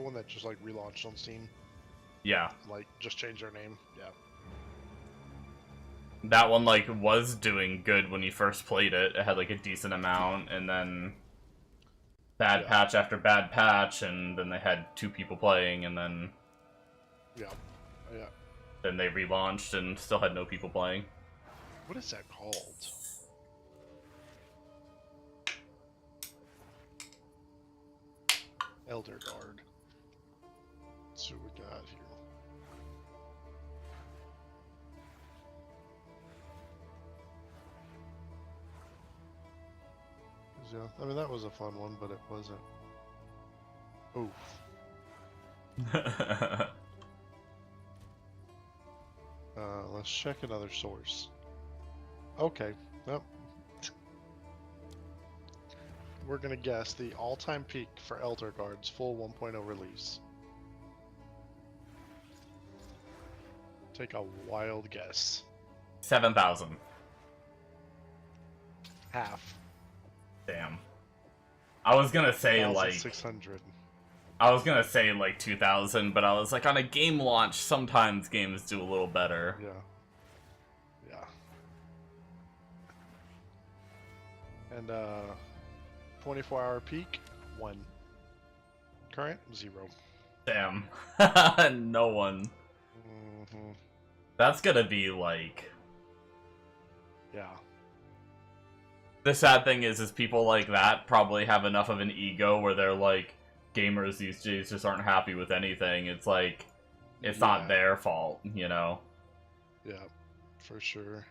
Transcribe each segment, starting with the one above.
the one that just like relaunched on Steam? Yeah. Like just changed their name? Yeah. That one, like, was doing good when you first played it. It had, like, a decent amount, and then bad patch after bad patch, and then they had 2 people playing, and then... Yeah. Yeah. Then they relaunched and still had no people playing. What is that called? Elder Guard. Let's see what we got here. Yeah, I mean that was a fun one, but it wasn't. Oof. Let's check another source. Okay, nope. We're gonna guess the all-time peak for Elder Guard's full 1.0 release. Take a wild guess. 7,000. Half. Damn. I was gonna say like 600. I was gonna say like 2,000, but I was like, on a game launch, sometimes games do a little better. Yeah. Yeah. And 24-hour peak, 1. Current, 0. Damn. No one. Mm-hmm. That's gonna be like... Yeah. The sad thing is people like that probably have enough of an ego where they're like, gamers these days just aren't happy with anything. It's like, it's not their fault, you know? Yeah, for sure.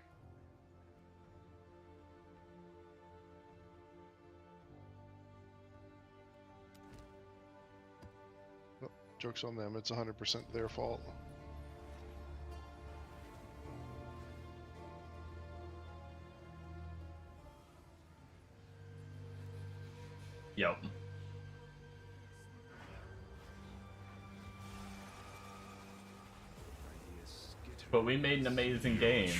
Oh, joke's on them, it's 100% their fault. Yep. But we made an amazing game.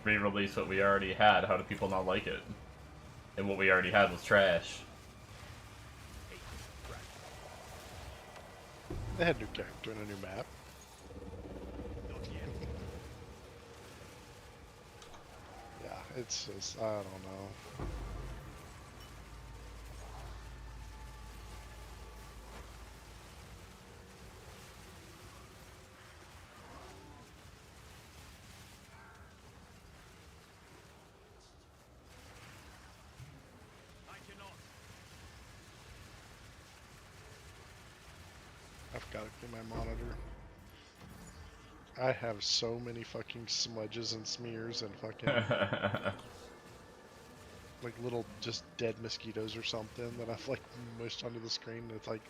Re-release what we already had. How do people not like it? And what we already had was trash. They had a new character and a new map. Yeah, it's just, I don't know. I've got to get my monitor. I have so many fucking smudges and smears and fucking like little just dead mosquitoes or something that I've like mushed onto the screen. It's like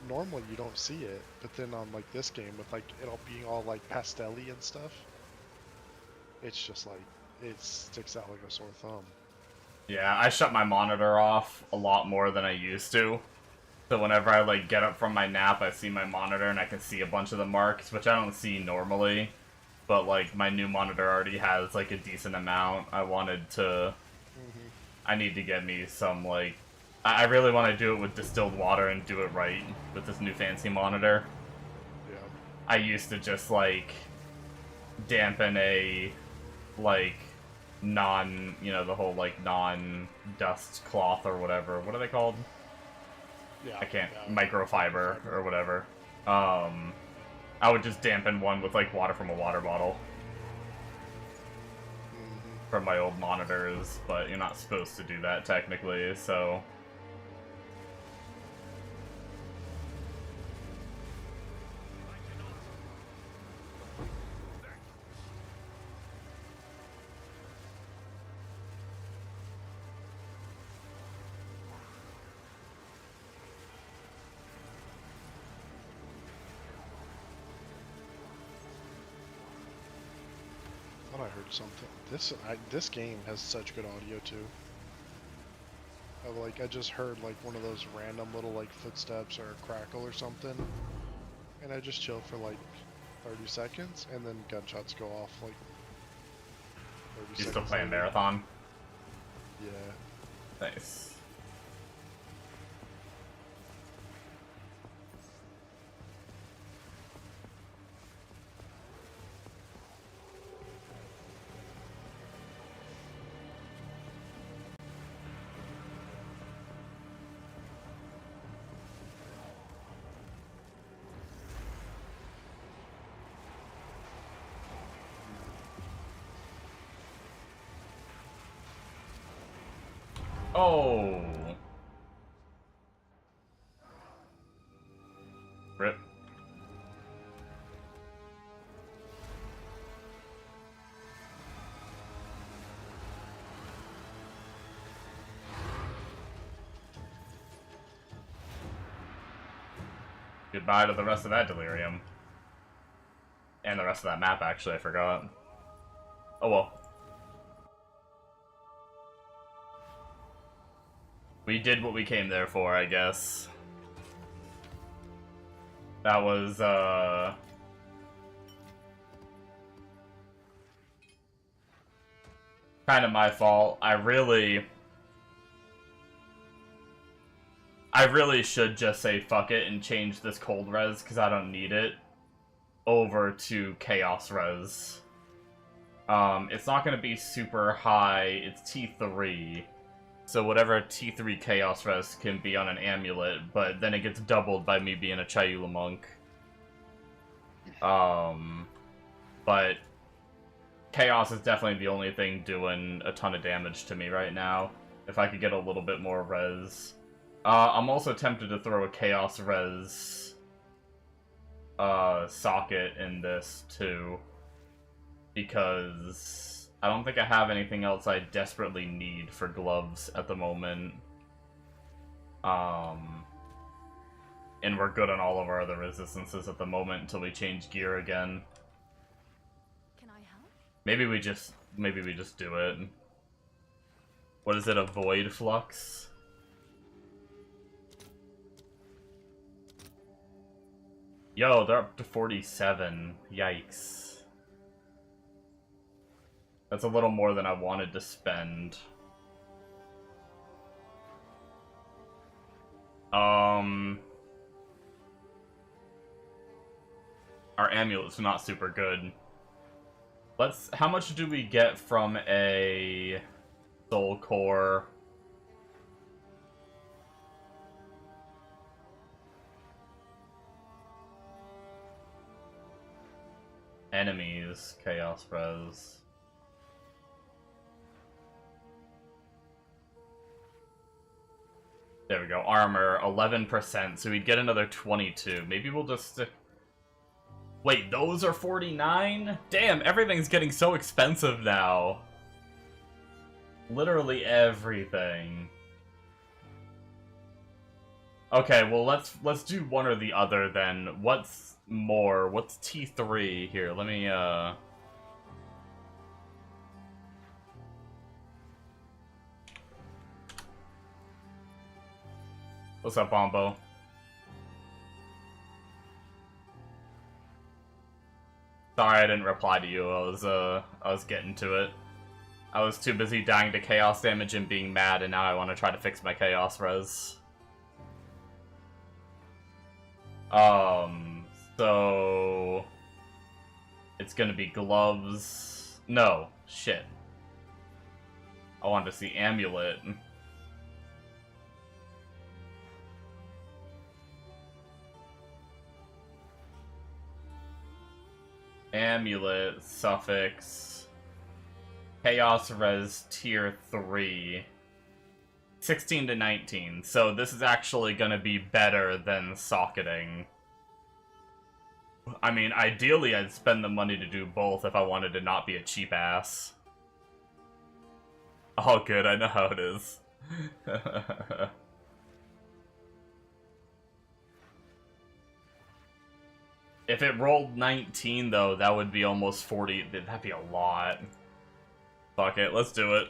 normally you don't see it, but then on like this game with like it all being all like pastel-y and stuff, it's just like it sticks out like a sore thumb. Yeah, I shut my monitor off a lot more than I used to. So whenever I like get up from my nap, I see my monitor and I can see a bunch of the marks, which I don't see normally. But like my new monitor already has like a decent amount. I wanted to... I need to get me some like... I really want to do it with distilled water and do it right with this new fancy monitor. Yeah. I used to just like dampen a like non, you know, the whole like non-dust cloth or whatever. What are they called? Yeah, I can't, microfiber or whatever. I would just dampen one with like water from a water bottle from my old monitors, but you're not supposed to do that technically, so... I heard something. This game has such good audio too. I just heard like one of those random little like footsteps or a crackle or something, and I just chilled for like 30 seconds, and then gunshots go off like You still seconds playing later. Marathon? Yeah. Nice. Oh. Rip. Goodbye to the rest of that delirium. And the rest of that map, actually, I forgot. Oh well. We did what we came there for, I guess. That was, kind of my fault. I really should just say fuck it and change this cold res, because I don't need it, over to chaos res. It's not going to be super high, it's T3, so whatever T3 chaos res can be on an amulet, but then it gets doubled by me being a Chayula monk. But chaos is definitely the only thing doing a ton of damage to me right now. If I could get a little bit more res. I'm also tempted to throw a chaos res socket in this too, because I don't think I have anything else I desperately need for gloves at the moment. And we're good on all of our other resistances at the moment until we change gear again. Can I help? Maybe we just do it. What is it, a void flux? Yo, they're up to 47. Yikes. That's a little more than I wanted to spend. Our amulets are not super good. How much do we get from a soul core? Enemies, chaos res. There we go, armor, 11%, so we'd get another 22. Maybe we'll just stick... Wait, those are 49? Damn, everything's getting so expensive now. Literally everything. Okay, well let's do one or the other then. What's more? What's T3 here? Let me What's up, Bombo? Sorry I didn't reply to you. I was getting to it. I was too busy dying to chaos damage and being mad, and now I want to try to fix my chaos res. So it's gonna be gloves. No, shit. I wanted to see amulet. Amulet, suffix, chaos res tier 3, 16 to 19. So this is actually going to be better than socketing. I mean, ideally I'd spend the money to do both if I wanted to not be a cheap ass. Oh good, I know how it is. If it rolled 19, though, that would be almost 40. That'd be a lot. Fuck it, let's do it.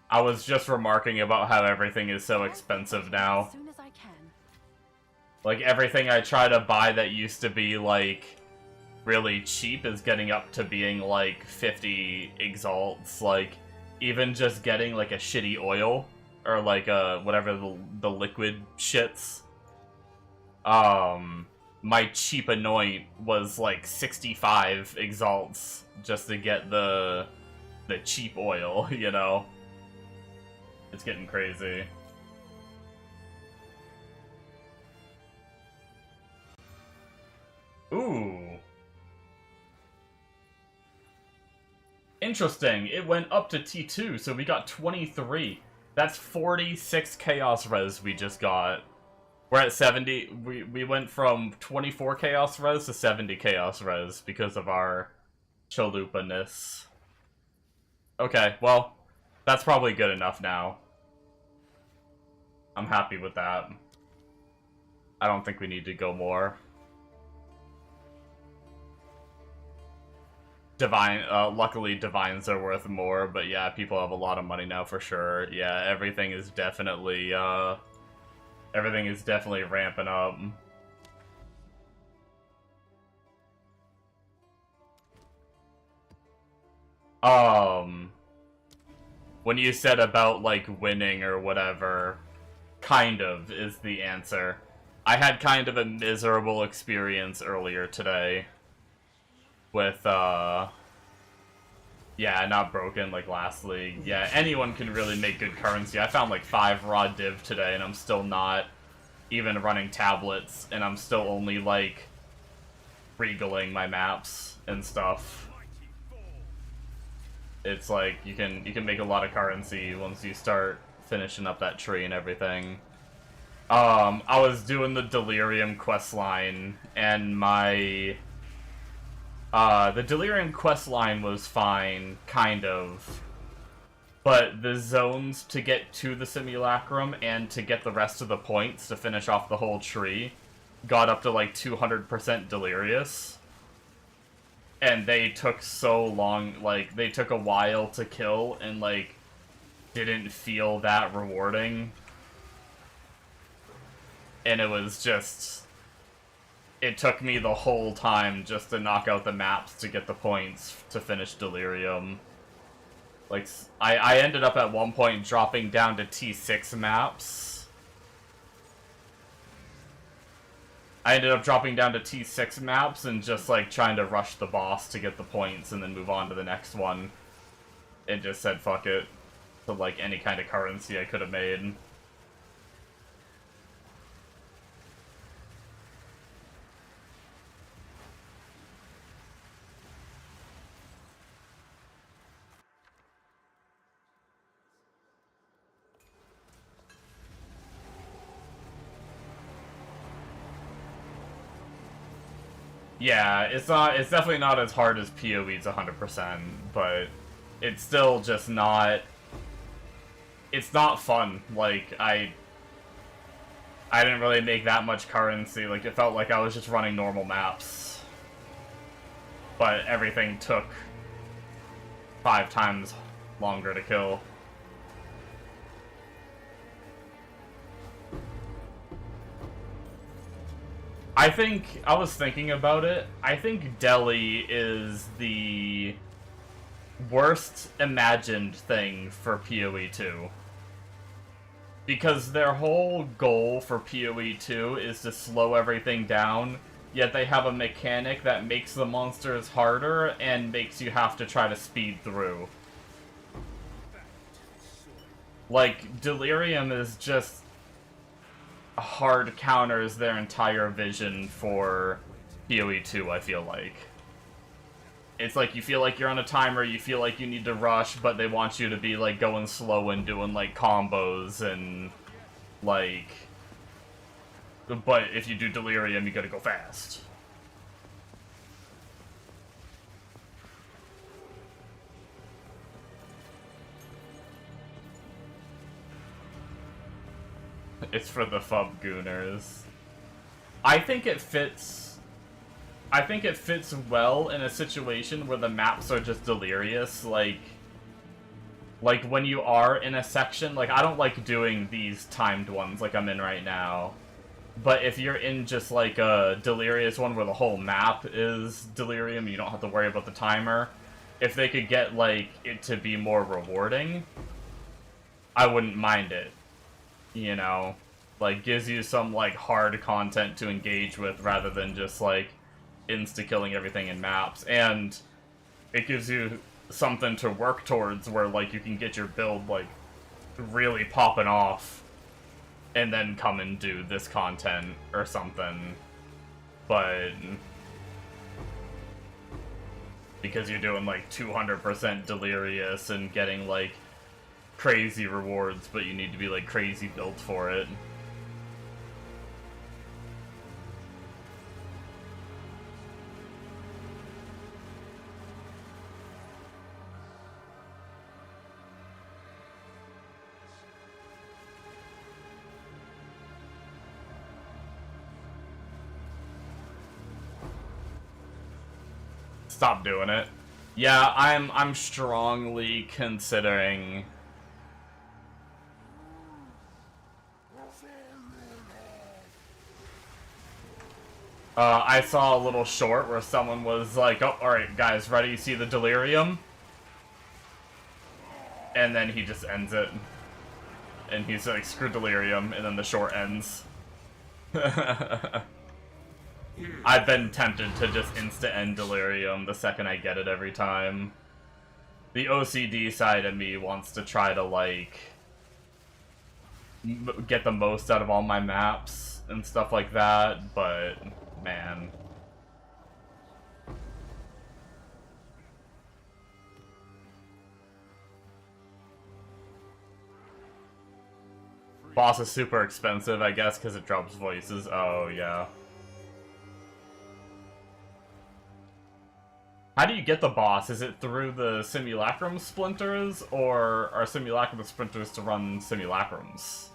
I was just remarking about how everything is so expensive now. As soon as I can. Like, everything I try to buy that used to be, like, really cheap is getting up to being like 50 exalts. Like, even just getting like a shitty oil, or like whatever the liquid shits. My cheap anoint was like 65 exalts just to get the cheap oil, you know? It's getting crazy. Ooh. Interesting. It went up to T2, so we got 23. That's 46 Chaos Res we just got. We're at 70. We went from 24 Chaos Res to 70 Chaos Res because of our chalupa-ness. Okay, well, that's probably good enough now. I'm happy with that. I don't think we need to go more. Luckily Divines are worth more, but yeah, people have a lot of money now for sure. Yeah, everything is definitely ramping up. When you said about, like, winning or whatever, kind of is the answer. I had kind of a miserable experience earlier today with, yeah, not broken like last league. Yeah, anyone can really make good currency. I found like 5 raw div today, and I'm still not even running tablets, and I'm still only, like, regaling my maps and stuff. It's like, you can make a lot of currency once you start finishing up that tree and everything. I was doing the Delirium questline, and my... the Delirium questline was fine, kind of. But the zones to get to the Simulacrum and to get the rest of the points to finish off the whole tree got up to like 200% Delirious. And they took so long, like, they took a while to kill and, like, didn't feel that rewarding. And it was just... It took me the whole time just to knock out the maps to get the points to finish Delirium. Like, I ended up at one point dropping down to T6 maps. I ended up dropping down to T6 maps and just, like, trying to rush the boss to get the points and then move on to the next one. And just said fuck it to, like, any kind of currency I could have made. Yeah, it's definitely not as hard as PoE's 100%, but it's still just not... It's not fun. Like, I didn't really make that much currency. Like, it felt like I was just running normal maps. But everything took 5 times longer to kill. I was thinking about it, I think Delhi is the worst imagined thing for PoE 2. Because their whole goal for PoE 2 is to slow everything down, yet they have a mechanic that makes the monsters harder and makes you have to try to speed through. Like, Delirium is just... hard counters their entire vision for PoE 2, I feel like. It's like you feel like you're on a timer, you feel like you need to rush, but they want you to be, like, going slow and doing, like, combos and, like... But if you do Delirium, you gotta go fast. It's for the Fub Gooners. I think it fits well in a situation where the maps are just delirious, like when you are in a section, like, I don't like doing these timed ones like I'm in right now. But if you're in just like a Delirious one where the whole map is Delirium, you don't have to worry about the timer. If they could get like it to be more rewarding, I wouldn't mind it. You know, like gives you some like hard content to engage with rather than just like insta-killing everything in maps. And it gives you something to work towards where like you can get your build like really popping off and then come and do this content or something. But because you're doing like 200% Delirious and getting like crazy rewards, but you need to be like crazy built for it. Stop doing it. Yeah, I'm strongly considering I saw a little short where someone was like, oh, alright guys, ready, you see the Delirium? And then he just ends it. And he's like, screw Delirium, and then the short ends. I've been tempted to just insta-end Delirium the second I get it every time. The OCD side of me wants to try to, like, get the most out of all my maps and stuff like that, but, man. Boss is super expensive, I guess, because it drops voices. Oh, yeah. How do you get the boss? Is it through the Simulacrum Splinters, or are Simulacrum Splinters to run Simulacrums?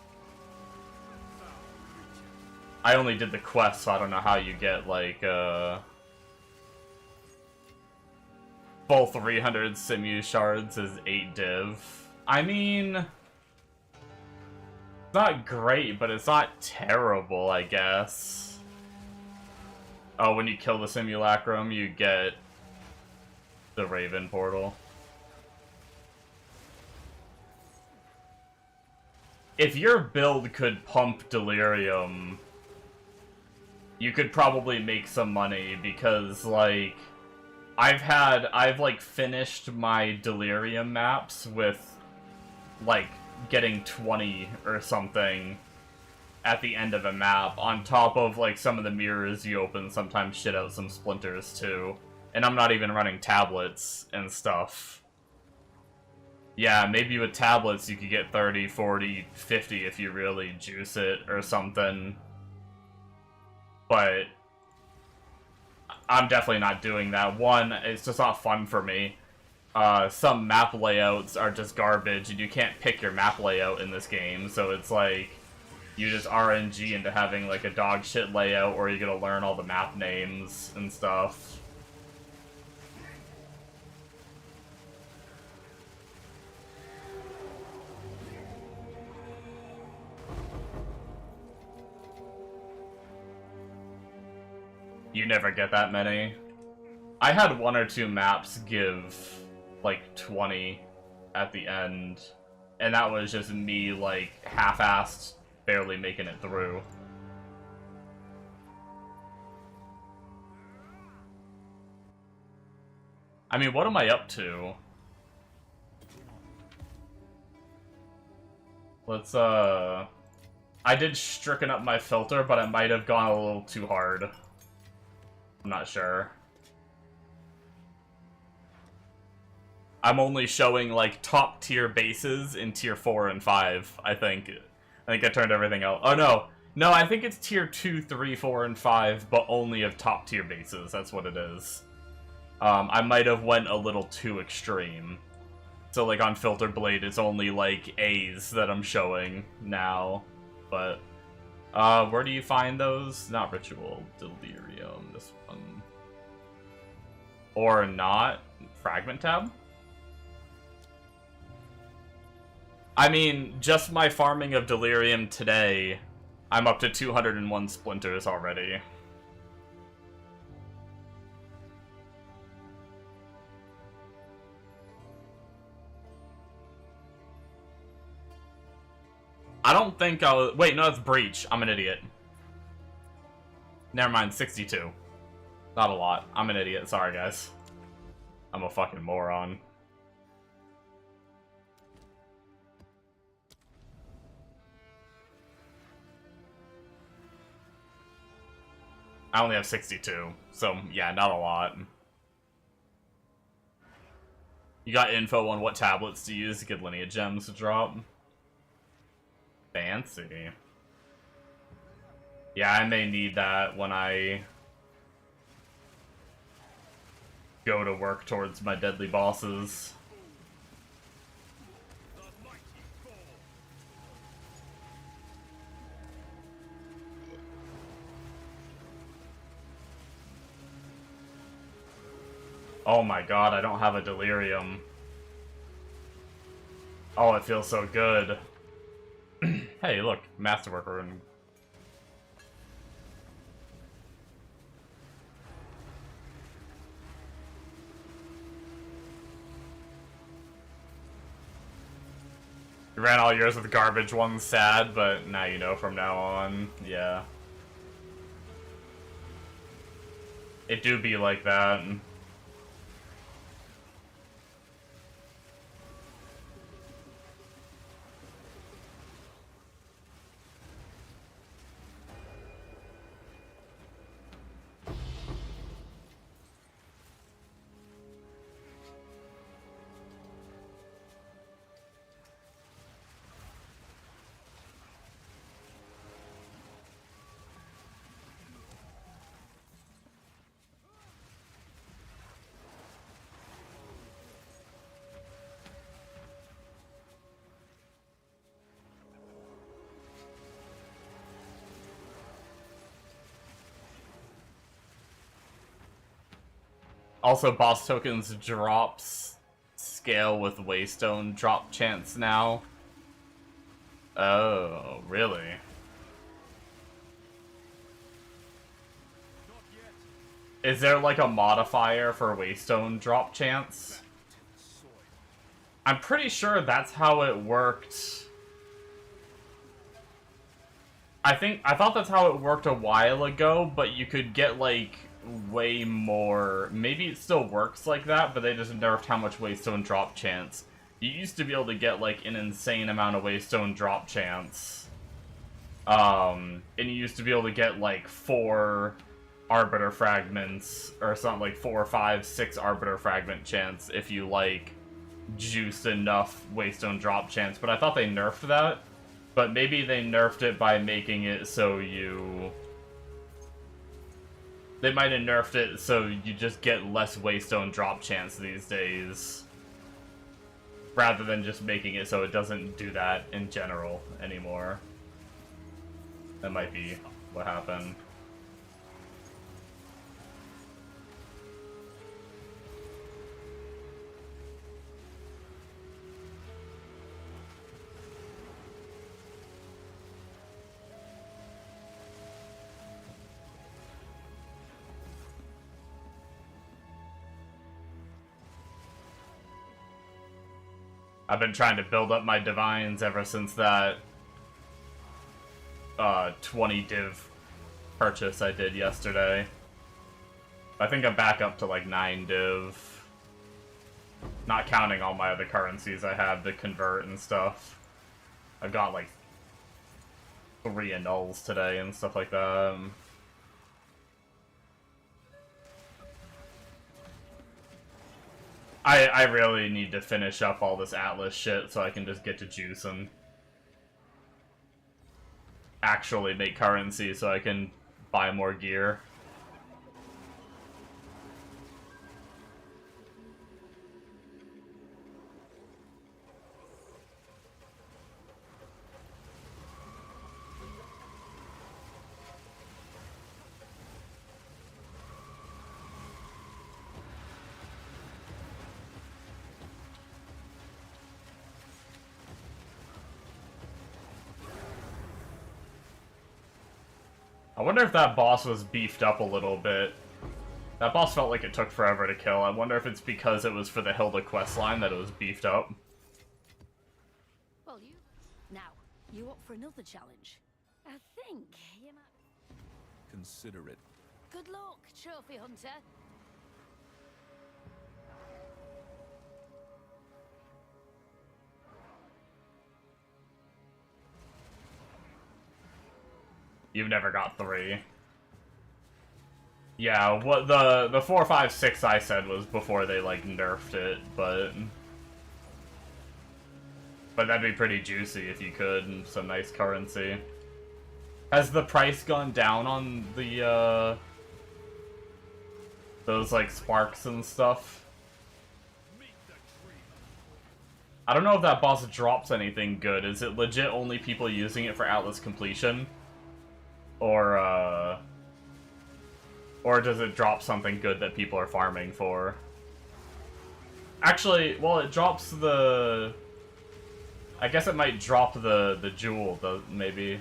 I only did the quest, so I don't know how you get, like, full 300 Simu shards is 8 div. I mean, it's not great, but it's not terrible, I guess. Oh, when you kill the Simulacrum, you get the Raven portal. If your build could pump Delirium, you could probably make some money, because, like, I've like, finished my Delirium maps with, like, getting 20 or something at the end of a map, on top of, like, some of the mirrors you open sometimes shit out some splinters, too. And I'm not even running tablets and stuff. Yeah, maybe with tablets you could get 30, 40, 50 if you really juice it or something. But I'm definitely not doing that. One, it's just not fun for me. Some map layouts are just garbage, and you can't pick your map layout in this game, so it's like you just RNG into having like a dog shit layout where you're gonna learn all the map names and stuff. You never get that many. I had 1 or 2 maps give, like, 20 at the end. And that was just me, like, half-assed, barely making it through. I mean, what am I up to? Let's, I did stricken up my filter, but I might have gone a little too hard. I'm not sure. I'm only showing, like, top tier bases in tier 4 and 5, I think. I think I turned everything out. Oh, no. No, I think it's tier 2, 3, 4, and 5, but only of top tier bases. That's what it is. I might have went a little too extreme. So, like, on Filter Blade, it's only, like, A's that I'm showing now. But, where do you find those? Not Ritual, Delirium, this one. Or not? Fragment tab? I mean, just my farming of Delirium today, I'm up to 201 splinters already. I don't think I'll... Wait, no, it's breach. I'm an idiot. Never mind, 62. Not a lot. I'm an idiot. Sorry, guys. I'm a fucking moron. I only have 62, so yeah, not a lot. You got info on what tablets to use to get lineage gems to drop? Fancy. Yeah, I may need that when I go to work towards my deadly bosses. Oh my god, I don't have a delirium. Oh, it feels so good. Hey, look, Masterworker and... You ran all yours with garbage ones, sad, but now you know from now on. Yeah. It do be like that. Also, boss tokens drops scale with Waystone drop chance now. Oh, really? Is there like a modifier for Waystone drop chance? I'm pretty sure that's how it worked. I thought that's how it worked a while ago, but you could get like way more. Maybe it still works like that, but they just nerfed how much Waystone drop chance. You used to be able to get like an insane amount of Waystone drop chance. And you used to be able to get like 4 Arbiter fragments or something, like 4, 5, 6 Arbiter fragment chance if you like juiced enough Waystone drop chance. But I thought they nerfed that. But maybe they nerfed it by making it so you... They might have nerfed it so you just get less Waystone drop chance these days. Rather than just making it so it doesn't do that in general anymore. That might be what happened. I've been trying to build up my divines ever since that 20 div purchase I did yesterday. I think I'm back up to like 9 div. Not counting all my other currencies I have to convert and stuff. I've got like 3 annuls today and stuff like that. I really need to finish up all this Atlas shit so I can just get to juice and actually make currency so I can buy more gear. I wonder if that boss was beefed up a little bit. That boss felt like it took forever to kill. I wonder if it's because it was for the Hilda questline that it was beefed up. Well, you up for another challenge? I think you might. Consider it. Good luck, trophy hunter. You've never got 3. Yeah, what the 4, 5, 6 I said was before they like nerfed it, but that'd be pretty juicy if you could, and some nice currency. Has the price gone down on the those like sparks and stuff? I don't know if that boss drops anything good. Is it legit only people using it for Atlas completion? Or does it drop something good that people are farming for? Actually, well, it drops the... I guess it might drop the jewel, maybe.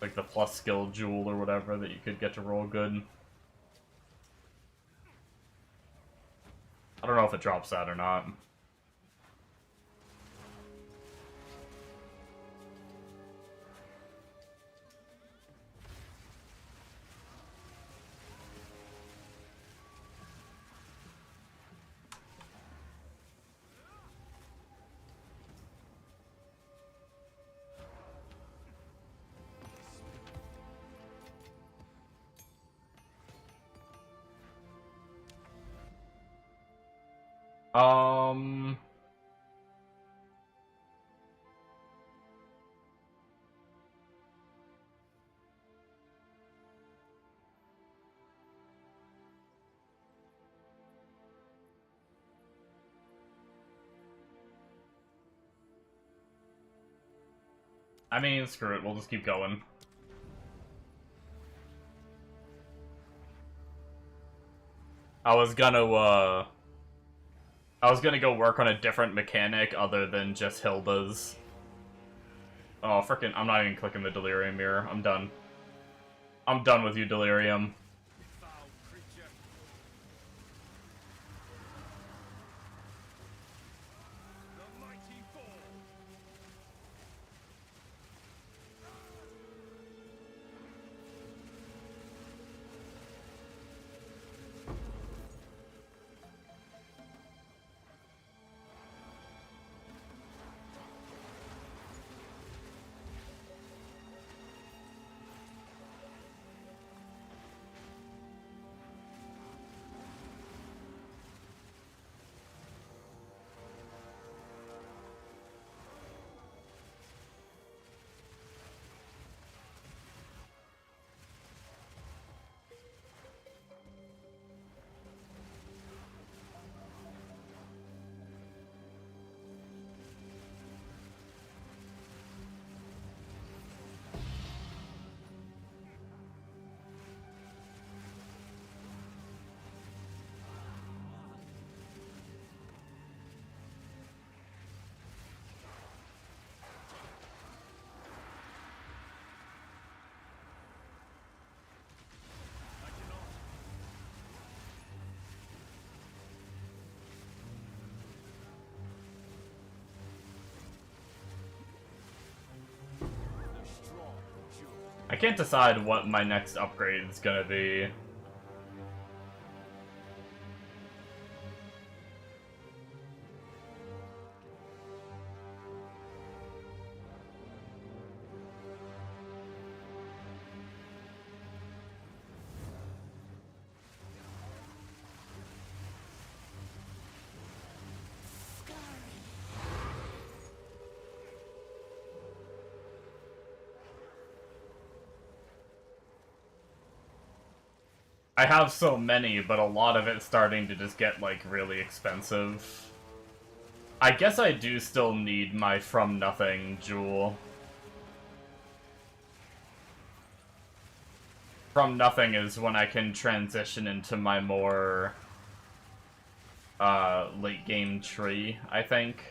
Like the plus skill jewel or whatever that you could get to roll good. I don't know if it drops that or not. I mean, screw it, we'll just keep going. I was gonna go work on a different mechanic other than just Hilda's. Oh, frickin', I'm not even clicking the Delirium mirror. I'm done. I'm done with you, Delirium. I can't decide what my next upgrade is gonna be. I have so many, but a lot of it's starting to just get, like, really expensive. I guess I do still need my From Nothing jewel. From Nothing is when I can transition into my more, late game tree, I think.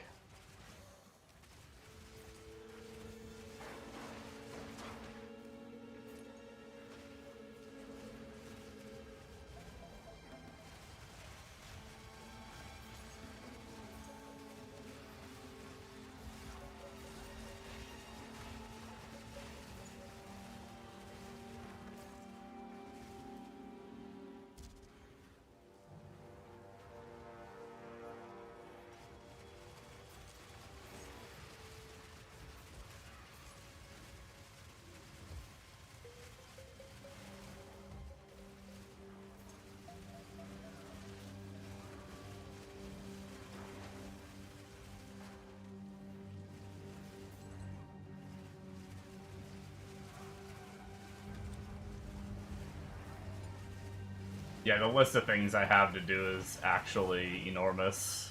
Yeah, the list of things I have to do is actually enormous.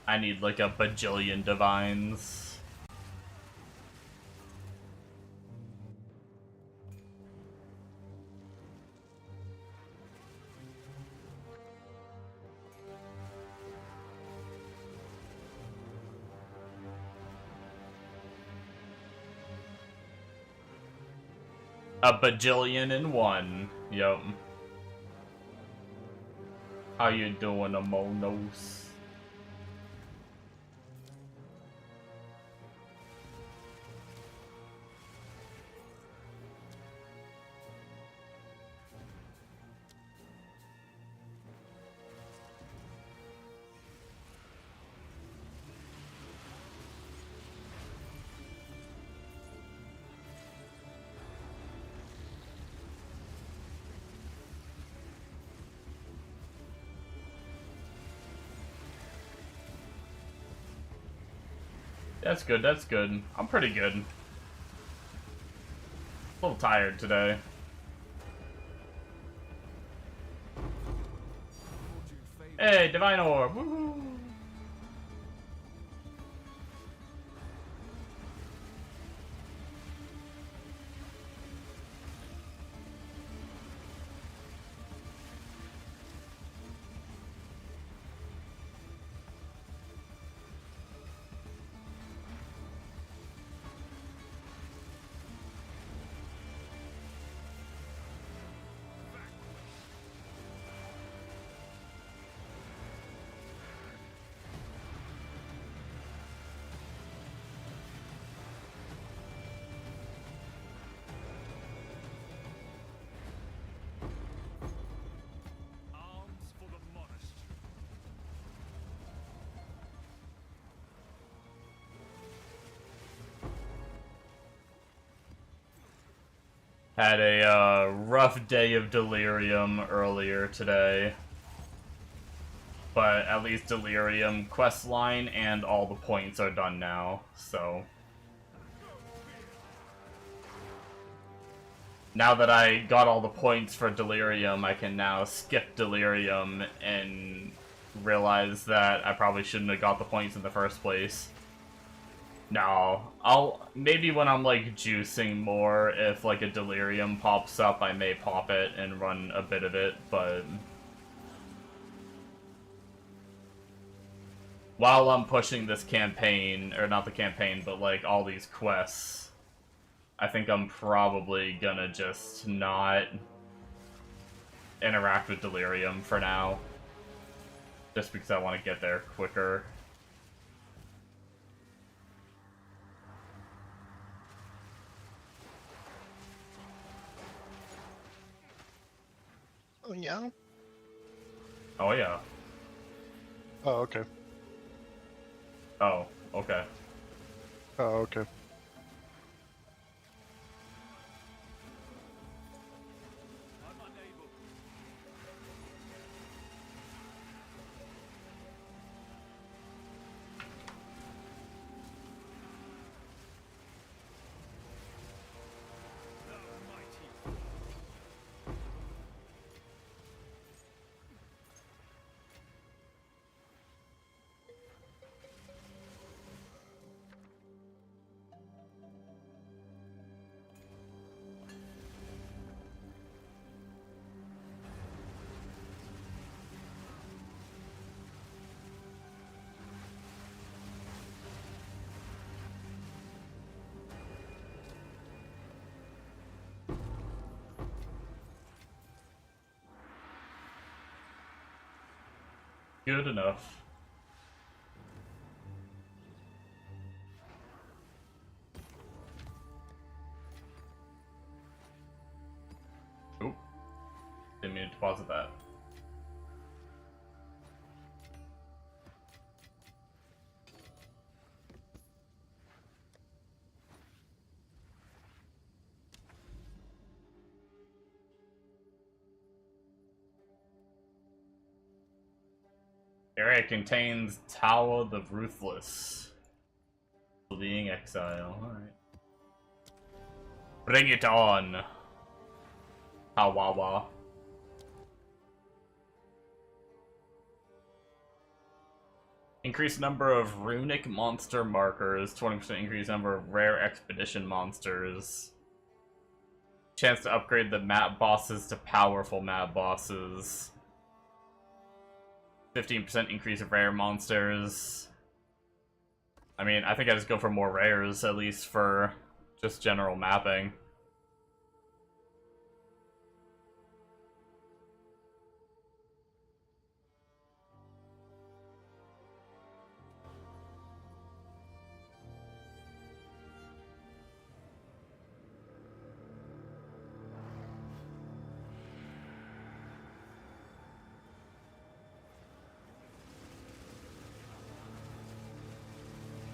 I need like a bajillion divines. A bajillion and one. Yup. How you doing, Amonos? That's good, that's good. I'm pretty good. A little tired today. Hey, Divine Orb! Woohoo! Arms for the modest. Had a rough day of delirium earlier today. But at least delirium questline and all the points are done now, so. Now that I got all the points for delirium, I can now skip delirium and realize that I probably shouldn't have got the points in the first place. No, maybe when I'm like juicing more, if like a delirium pops up, I may pop it and run a bit of it, but while I'm pushing this campaign, or not the campaign, but like all these quests, I think I'm probably gonna just not interact with delirium for now, just because I want to get there quicker. Oh, yeah? Oh yeah. Oh, okay. Oh, okay. Oh, okay. I'm unable. The mighty. Good enough. Oop. Didn't mean to deposit that. Area contains Tower the Ruthless. Fleeing exile, alright. Bring it on. Hawawa. Increased number of runic monster markers, 20% increased number of rare expedition monsters. Chance to upgrade the map bosses to powerful map bosses. 15% increase of rare monsters. I mean, I think I just go for more rares, at least for just general mapping.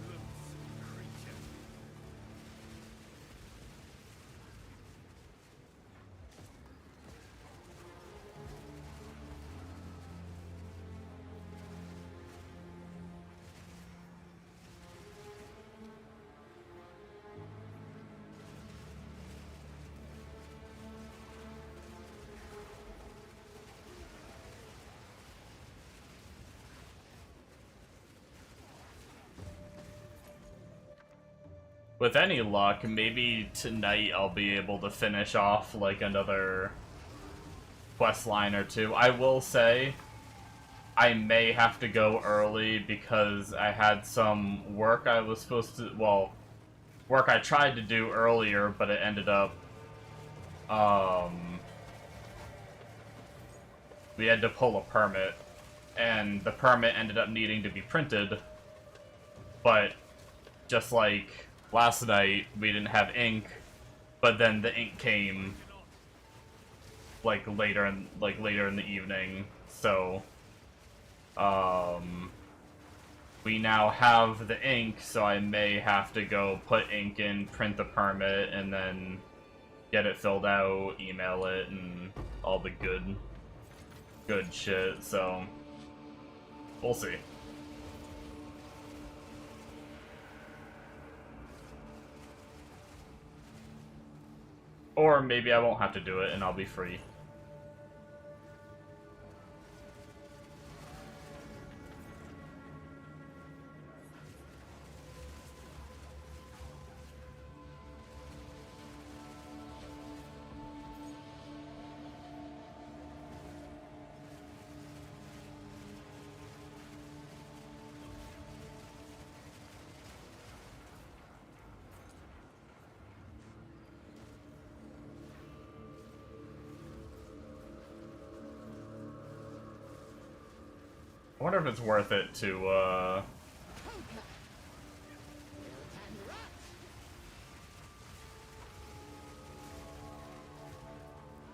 Loathsome creature. With any luck, maybe tonight I'll be able to finish off, like, another quest line or two. I will say, I may have to go early because I had some work I was supposed to, well, work I tried to do earlier, but it ended up, we had to pull a permit, and the permit ended up needing to be printed, but just like last night, we didn't have ink, but then the ink came like later in the evening. So we now have the ink, so I may have to go put ink in, print the permit, and then get it filled out, email it, and all the good shit. So we'll see. Or maybe I won't have to do it and I'll be free. I wonder if it's worth it to, I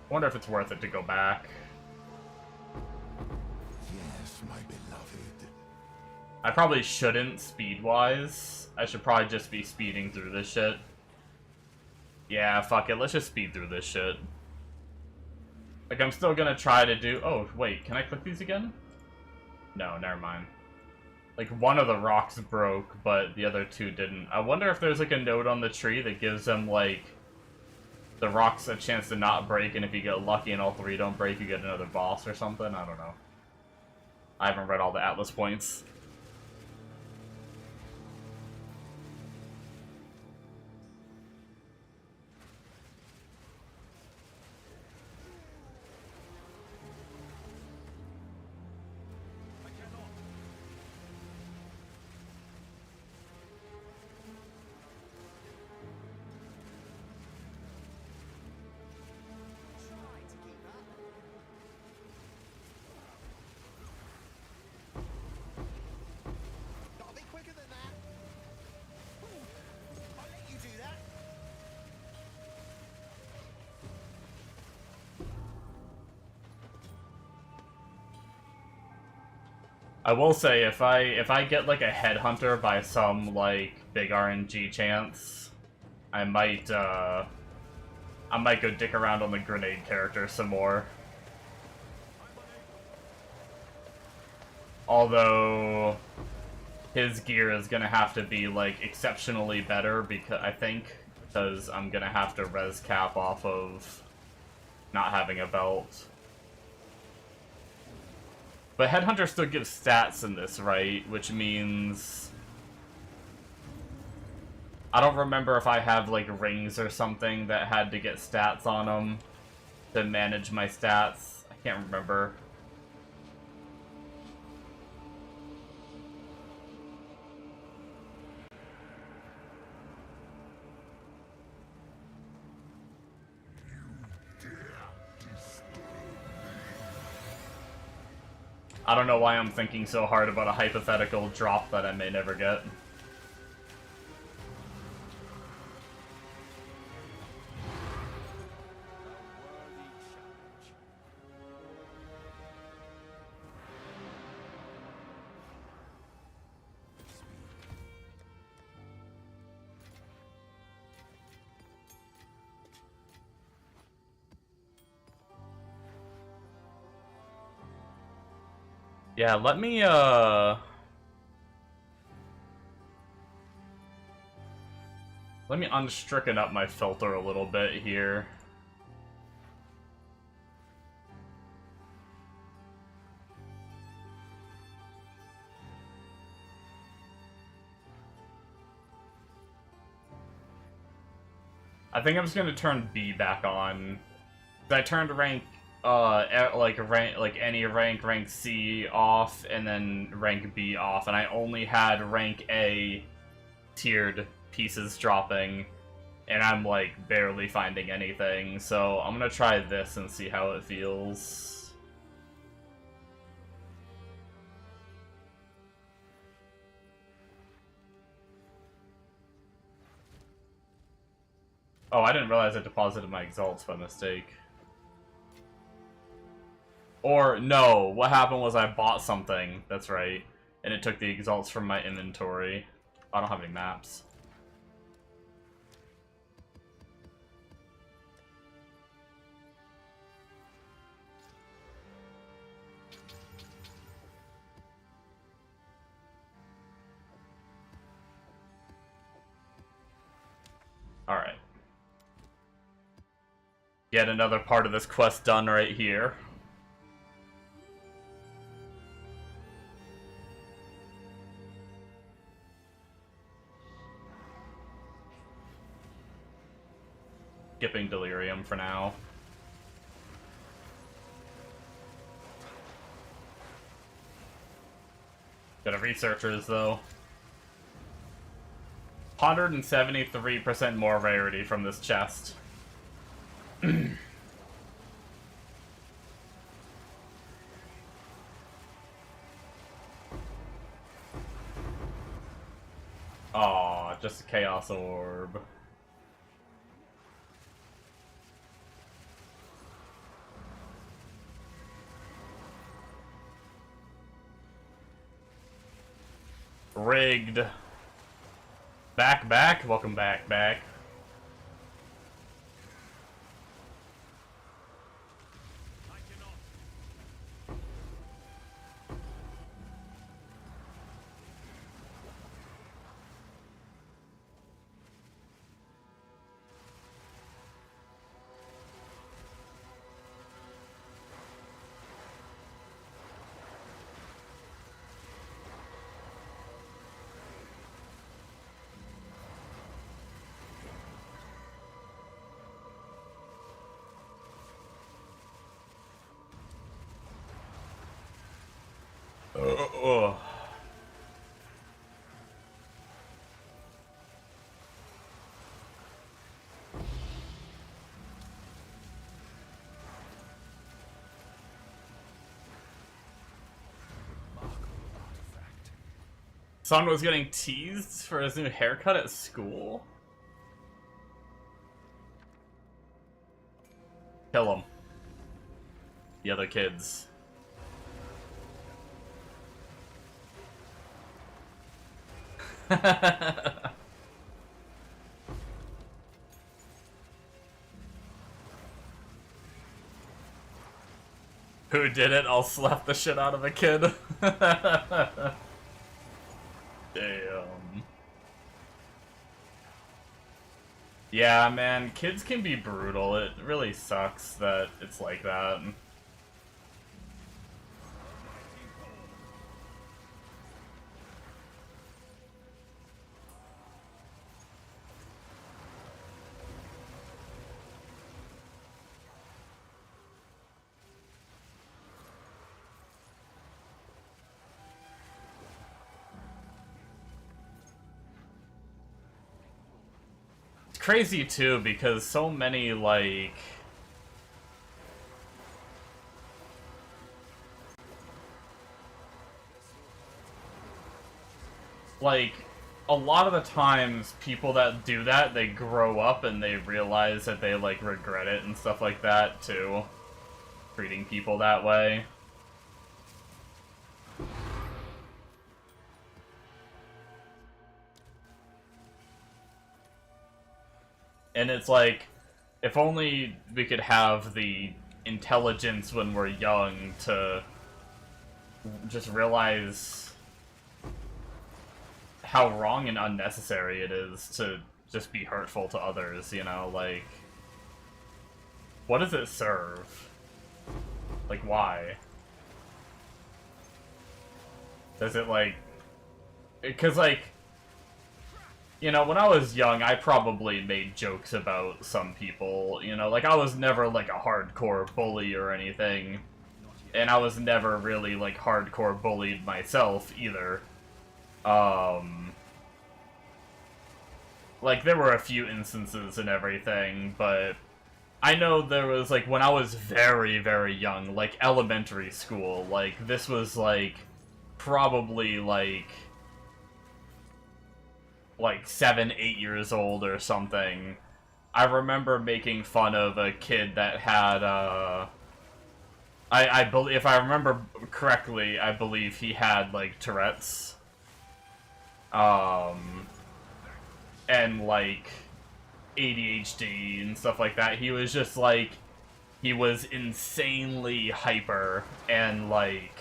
wonder if it's worth it to go back. Yes, my beloved. I probably shouldn't, speed-wise. I should probably just be speeding through this shit. Yeah, fuck it, let's just speed through this shit. Like, I'm still gonna try to do... Oh, wait, can I click these again? No, never mind. Like, one of the rocks broke, but the other two didn't. I wonder if there's, like, a note on the tree that gives them, like, the rocks a chance to not break, and if you get lucky and all three don't break, you get another boss or something? I don't know. I haven't read all the Atlas points. I cannot. Try to keep up. Gotta be quicker than that. I'll let you do that. I will say, if I get, like, a headhunter by some, like, big RNG chance, I might go dick around on the grenade character some more. Although, his gear is gonna have to be, like, exceptionally better, because I think, because I'm gonna have to res cap off of not having a belt. But Headhunter still gives stats in this, right? Which means... I don't remember if I have, like, rings or something that had to get stats on them to manage my stats. I can't remember. I don't know why I'm thinking so hard about a hypothetical drop that I may never get. Yeah, let me unstricken up my filter a little bit here. I think I'm just gonna turn B back on. I turned rank any rank C off, and then rank B off, and I only had rank A tiered pieces dropping, and I'm like barely finding anything, so I'm gonna try this and see how it feels. Oh, I didn't realize I deposited my exalts by mistake. Or, no, what happened was I bought something, that's right, and it took the exalts from my inventory. I don't have any maps. Alright. Yet another part of this quest done right here. Skipping Delirium for now. Got a Researchers, though. 173% more rarity from this chest. Aw, just a Chaos Orb. Rigged. Back. Welcome back. I cannot. Son was getting teased for his new haircut at school? Kill him. The other kids. Who did it? I'll slap the shit out of a kid. Damn. Yeah, man, kids can be brutal. It really sucks that it's like that. Crazy too because so many like a lot of the times people that do that, they grow up and they realize that they like regret it and stuff like that too, treating people that way. And it's like, if only we could have the intelligence when we're young to just realize how wrong and unnecessary it is to just be hurtful to others, you know? Like, what does it serve? Like, why? Does it, like... Because, like... You know, when I was young, I probably made jokes about some people, you know, like, I was never, like, a hardcore bully or anything, and I was never really, like, hardcore bullied myself, either. Like, there were a few instances and everything, but I know there was, like, when I was very, very young, like, elementary school, like, this was, like, probably, like 7, 8 years old or something. I remember making fun of a kid that had, I believe, if I remember correctly, I believe he had, like, Tourette's. And, like, ADHD and stuff like that. He was just, like, he was insanely hyper and, like,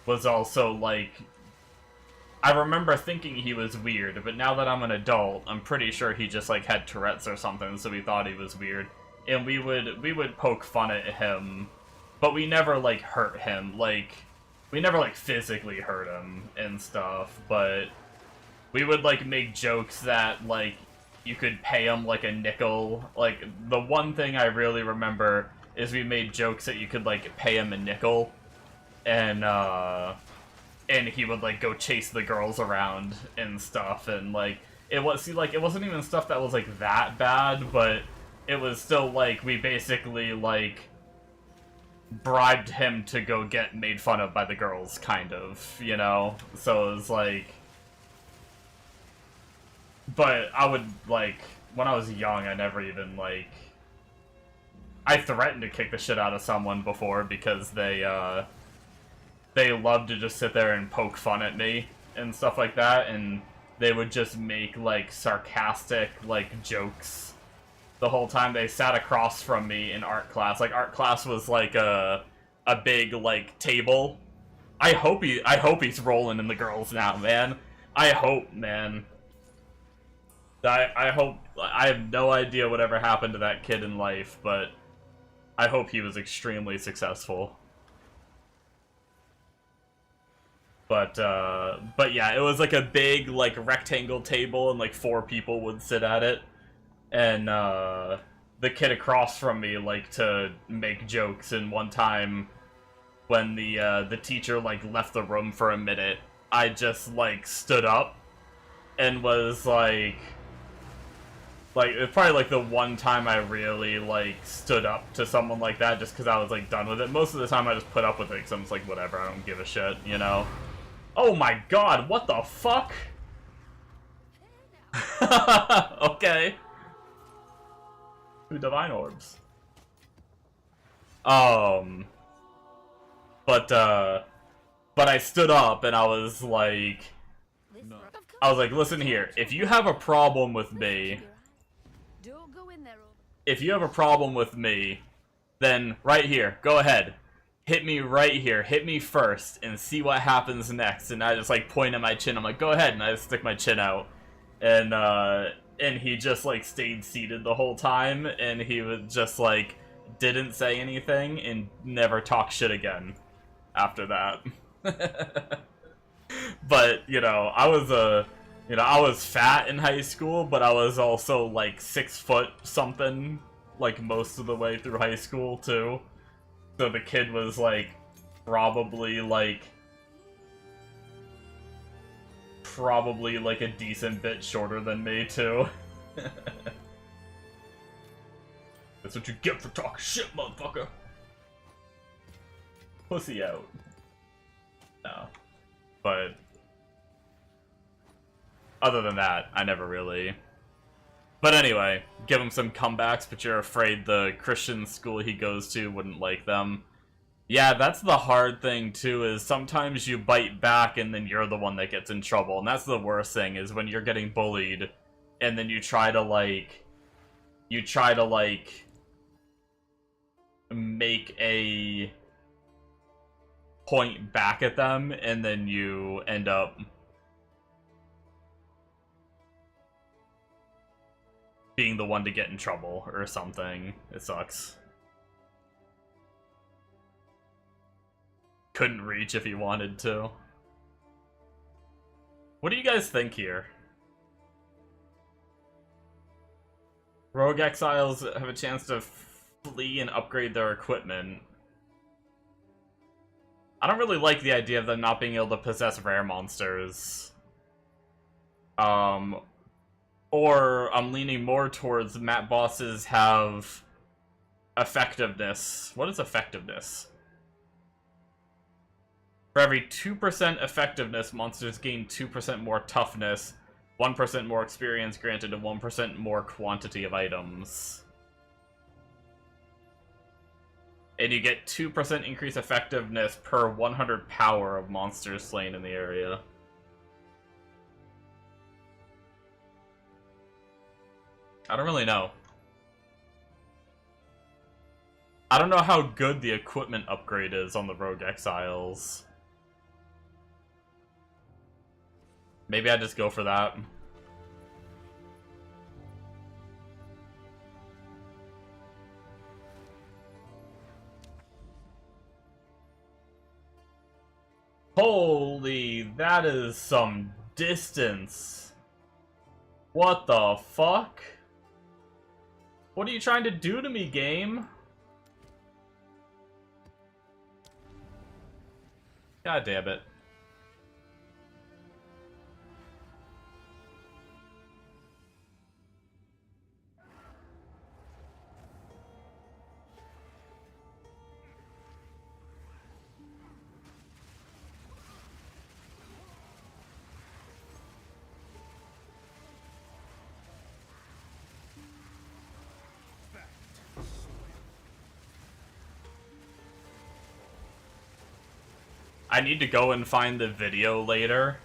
was also, like, I remember thinking he was weird, but now that I'm an adult, I'm pretty sure he just, like, had Tourette's or something, so we thought he was weird. And we would poke fun at him, but we never, like, hurt him. Like, we never, like, physically hurt him and stuff, but we would, like, make jokes that, like, you could pay him, like, a nickel. Like, the one thing I really remember is we made jokes that you could, like, pay him a nickel, and he would, like, go chase the girls around and stuff, and, like, it wasn't even stuff that was, like, that bad, but it was still, like, we basically, like, bribed him to go get made fun of by the girls, kind of, you know? So it was, like... But I would, like, when I was young, I never even, like... I threatened to kick the shit out of someone before because they loved to just sit there and poke fun at me and stuff like that, and they would just make, like, sarcastic, like, jokes the whole time. They sat across from me in art class. Like, art class was, like, a big, like, table. I hope he's rolling in the girls now, man. I hope, man. I hope... I have no idea whatever happened to that kid in life, but I hope he was extremely successful. But yeah, it was like a big, like, rectangle table, and, like, 4 people would sit at it. And, the kid across from me liked to make jokes, and one time, when the teacher, like, left the room for a minute, I just, like, stood up, and was, like, it's probably, like, the one time I really, like, stood up to someone like that, just because I was, like, done with it. Most of the time I just put up with it, because I'm just like, whatever, I don't give a shit, you know? Oh my god, what the fuck? Okay. 2 divine orbs. But I stood up and I was like, listen here, if you have a problem with me, then right here, go ahead. Hit me right here, hit me first, and see what happens next. And I just, like, point at my chin, I'm like, go ahead, and I just stick my chin out. and he just like stayed seated the whole time, and he was just like didn't say anything and never talked shit again after that. But I was fat in high school, but I was also like 6 foot something, like most of the way through high school too. So the kid was like probably like a decent bit shorter than me too. That's what you get for talking shit, motherfucker. Pussy out. No. But other than that, I never really. But anyway, give him some comebacks, but you're afraid the Christian school he goes to wouldn't like them. Yeah, that's the hard thing too, is sometimes you bite back and then you're the one that gets in trouble. And that's the worst thing, is when you're getting bullied and then you try to make a point back at them and then you end up being the one to get in trouble or something. It sucks. Couldn't reach if he wanted to. What do you guys think here? Rogue Exiles have a chance to flee and upgrade their equipment. I don't really like the idea of them not being able to possess rare monsters. Or I'm leaning more towards map bosses have effectiveness. What is effectiveness? For every 2% effectiveness, monsters gain 2% more toughness, 1% more experience granted, and 1% more quantity of items. And you get 2% increased effectiveness per 100 power of monsters slain in the area. I don't really know. I don't know how good the equipment upgrade is on the Rogue Exiles. Maybe I just go for that. Holy, that is some distance. What the fuck? What are you trying to do to me, game? God damn it. I need to go and find the video later.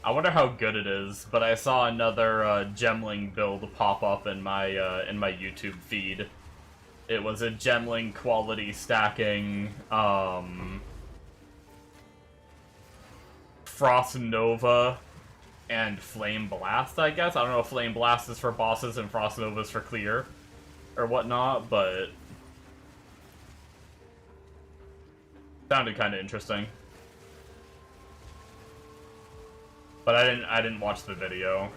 I wonder how good it is, but I saw another Gemling build pop up in my YouTube feed. It was a Gemling quality stacking Frost Nova and Flame Blast, I guess. I don't know if Flame Blast is for bosses and Frost Nova is for clear or whatnot, but sounded kind of interesting. But I didn't watch the video.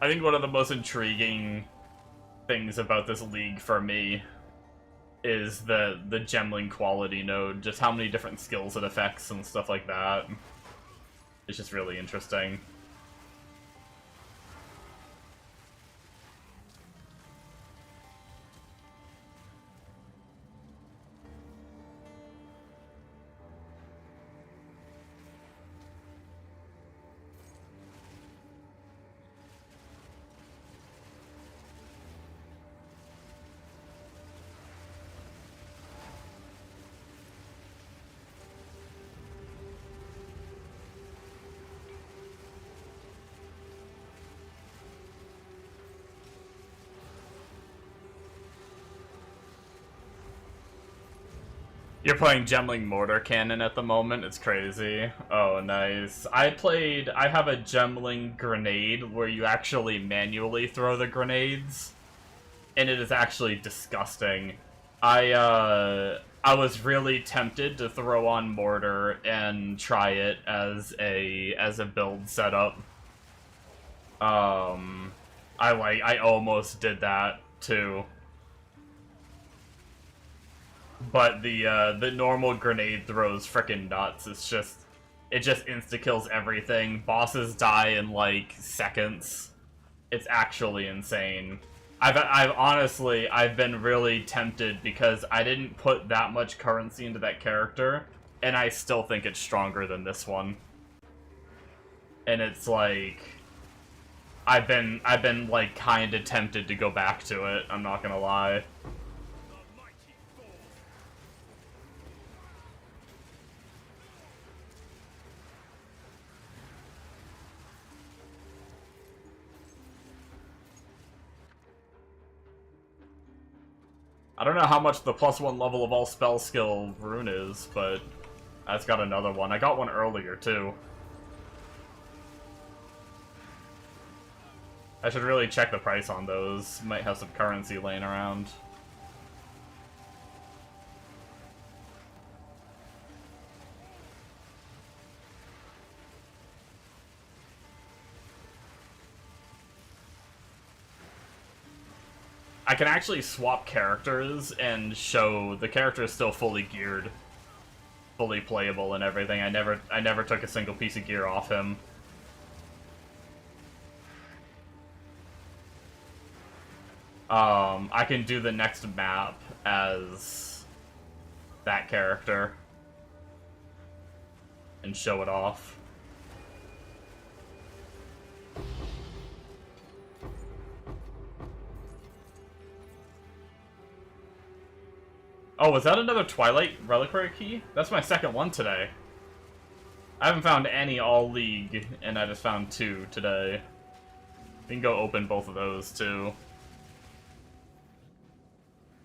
I think one of the most intriguing things about this league for me is the Gemling quality node, just how many different skills it affects and stuff like that. It's just really interesting. You're playing Gemling Mortar Cannon at the moment? It's crazy. Oh, nice. I have a Gemling Grenade where you actually manually throw the grenades, and it is actually disgusting. I was really tempted to throw on Mortar and try it as a build setup. I almost did that too. But the normal grenade throws frickin' nuts. It just insta-kills everything. Bosses die in like seconds. It's actually insane. I've been really tempted because I didn't put that much currency into that character, and I still think it's stronger than this one. And it's like I've been like kinda tempted to go back to it, I'm not gonna lie. I don't know how much the +1 level of all spell skill rune is, but that's got another one. I got one earlier, too. I should really check the price on those. Might have some currency laying around. I can actually swap characters and show the character is still fully geared, fully playable and everything. I never took a single piece of gear off him. I can do the next map as that character and show it off. Oh, was that another Twilight Reliquary key? That's my second one today. I haven't found any all League, and I just found 2 today. We can go open both of those, too.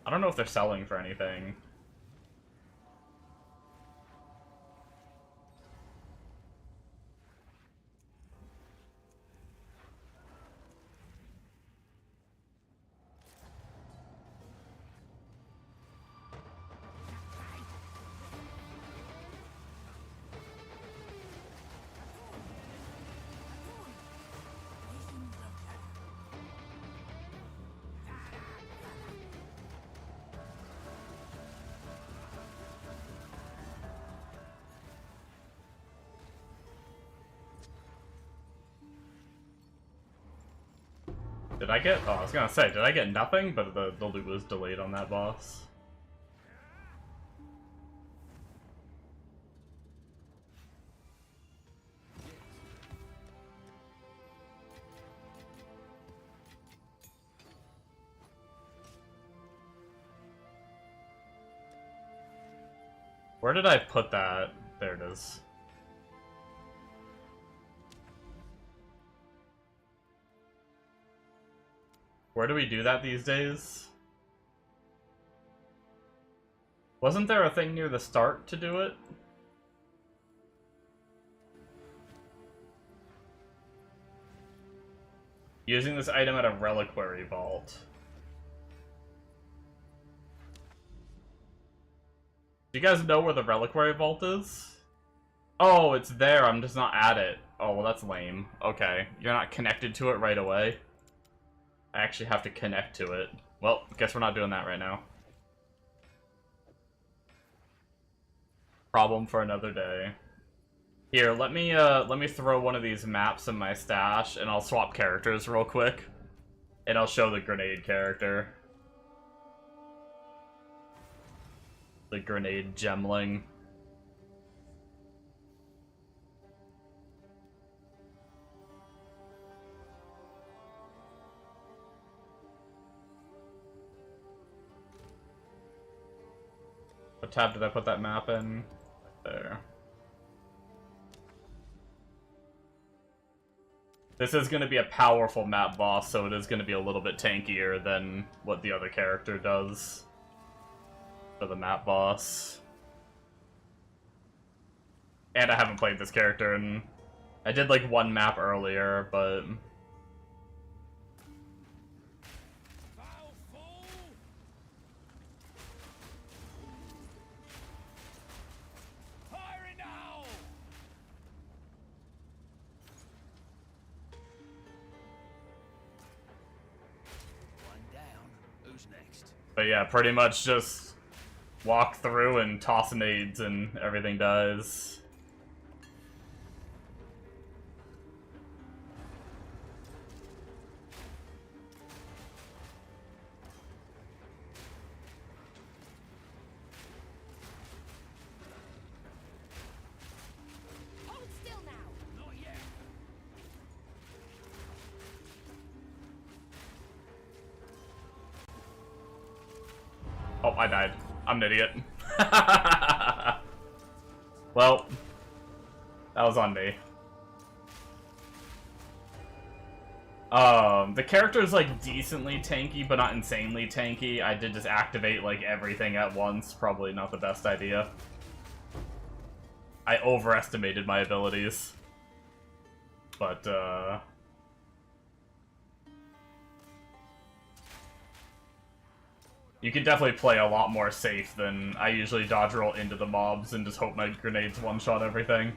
I don't know if they're selling for anything. Did I get... Oh, I was gonna say, did I get nothing? But the loot was delayed on that boss. Where did I put that? There it is. Where do we do that these days? Wasn't there a thing near the start to do it? Using this item at a reliquary vault. Do you guys know where the reliquary vault is? Oh, it's there, I'm just not at it. Oh, well that's lame. Okay, you're not connected to it right away. I actually have to connect to it. Well, guess we're not doing that right now. Problem for another day. Here, let me throw one of these maps in my stash, and I'll swap characters real quick. And I'll show the grenade character. The grenade gemling. What tab did I put that map in? Right there. This is going to be a powerful map boss, so it is going to be a little bit tankier than what the other character does for the map boss. And I haven't played this character, and I did like one map earlier, but Foul fool! Firing now! One down. Who's next? yeah, pretty much just walk through and toss nades and everything dies. Hold still now. Not yet. Oh, I died. I'm an idiot. Well, that was on me. The character is like decently tanky, but not insanely tanky. I did just activate like everything at once. Probably not the best idea. I overestimated my abilities. But, you can definitely play a lot more safe than I usually dodge roll into the mobs and just hope my grenades one-shot everything.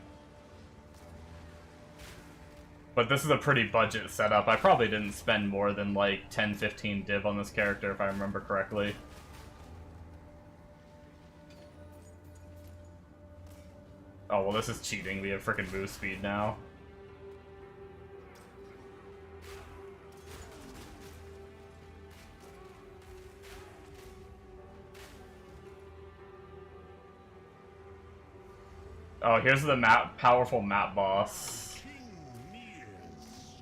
But this is a pretty budget setup. I probably didn't spend more than like 10-15 div on this character if I remember correctly. Oh, well this is cheating. We have freaking move speed now. Oh, here's the powerful map boss. King nears.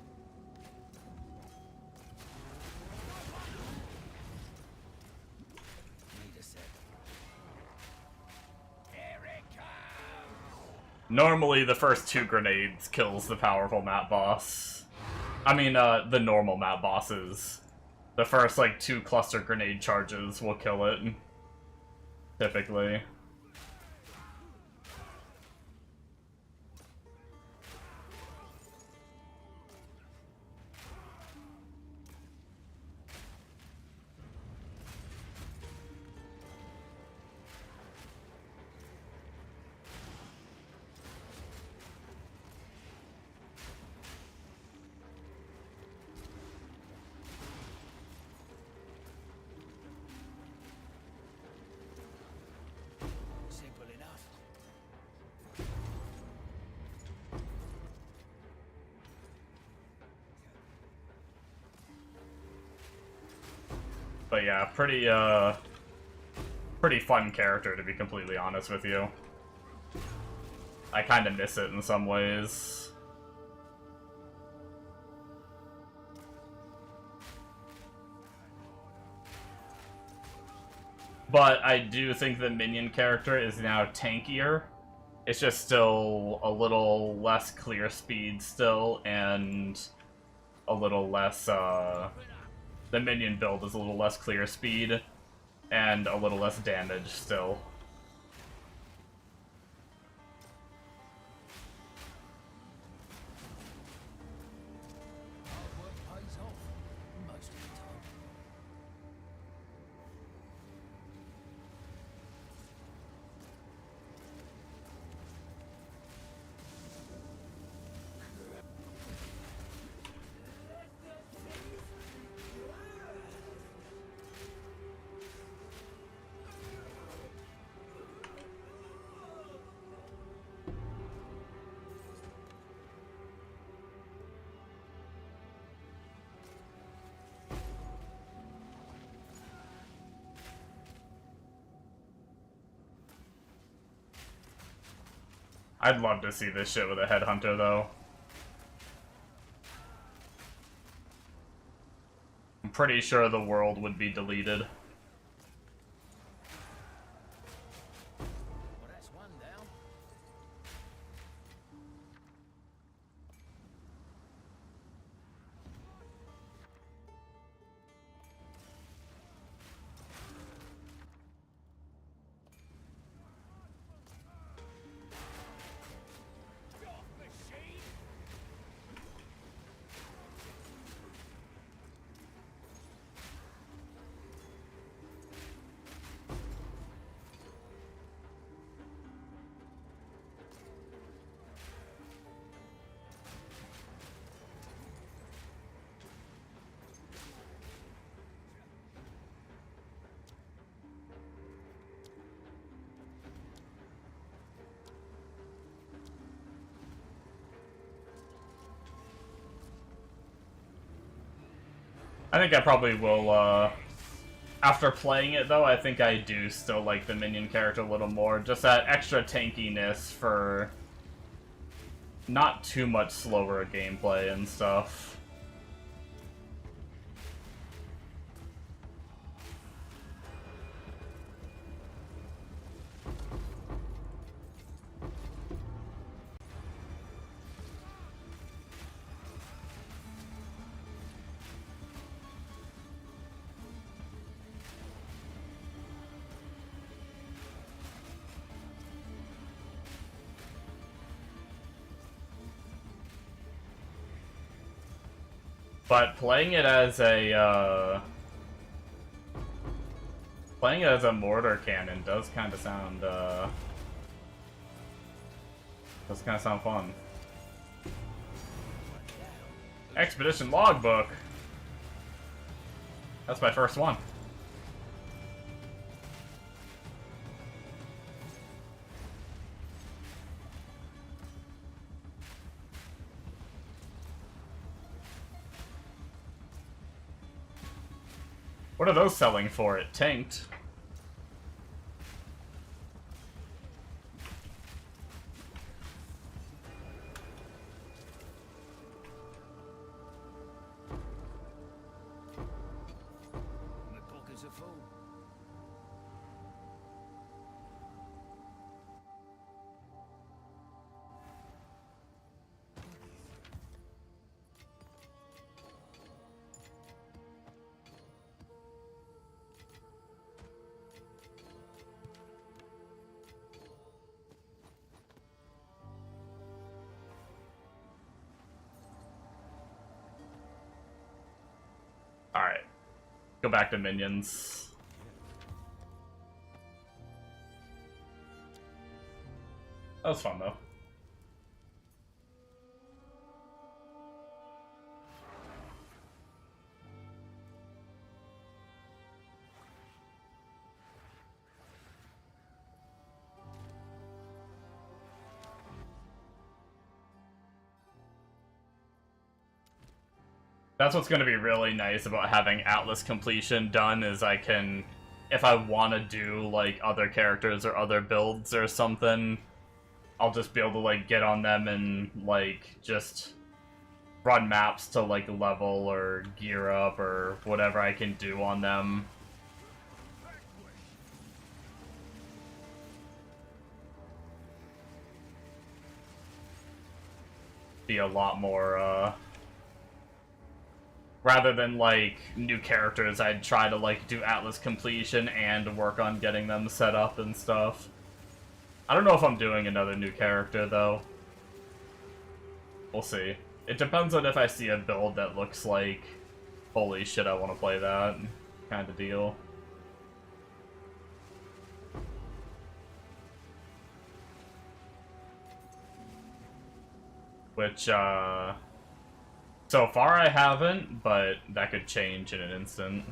Need a sec. Here it comes! Normally, the first 2 grenades kills the powerful map boss. I mean, the normal map bosses. The first, like, 2 cluster grenade charges will kill it. Typically. Simple enough. But yeah, pretty fun character, to be completely honest with you. I kinda miss it in some ways. But I do think the minion character is now tankier. It's just still a little less clear speed still, and a little less, the minion build is a little less clear speed, and a little less damage still. Hard work pays off. Most of the time. I'd love to see this shit with a headhunter, though. I'm pretty sure the world would be deleted. Well, that's one down. I think I probably will, after playing it though, I think I do still like the minion character a little more. Just that extra tankiness for not too much slower gameplay and stuff. But playing it as a mortar cannon does kind of sound fun. Expedition logbook. That's my first one. What are those selling for? It tanked. My pockets are full. Alright. Go back to minions. That was fun, though. That's what's going to be really nice about having Atlas completion done, is I can, if I want to do, like, other characters or other builds or something, I'll just be able to, like, get on them and, like, just run maps to, like, level or gear up or whatever I can do on them. Be a lot more, rather than, like, new characters, I'd try to, like, do Atlas completion and work on getting them set up and stuff. I don't know if I'm doing another new character, though. We'll see. It depends on if I see a build that looks like, holy shit, I want to play that kind of deal. Which, so far I haven't, but that could change in an instant.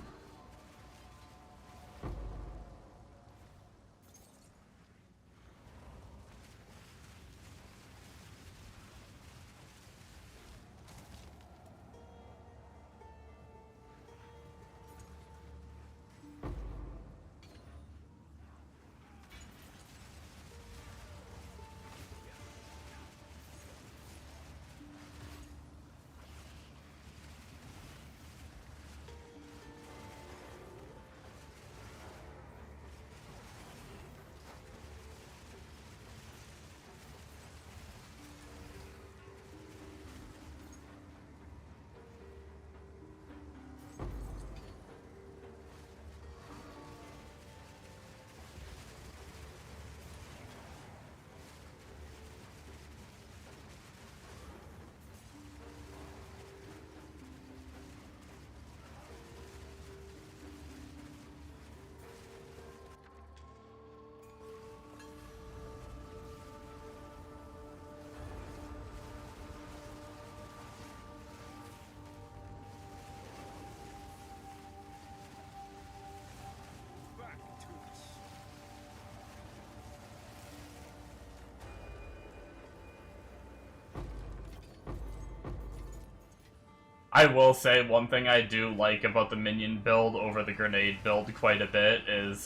I will say one thing I do like about the minion build over the grenade build quite a bit is,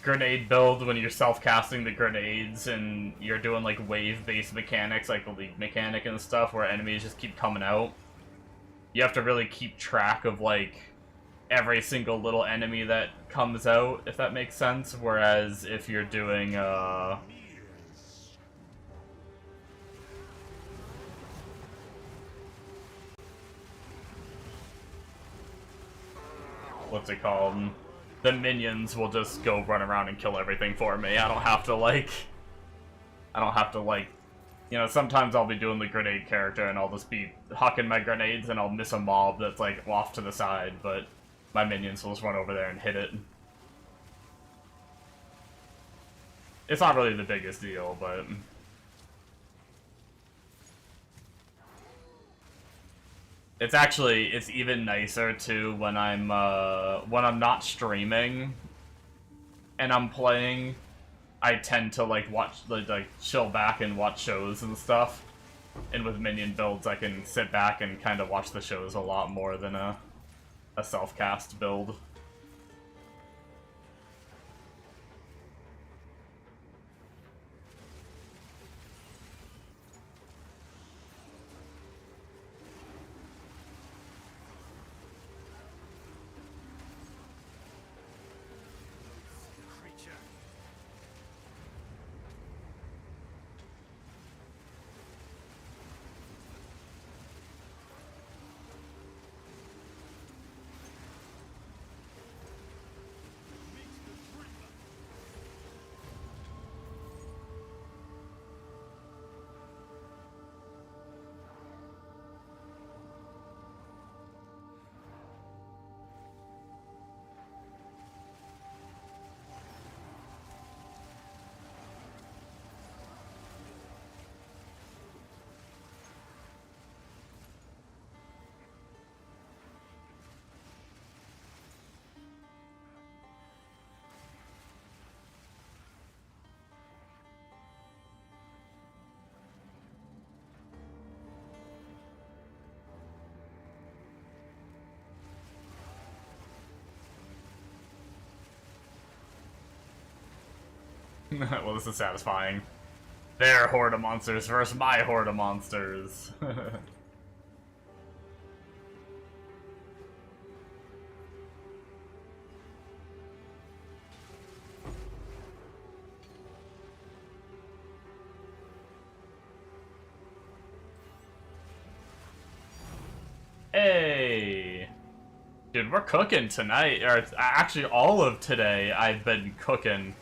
grenade build when you're self-casting the grenades and you're doing, like, wave-based mechanics, like the League mechanic and stuff, where enemies just keep coming out. You have to really keep track of, like, every single little enemy that comes out, if that makes sense, whereas if you're doing, what's it called? The minions will just go run around and kill everything for me. I don't have to, like, you know, sometimes I'll be doing the grenade character and I'll just be hucking my grenades and I'll miss a mob that's, like, off to the side, but my minions will just run over there and hit it. It's not really the biggest deal, but... It's even nicer, too, when I'm not streaming and I'm playing. I tend to, like, chill back and watch shows and stuff. And with minion builds, I can sit back and kind of watch the shows a lot more than a self-cast build. Well, this is satisfying. Their horde of monsters versus my horde of monsters. Hey! Dude, we're cooking tonight. Or, actually, all of today I've been cooking.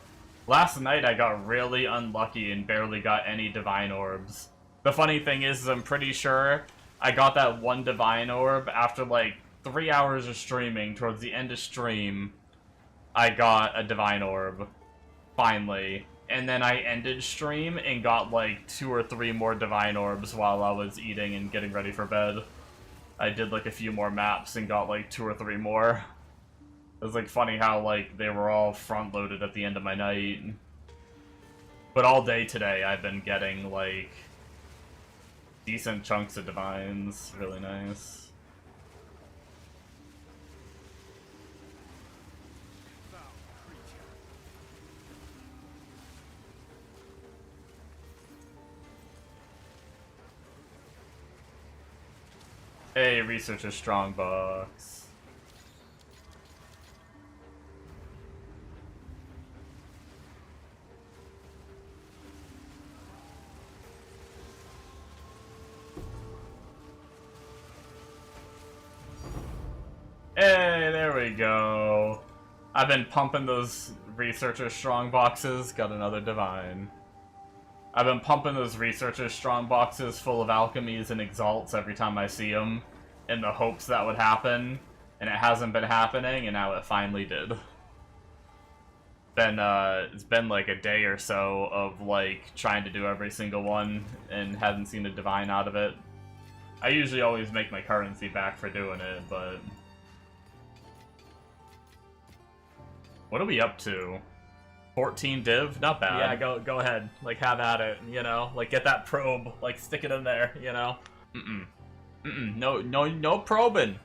Last night I got really unlucky and barely got any divine orbs. The funny thing is I'm pretty sure I got that one divine orb after like 3 hours of streaming. Towards the end of stream, I got a divine orb. Finally. And then I ended stream and got like 2 or 3 more divine orbs while I was eating and getting ready for bed. I did like a few more maps and got like 2 or 3 more. It was like funny how like they were all front loaded at the end of my night. But all day today I've been getting like decent chunks of divines. Really nice. Hey, Researcher Strongbox. Hey, there we go. I've been pumping those Researcher Strong boxes. Got another divine. I've been pumping those Researcher Strong boxes full of alchemies and exalts every time I see them, in the hopes that would happen, and it hasn't been happening, and now it finally did. It's been like a day or so of like trying to do every single one, and hadn't seen a divine out of it. I usually always make my currency back for doing it, but... What are we up to? 14 div, not bad. Yeah, go ahead. Like, have at it, you know? Like, get that probe, like, stick it in there, you know? No probing.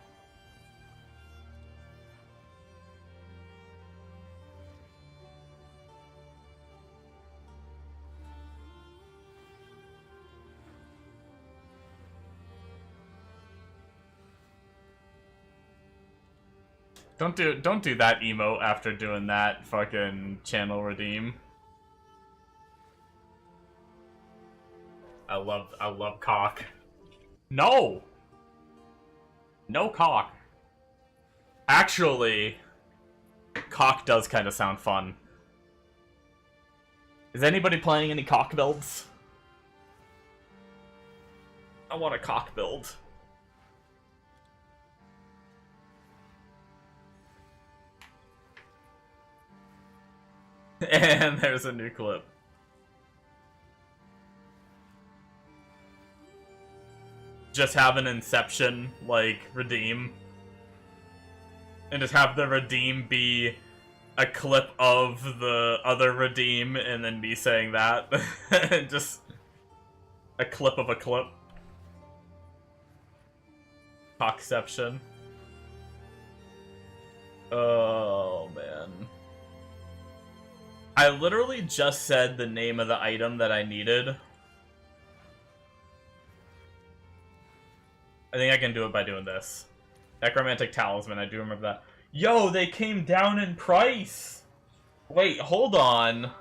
Don't do that emote after doing that fucking channel redeem. I love cock. No! No cock. Actually, cock does kind of sound fun. Is anybody playing any cock builds? I want a cock build. And there's a new clip. Just have an Inception, like, redeem. And just have the redeem be a clip of the other redeem, and then me saying that. Just a clip of a clip. Cockception. Oh, man. I literally just said the name of the item that I needed. I think I can do it by doing this. Necromantic Talisman, I do remember that. Yo, they came down in price! Wait, hold on.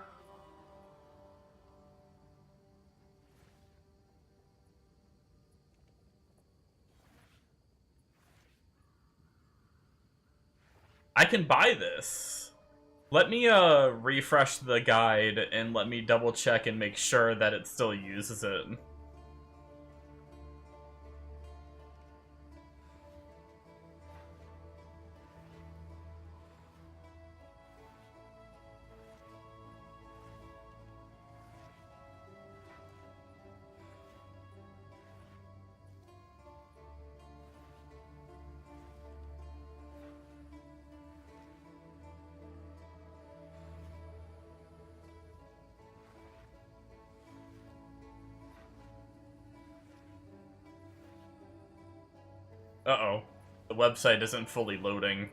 I can buy this. Let me refresh the guide and let me double check and make sure that it still uses it. Uh-oh. The website isn't fully loading.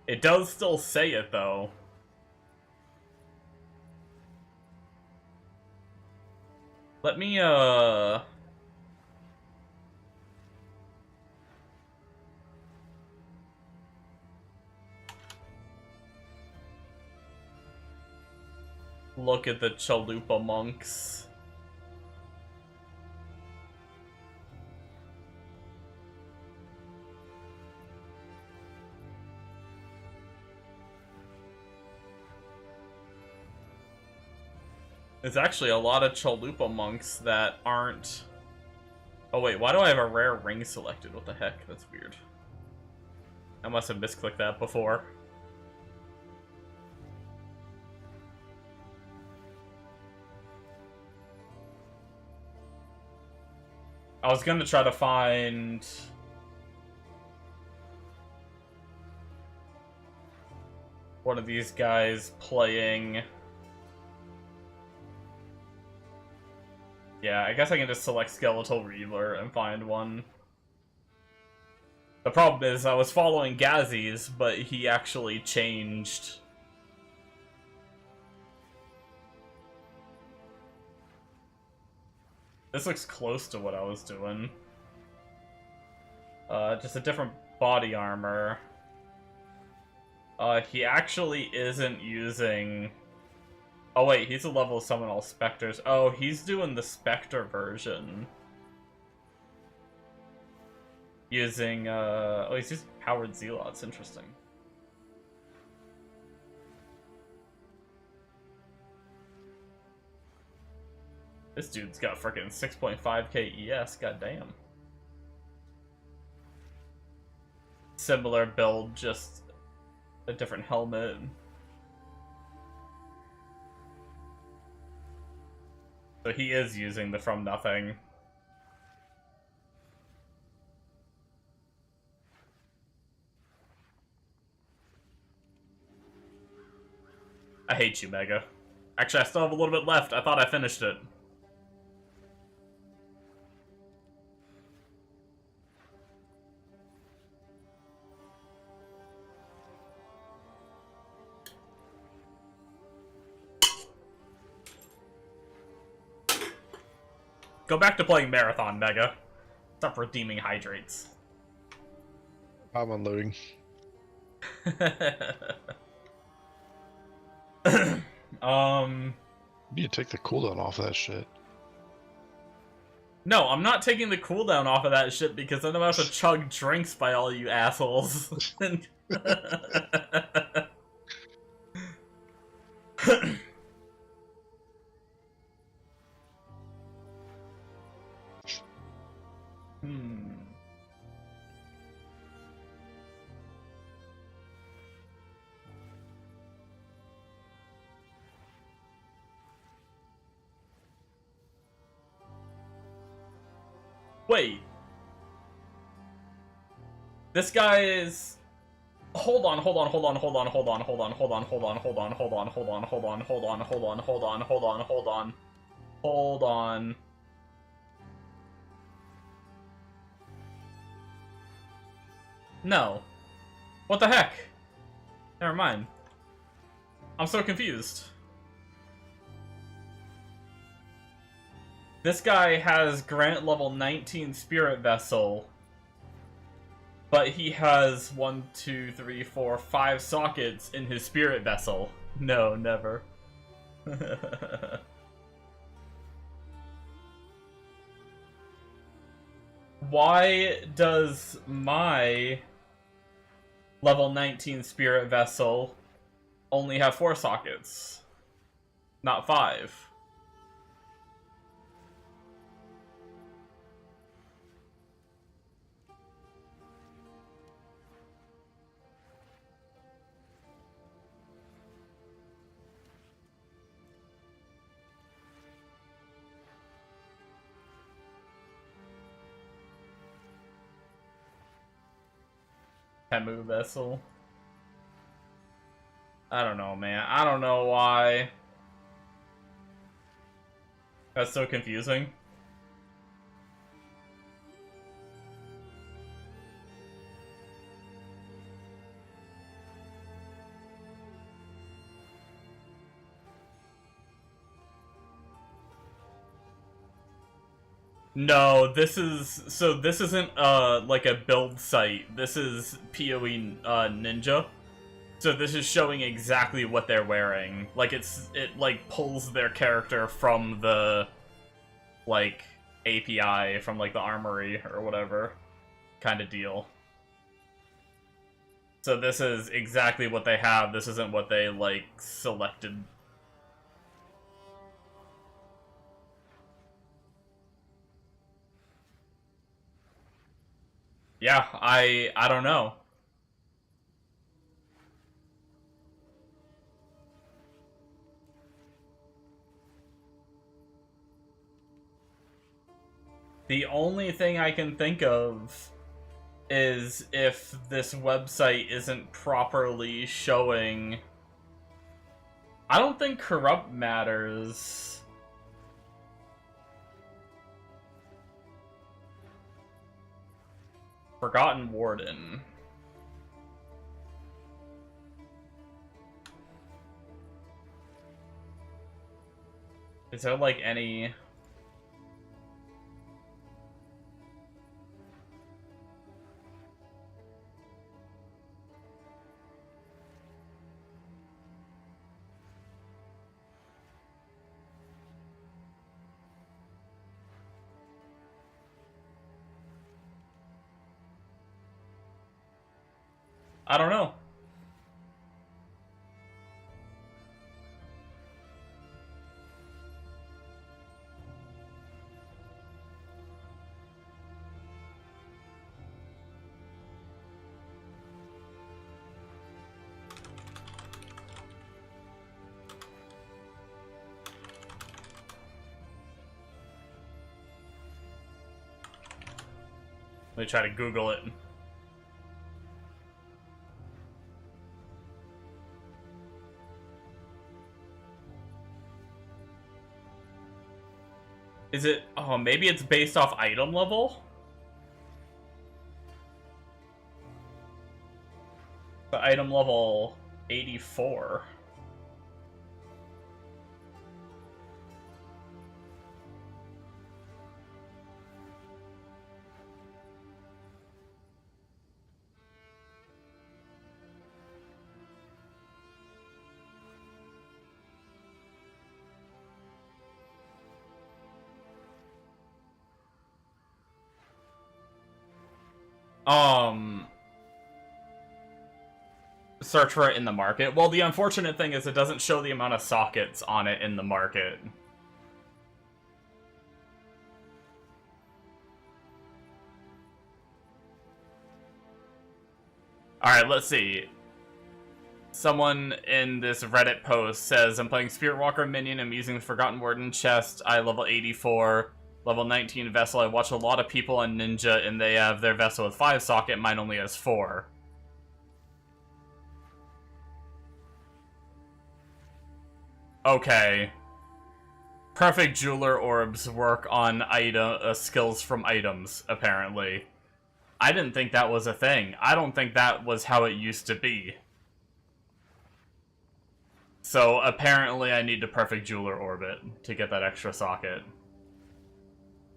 It does still say it, though. Let me, look at the Chalupa monks. There's actually a lot of Chalupa monks that aren't... Oh wait, why do I have a rare ring selected? What the heck? That's weird. I must have misclicked that before. I was gonna try to find... one of these guys playing... Yeah, I guess I can just select Skeletal Reaver and find one. The problem is I was following Gazzy's, but he actually changed. This looks close to what I was doing. Just a different body armor. He actually isn't using... Oh wait, he's a level of summon all specters. Oh, he's doing the specter version. Using, oh, he's using powered zealots. Interesting. This dude's got freaking 6.5k ES, goddamn. Similar build, just a different helmet. So he is using the From Nothing. I hate you, Mega. Actually, I still have a little bit left. I thought I finished it. Go back to playing Marathon, Mega. Stop redeeming hydrates. I'm unloading. You need to take the cooldown off of that shit. No, I'm not taking the cooldown off of that shit because then I'm about to chug drinks by all you assholes. Wait. This guy is... Hold on. No. What the heck? Never mind. I'm so confused. This guy has Grant level 19 Spirit Vessel, but he has 1, 2, 3, 4, 5 sockets in his Spirit Vessel. No, never. Why does my level 19 Spirit Vessel only have 4 sockets, not 5? Temu Vessel. I don't know, man. I don't know why. That's so confusing. No, this isn't like a build site. This is PoE Ninja. So this is showing exactly what they're wearing. Like it like pulls their character from the like API from like the armory or whatever kind of deal. So this is exactly what they have. This isn't what they like selected. Yeah, I don't know. The only thing I can think of is if this website isn't properly showing... I don't think corrupt matters. Forgotten Warden. Is there like any... I don't know. Let me try to Google it. Is it... Oh, maybe it's based off item level? The item level 84. Search for it in the market. Well, the unfortunate thing is it doesn't show the amount of sockets on it in the market. Alright, let's see. Someone in this Reddit post says, I'm playing Spirit Walker Minion, I'm using the Forgotten Warden chest, I level 84, level 19 vessel. I watch a lot of people on Ninja and they have their vessel with 5 socket, mine only has 4. Okay. Perfect Jeweler orbs work on item skills from items, apparently. I didn't think that was a thing. I don't think that was how it used to be. So apparently I need to Perfect Jeweler orbit to get that extra socket.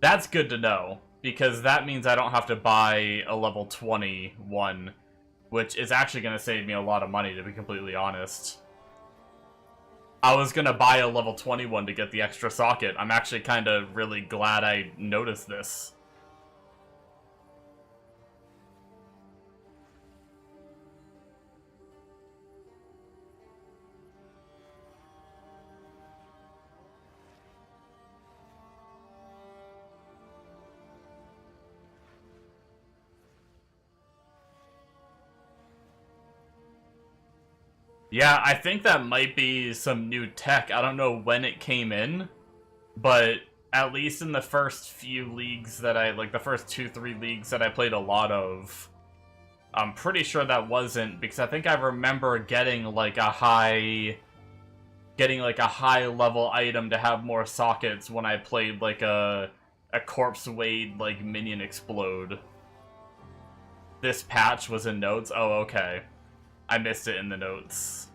That's good to know, because that means I don't have to buy a level 20 one, which is actually going to save me a lot of money, to be completely honest. I was gonna buy a level 21 to get the extra socket. I'm actually kind of really glad I noticed this. Yeah, I think that might be some new tech. I don't know when it came in, but at least in the first few leagues that like the first 2-3 leagues that I played a lot of, I'm pretty sure that wasn't, because I think I remember getting like a high level item to have more sockets when I played like a corpse wade like minion explode. This patch was in notes? Oh, okay. I missed it in the notes.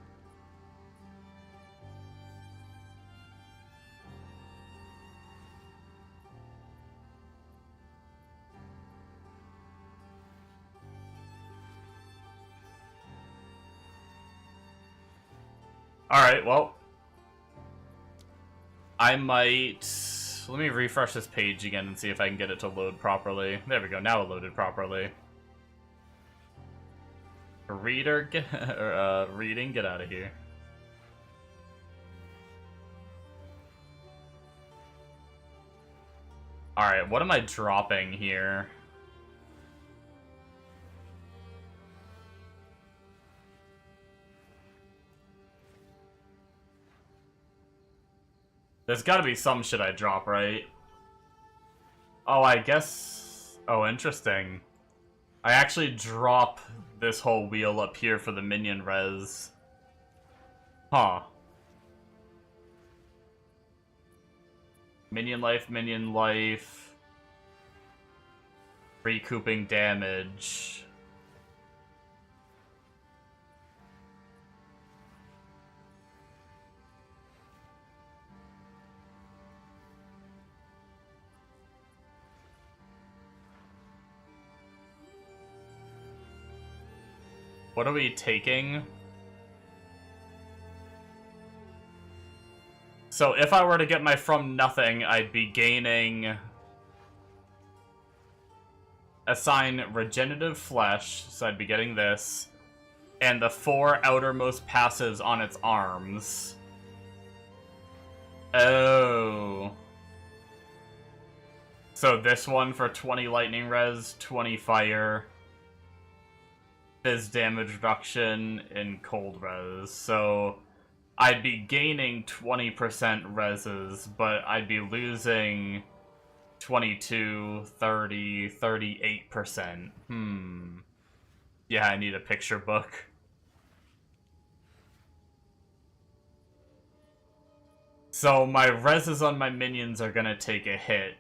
Alright, well. I might... Let me refresh this page again and see if I can get it to load properly. There we go, now it loaded properly. Reading, get out of here. Alright, what am I dropping here? There's gotta be some shit I drop, right? Oh, I guess... Oh, interesting. I actually drop this whole wheel up here for the minion res. Huh. Minion life. Recouping damage. What are we taking? So if I were to get my From Nothing, I'd be gaining... Assign Regenerative Flesh, so I'd be getting this. And the 4 outermost passives on its arms. Oh. So this one for 20 lightning res, 20 fire... Fizz damage reduction in cold res, so I'd be gaining 20% reses, but I'd be losing 22, 30, 38%. Yeah, I need a picture book. So my reses on my minions are gonna take a hit.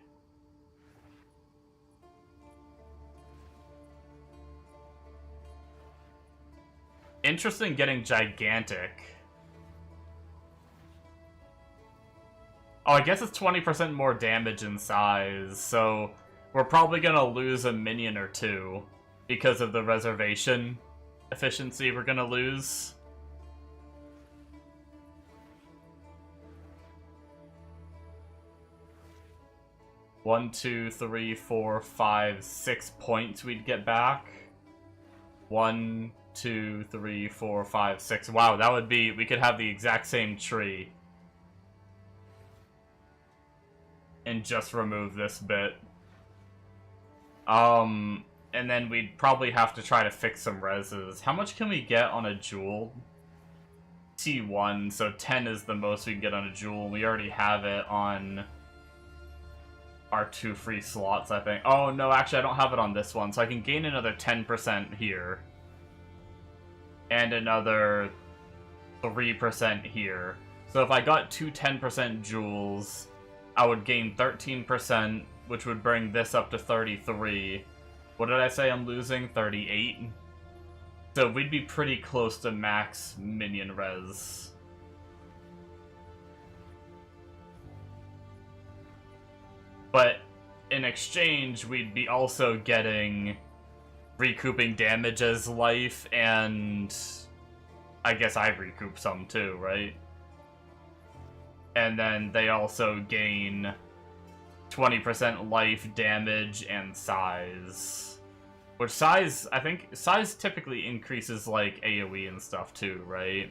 Interesting getting gigantic. Oh, I guess it's 20% more damage in size, so we're probably gonna lose a minion or two because of the reservation efficiency we're gonna lose. One, two, three, 4, 5, 6 points we'd get back. 1, 2, 3, 4, 5, 6. Wow, that would be... we could have the exact same tree. And just remove this bit. And then we'd probably have to try to fix some reses. How much can we get on a jewel? T1, so 10 is the most we can get on a jewel. We already have it on our 2 free slots, I think. Oh, no, actually, I don't have it on this one, so I can gain another 10% here. And another 3% here. So if I got 2 10% jewels, I would gain 13%, which would bring this up to 33. What did I say I'm losing? 38? So we'd be pretty close to max minion res. But in exchange, we'd be also getting recouping damage as life, and I guess I recoup some too, right? And then they also gain 20% life, damage, and size. Which size, I think, size typically increases, like, AoE and stuff too, right?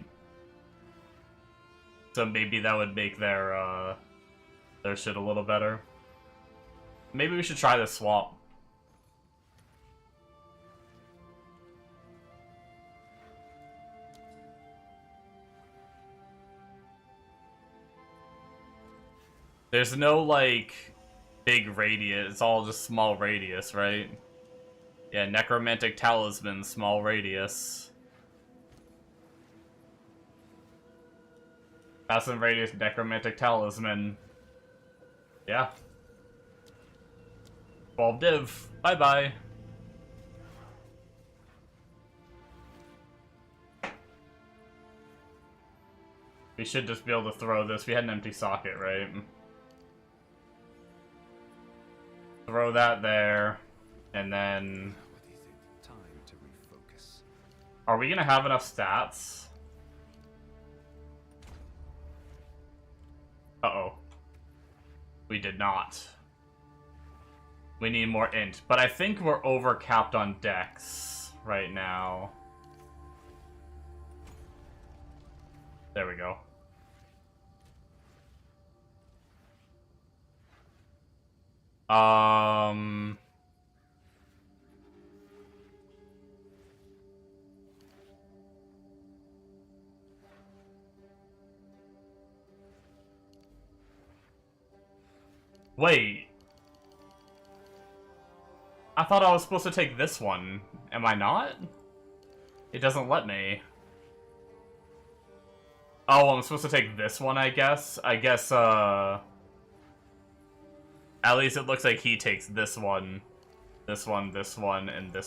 So maybe that would make their shit a little better. Maybe we should try this swap. There's no, like, big radius. It's all just small radius, right? Yeah, Necromantic Talisman, small radius. Passive radius, Necromantic Talisman. Yeah. 12 div. Bye-bye. We should just be able to throw this. We had an empty socket, right? Throw that there, and then... Time to refocus. Are we gonna have enough stats? Uh-oh. We did not. We need more int, but I think we're overcapped on dex right now. There we go. Wait. I thought I was supposed to take this one. Am I not? It doesn't let me. Oh, I'm supposed to take this one, I guess? I guess, at least it looks like he takes this one, and this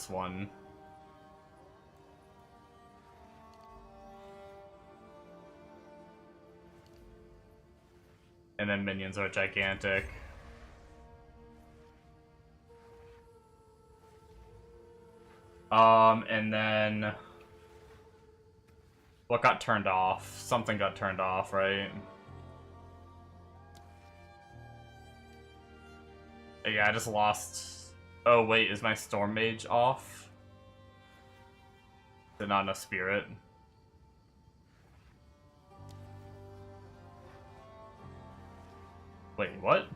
one. And then minions are gigantic. And then... what got turned off? Something got turned off, right? Yeah, I just lost... oh, wait, is my Storm Mage off? Is it not enough spirit? Wait, what?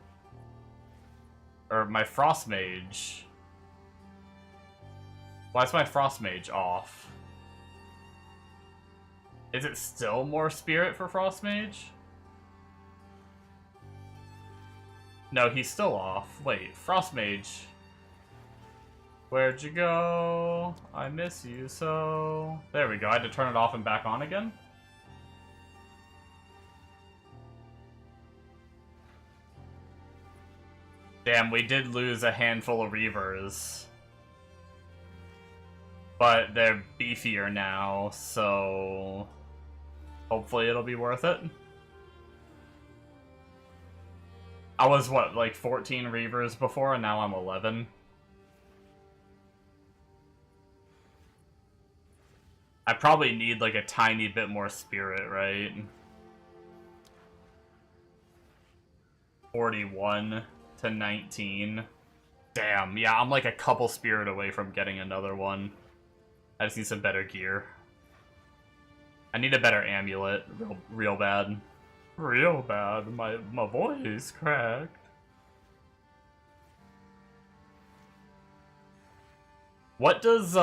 Or my Frost Mage... why is my Frost Mage off? Is it still more spirit for Frost Mage? No, he's still off. Wait, Frost Mage. Where'd you go? I miss you so... there we go, I had to turn it off and back on again? Damn, we did lose a handful of Reavers. But they're beefier now, so hopefully it'll be worth it. I was, what, like 14 Reavers before, and now I'm 11. I probably need, like, a tiny bit more spirit, right? 41 to 19. Damn, yeah, I'm like a couple spirit away from getting another one. I just need some better gear. I need a better amulet, real bad. Real bad, my voice cracked. What does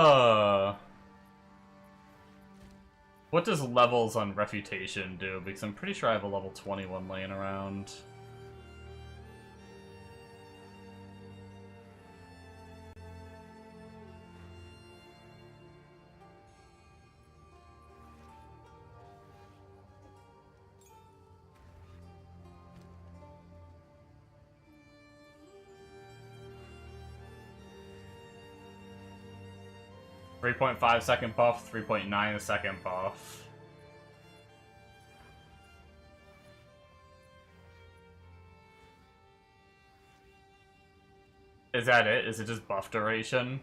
levels on Refutation do? Because I'm pretty sure I have a level 21 laying around. .5 second buff, 3.9 a second buff. Is that it? Is it just buff duration?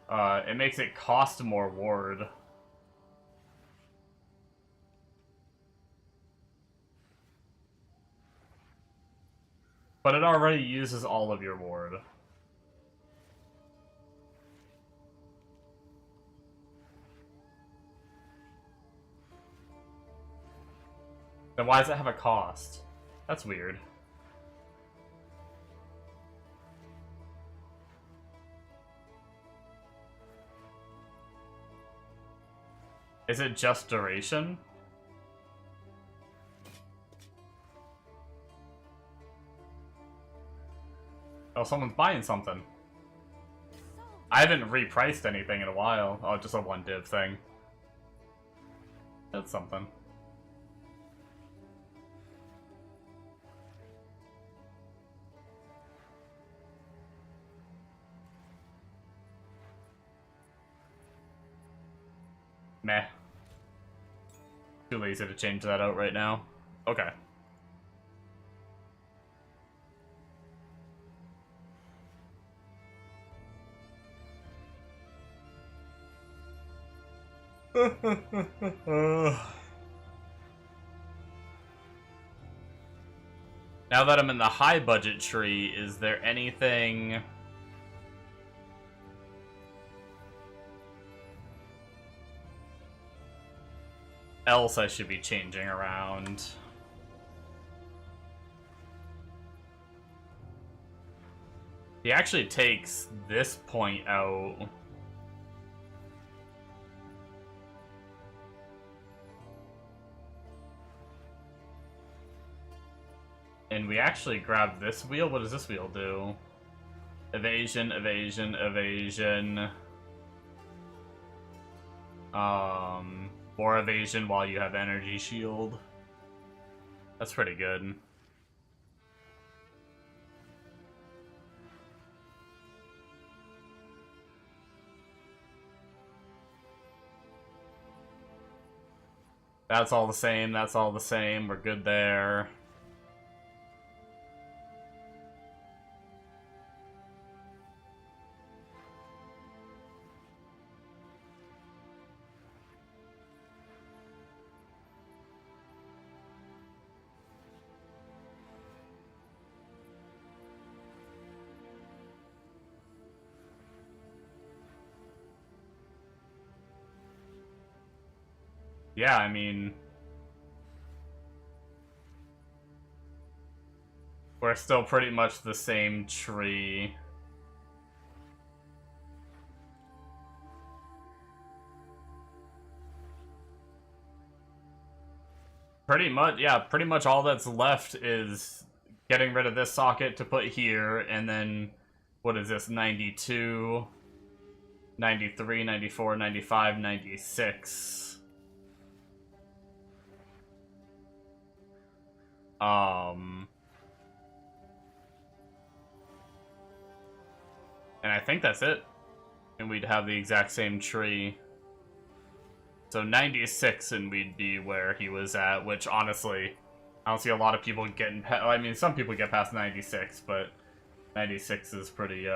It makes it cost more ward. But it already uses all of your ward. Then why does it have a cost? That's weird. Is it just duration? Oh, someone's buying something. I haven't repriced anything in a while. Oh, just a one div thing. That's something. Meh. Too lazy to change that out right now. Okay. Now that I'm in the high budget tree, is there anything else I should be changing around? He actually takes this point out. And we actually grab this wheel. What does this wheel do? Evasion, evasion, evasion. More evasion while you have energy shield. That's pretty good. That's all the same, that's all the same. We're good there. Yeah, I mean, we're still pretty much the same tree. Pretty much, yeah, pretty much all that's left is getting rid of this socket to put here, and then, what is this, 92, 93, 94, 95, 96. And I think that's it. And we'd have the exact same tree. So 96 and we'd be where he was at, which honestly, I don't see a lot of people getting I mean, some people get past 96, but 96 is pretty,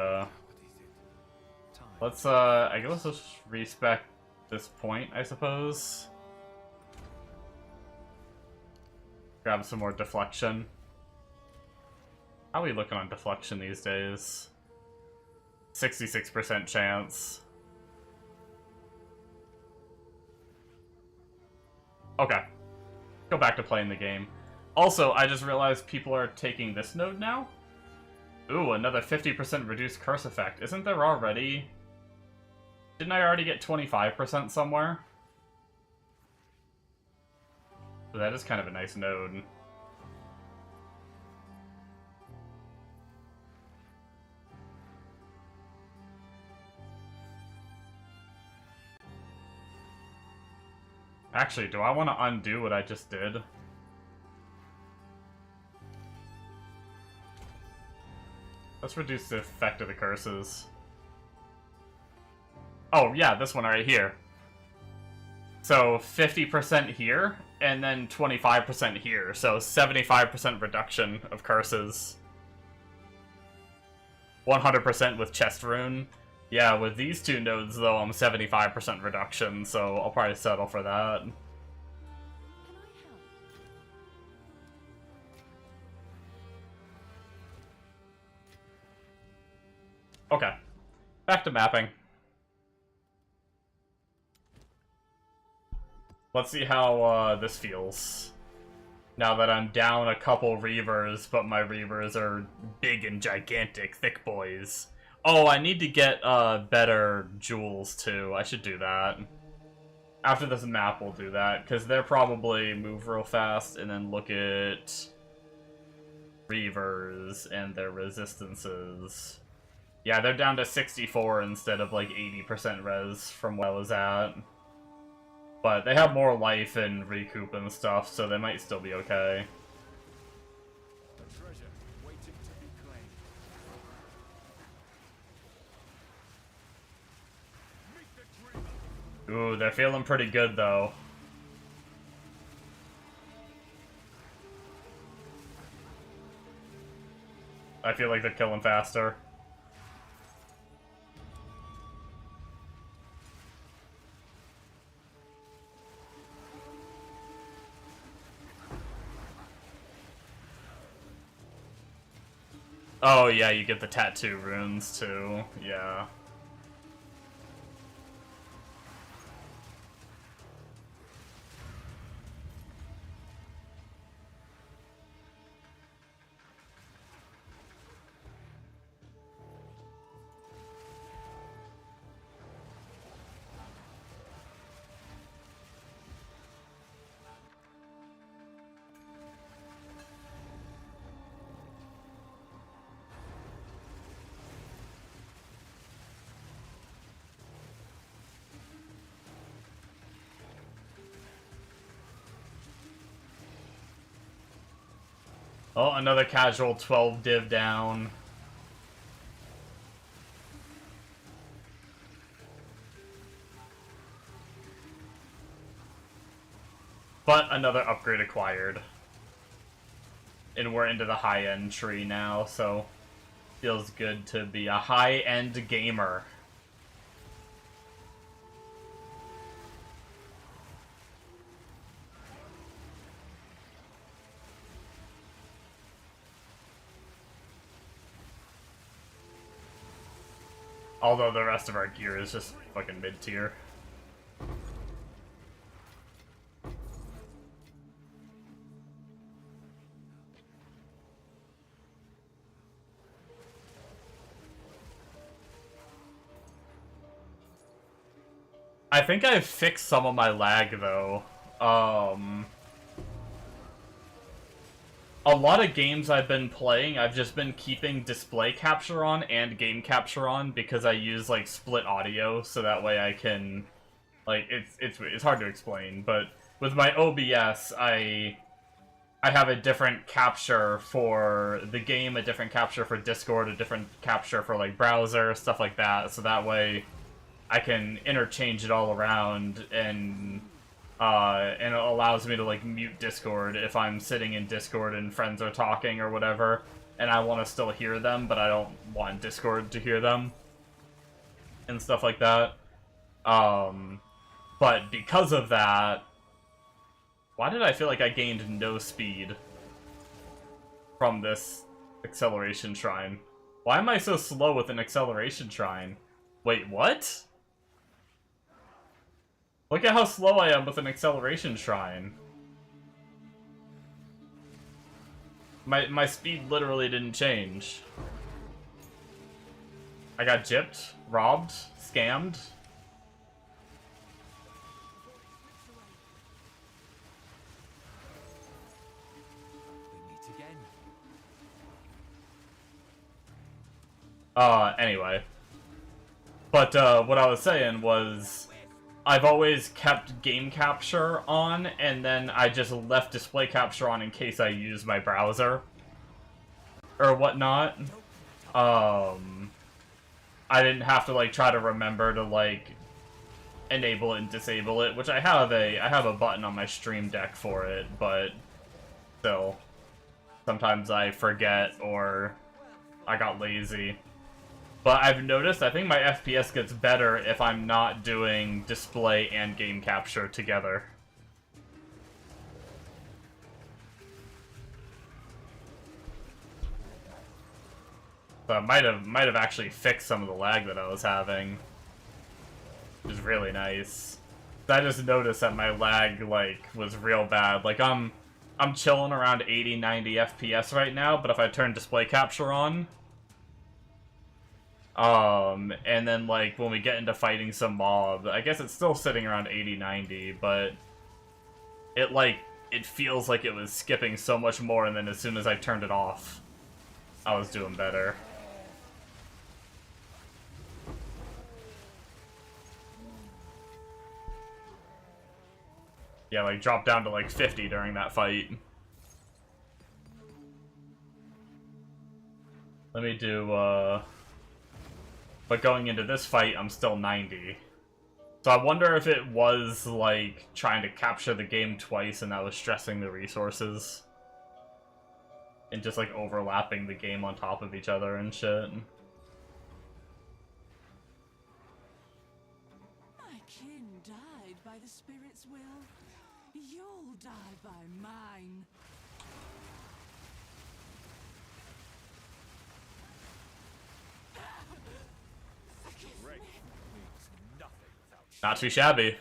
Let's, I guess let's respec this point, I suppose. Grab some more deflection. How are we looking on deflection these days? 66% chance. Okay. Go back to playing the game. Also, I just realized people are taking this node now? Ooh, another 50% reduced curse effect. Isn't there already... Didn't I already get 25% somewhere? So that is kind of a nice node. Actually, do I want to undo what I just did? Let's reduce the effect of the curses. Oh, yeah, this one right here. So, 50% here, and then 25% here. So, 75% reduction of curses. 100% with chest rune. Yeah, with these two nodes, though, I'm 75% reduction, so I'll probably settle for that. Okay. Back to mapping. Let's see how this feels. Now that I'm down a couple Reavers, but my Reavers are big and gigantic, thick boys. Oh, I need to get better jewels too. I should do that. After this map, we'll do that, because they'll probably move real fast, and then look at Reavers and their resistances. Yeah, they're down to 64 instead of like 80% res from where I was at. But they have more life and recoup and stuff, so they might still be okay. A treasure waiting to be claimed. Ooh, they're feeling pretty good though. I feel like they're killing faster. Oh yeah, you get the tattoo runes too, yeah. Oh, another casual 12 div down. But another upgrade acquired. And we're into the high-end tree now, so feels good to be a high-end gamer. Although the rest of our gear is just fucking mid-tier. I think I've fixed some of my lag, though. A lot of games I've been playing, I've just been keeping display capture on and game capture on because I use, like, split audio, so that way I can... Like, it's hard to explain, but with my OBS, I have a different capture for the game, a different capture for Discord, a different capture for like browser, stuff like that. So that way I can interchange it all around, and it allows me to like mute Discord if I'm sitting in Discord and friends are talking or whatever, and I want to still hear them, but I don't want Discord to hear them and stuff like that. But because of that, why did I feel like I gained no speed from this acceleration shrine? Why am I so slow with an acceleration shrine? Wait, what? Look at how slow I am with an acceleration shrine. My speed literally didn't change. I got gypped, robbed, scammed. Anyway. But, what I was saying was, I've always kept game capture on, and then I just left display capture on in case I use my browser. Or whatnot. I didn't have to, like, try to remember to, like, enable it and disable it, which I have a button on my Stream Deck for it, but still. Sometimes I forget, or I got lazy. But I've noticed, I think my FPS gets better if I'm not doing display and game capture together. So it might have actually fixed some of the lag that I was having, which is really nice. I just noticed that my lag, like, was real bad. Like, I'm chilling around 80, 90 FPS right now, but if I turn display capture on, and then, like, when we get into fighting some mob, I guess it's still sitting around 80, 90, but it, like, it feels like it was skipping so much more, and then as soon as I turned it off, I was doing better. Yeah, like, dropped down to, like, 50 during that fight. Let me do, but going into this fight, I'm still 90. So I wonder if it was, like, trying to capture the game twice and that was stressing the resources. And just, like, overlapping the game on top of each other and shit. My kin died by the spirit's will. You'll die by mine. Not too shabby.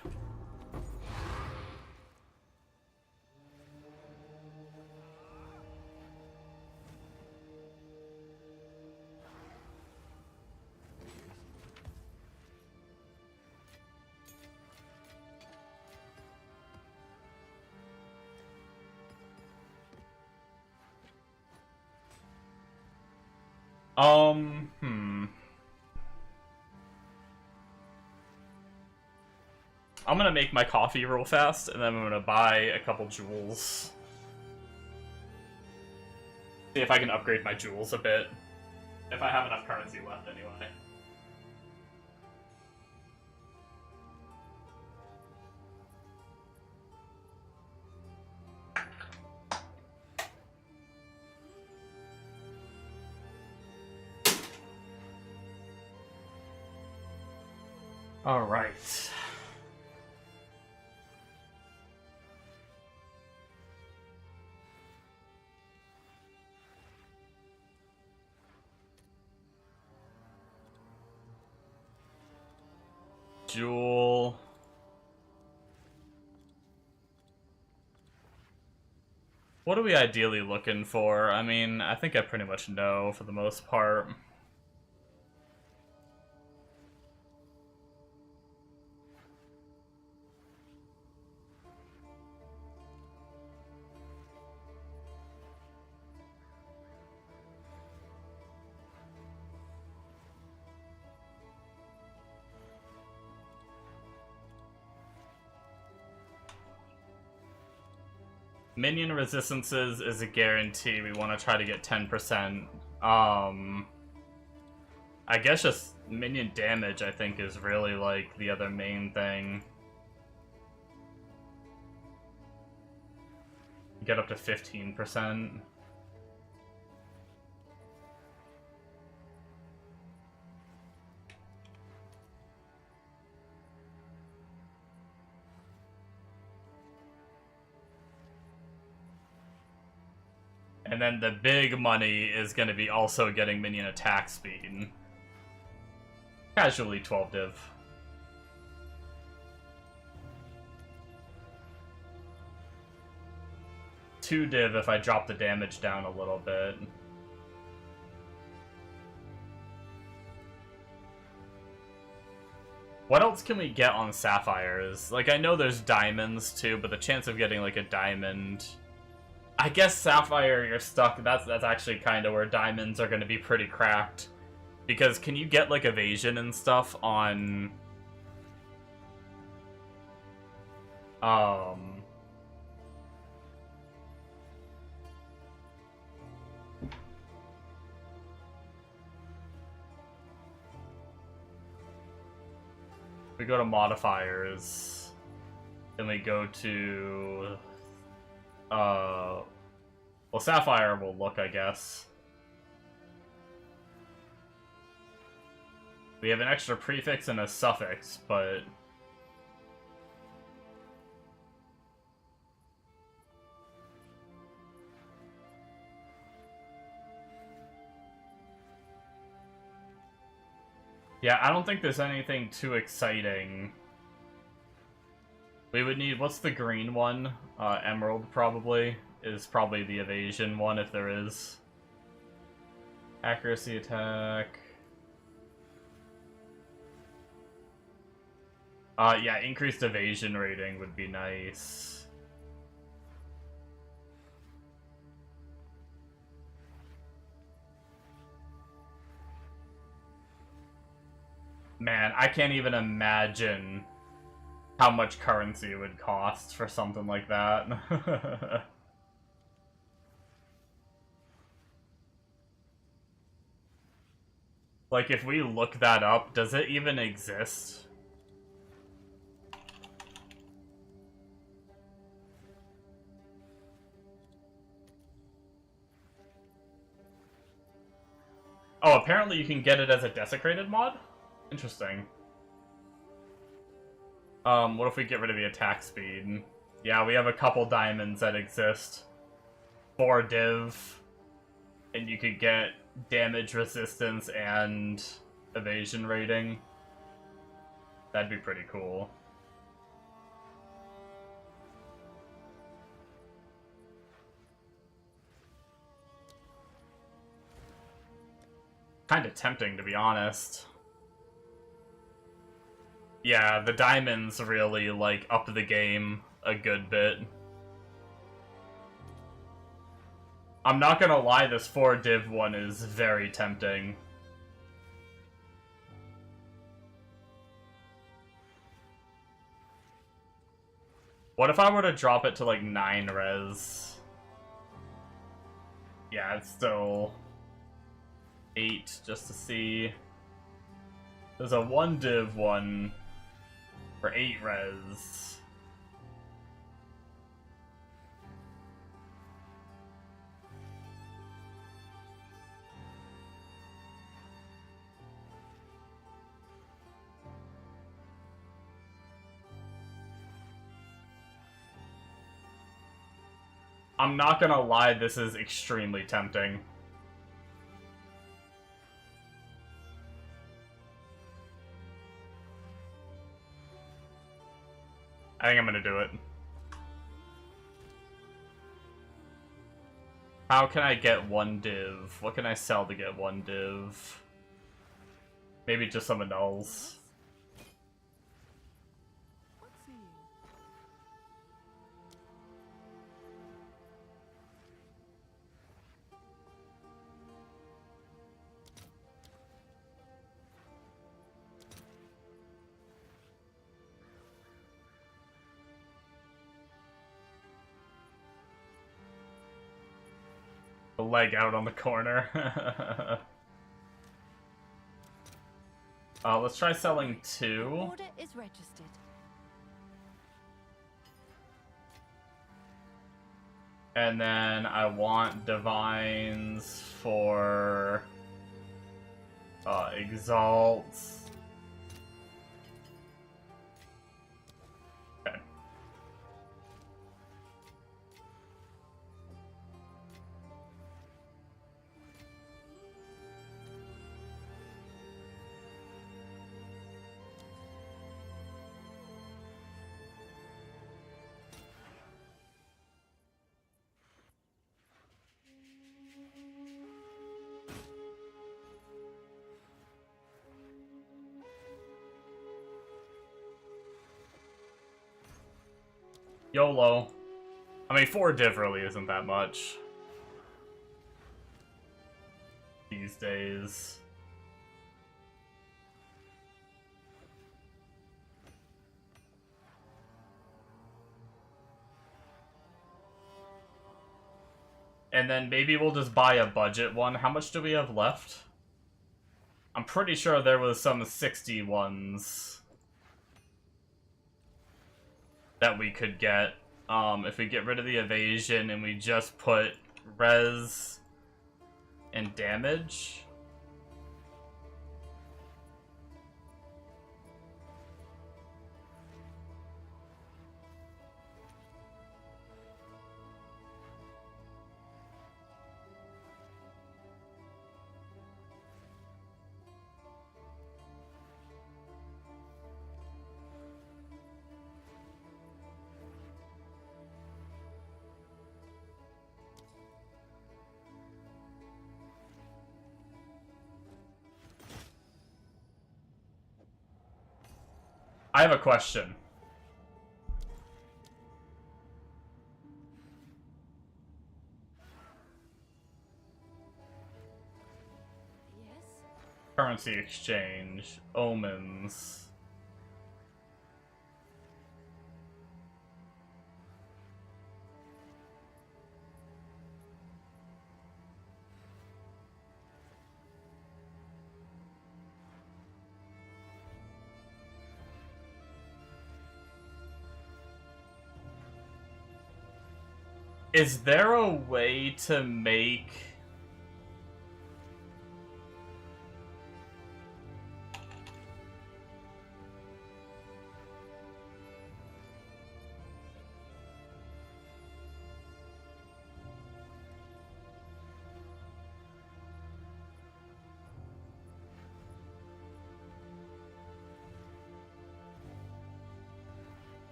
I'm gonna make my coffee real fast, and then I'm gonna buy a couple jewels. See if I can upgrade my jewels a bit. If I have enough currency left, anyway. Alright. Jewel. What are we ideally looking for? I mean, I think I pretty much know for the most part. Minion resistances is a guarantee. We want to try to get 10%. I guess just minion damage, I think, is really, like, the other main thing. Get up to 15%. And then the big money is going to be also getting minion attack speed. Casually 12 div. Two div if I drop the damage down a little bit. What else can we get on sapphires? Like, I know there's diamonds too, but the chance of getting like a diamond... I guess sapphire, you're stuck. That's actually kind of where diamonds are going to be pretty cracked. Because can you get like evasion and stuff on... We go to modifiers, then we go to, well, Sapphire will look, I guess. We have an extra prefix and a suffix, but... Yeah, I don't think there's anything too exciting. We would need, what's the green one? Emerald, probably, is probably the evasion one, if there is. Accuracy attack. Yeah, increased evasion rating would be nice. Man, I can't even imagine how much currency it would cost for something like that. Like, if we look that up, does it even exist? Oh, apparently you can get it as a desecrated mod? Interesting. What if we get rid of the attack speed? Yeah, we have a couple diamonds that exist. 4 div. And you could get damage resistance and evasion rating. That'd be pretty cool. Kinda tempting, to be honest. Yeah, the diamonds really, like, up the game a good bit. I'm not gonna lie, this 4 div one is very tempting. What if I were to drop it to, like, 9 res? Yeah, it's still 8, just to see. There's a 1 div one for 8 res. I'm not gonna lie, this is extremely tempting. I think I'm gonna do it. How can I get 1 div? What can I sell to get 1 div? Maybe just some annuls. leg out on the corner. Let's try selling 2. Order is registered. And then I want divines for exalts. Okay. YOLO. I mean, 4 div really isn't that much these days. And then maybe we'll just buy a budget one. How much do we have left? I'm pretty sure there was some 60 ones that we could get, if we get rid of the evasion and we just put res and damage. I have a question. Yes? Currency exchange, omens. Is there a way to make...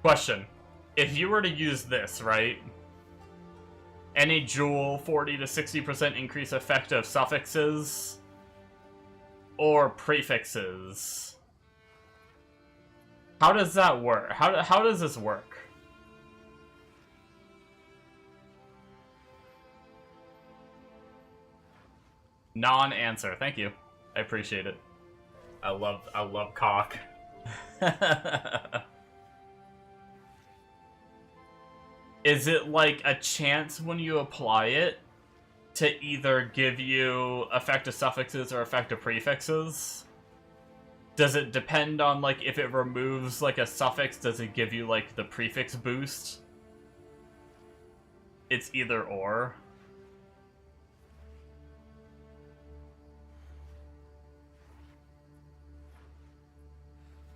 Question. If you were to use this, right? Any jewel, 40 to 60% increase effect of suffixes or prefixes. How does that work? How does this work? Non-answer. Thank you. I appreciate it. I love cock. Is it like a chance when you apply it to either give you effective suffixes or effective prefixes? Does it depend on, like, if it removes, like, a suffix, does it give you, like, the prefix boost? It's either or.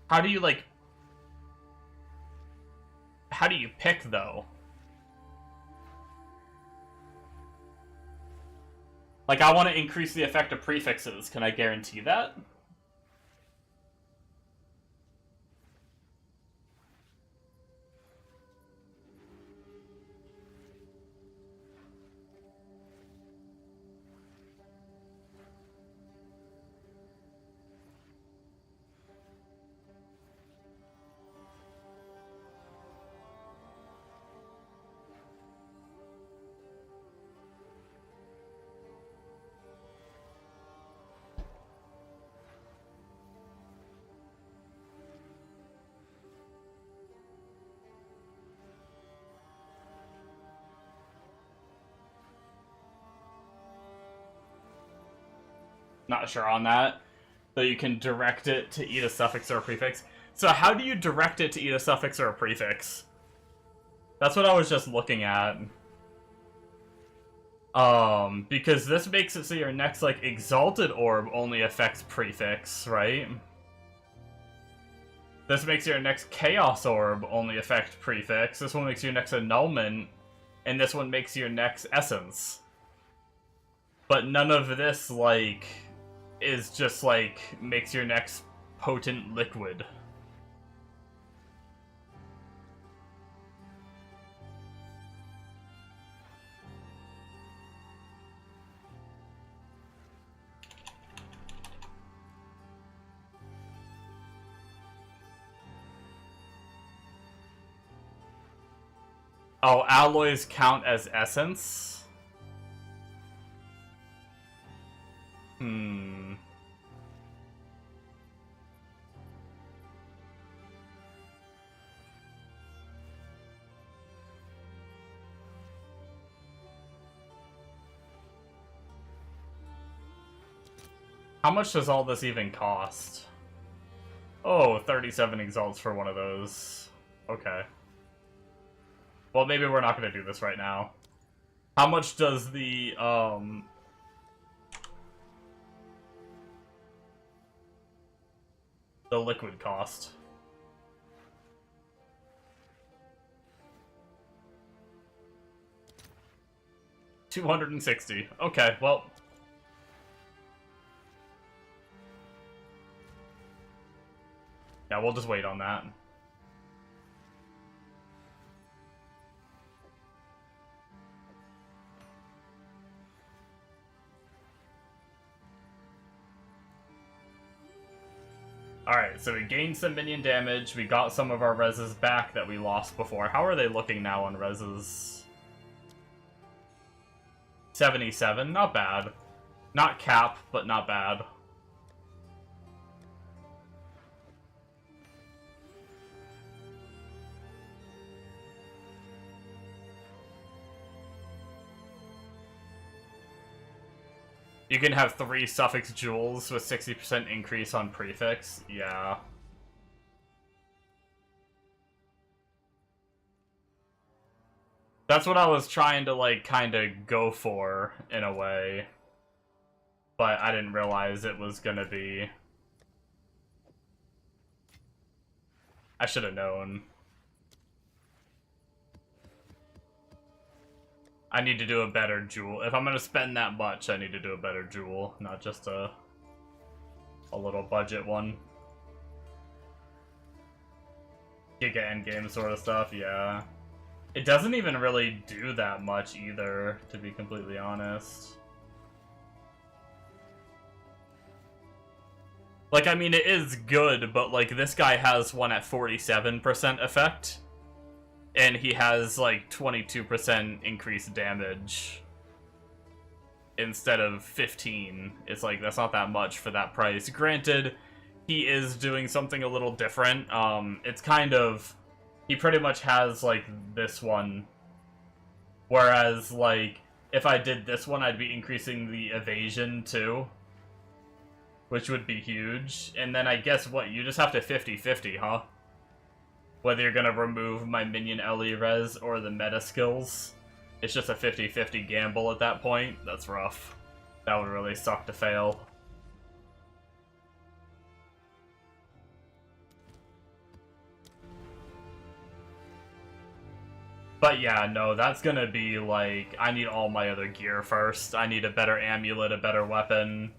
How do you, like... How do you pick, though? Like, I want to increase the effect of prefixes. Can I guarantee that? Not sure on that. So you can direct it to eat a suffix or a prefix. So how do you direct it to eat a suffix or a prefix? That's what I was just looking at. Because this makes it so your next, like, Exalted Orb only affects prefix, right? This makes your next Chaos Orb only affect prefix. This one makes your next Annulment. And this one makes your next Essence. But none of this, like, is just, like, makes your next Potent Liquid. Oh, alloys count as essence? Hmm. How much does all this even cost? Oh, 37 exalts for one of those. Okay. Well, maybe we're not going to do this right now. How much does the liquid cost? $260. Okay, well. Yeah, we'll just wait on that. Alright, so we gained some minion damage, we got some of our reses back that we lost before. How are they looking now on reses? 77, not bad. Not cap, but not bad. You can have 3 suffix jewels with 60% increase on prefix. Yeah. That's what I was trying to, like, kind of go for, in a way. But I didn't realize it was gonna be... I should have known. I need to do a better jewel. If I'm gonna spend that much, I need to do a better jewel, not just a little budget one. Giga endgame sort of stuff, yeah. It doesn't even really do that much either, to be completely honest. Like, I mean, it is good, but, like, this guy has one at 47% effect. And he has, like, 22% increased damage instead of 15. It's like, that's not that much for that price. Granted, he is doing something a little different. It's kind of... He pretty much has, like, this one. Whereas, like, if I did this one, I'd be increasing the evasion, too. Which would be huge. And then I guess, what, you just have to 50-50, huh? Whether you're gonna remove my minion LE res or the meta skills. It's just a 50-50 gamble at that point. That's rough. That would really suck to fail. But yeah, no, that's gonna be like, I need all my other gear first. I need a better amulet, a better weapon.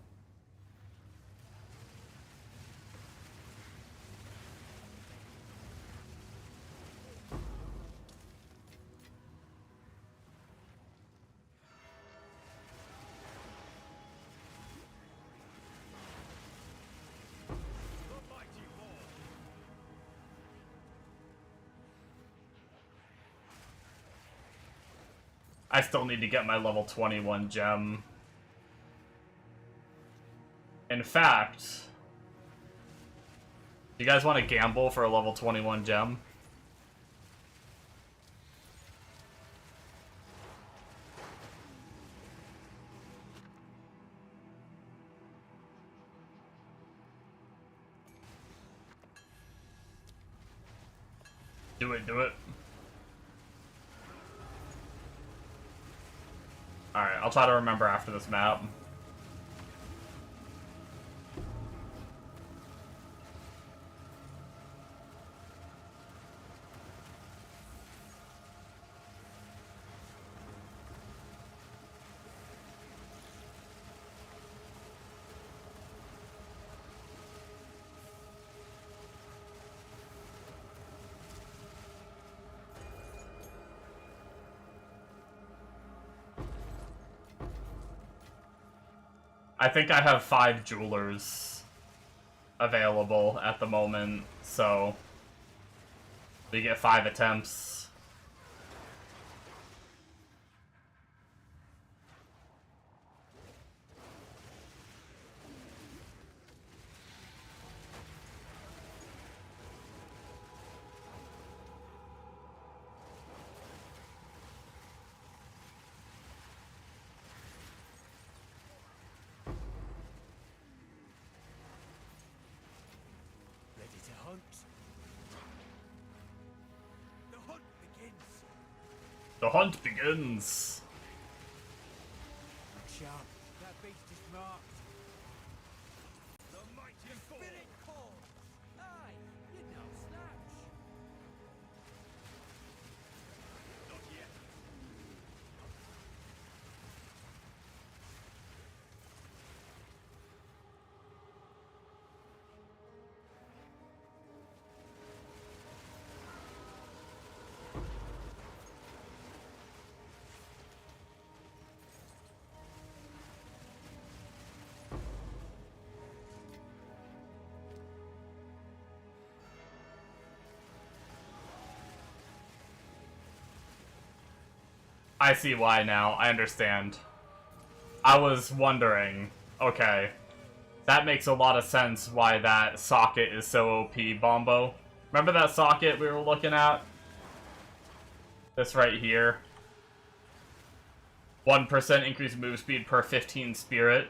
I still need to get my level 21 gem. In fact, do you guys want to gamble for a level 21 gem? Do it, do it. Alright, I'll try to remember after this map. I think I have 5 jewelers available at the moment, so we get 5 attempts. Ready to hunt? The hunt begins. The hunt begins. Sharp. That beast is marked. The mighty spirit calls. Aye, you're no slouch. Not yet. I see why now. I understand. I was wondering, okay, that makes a lot of sense why that socket is so OP, Bombo. Remember that socket we were looking at? This right here. 1% increased move speed per 15 spirit.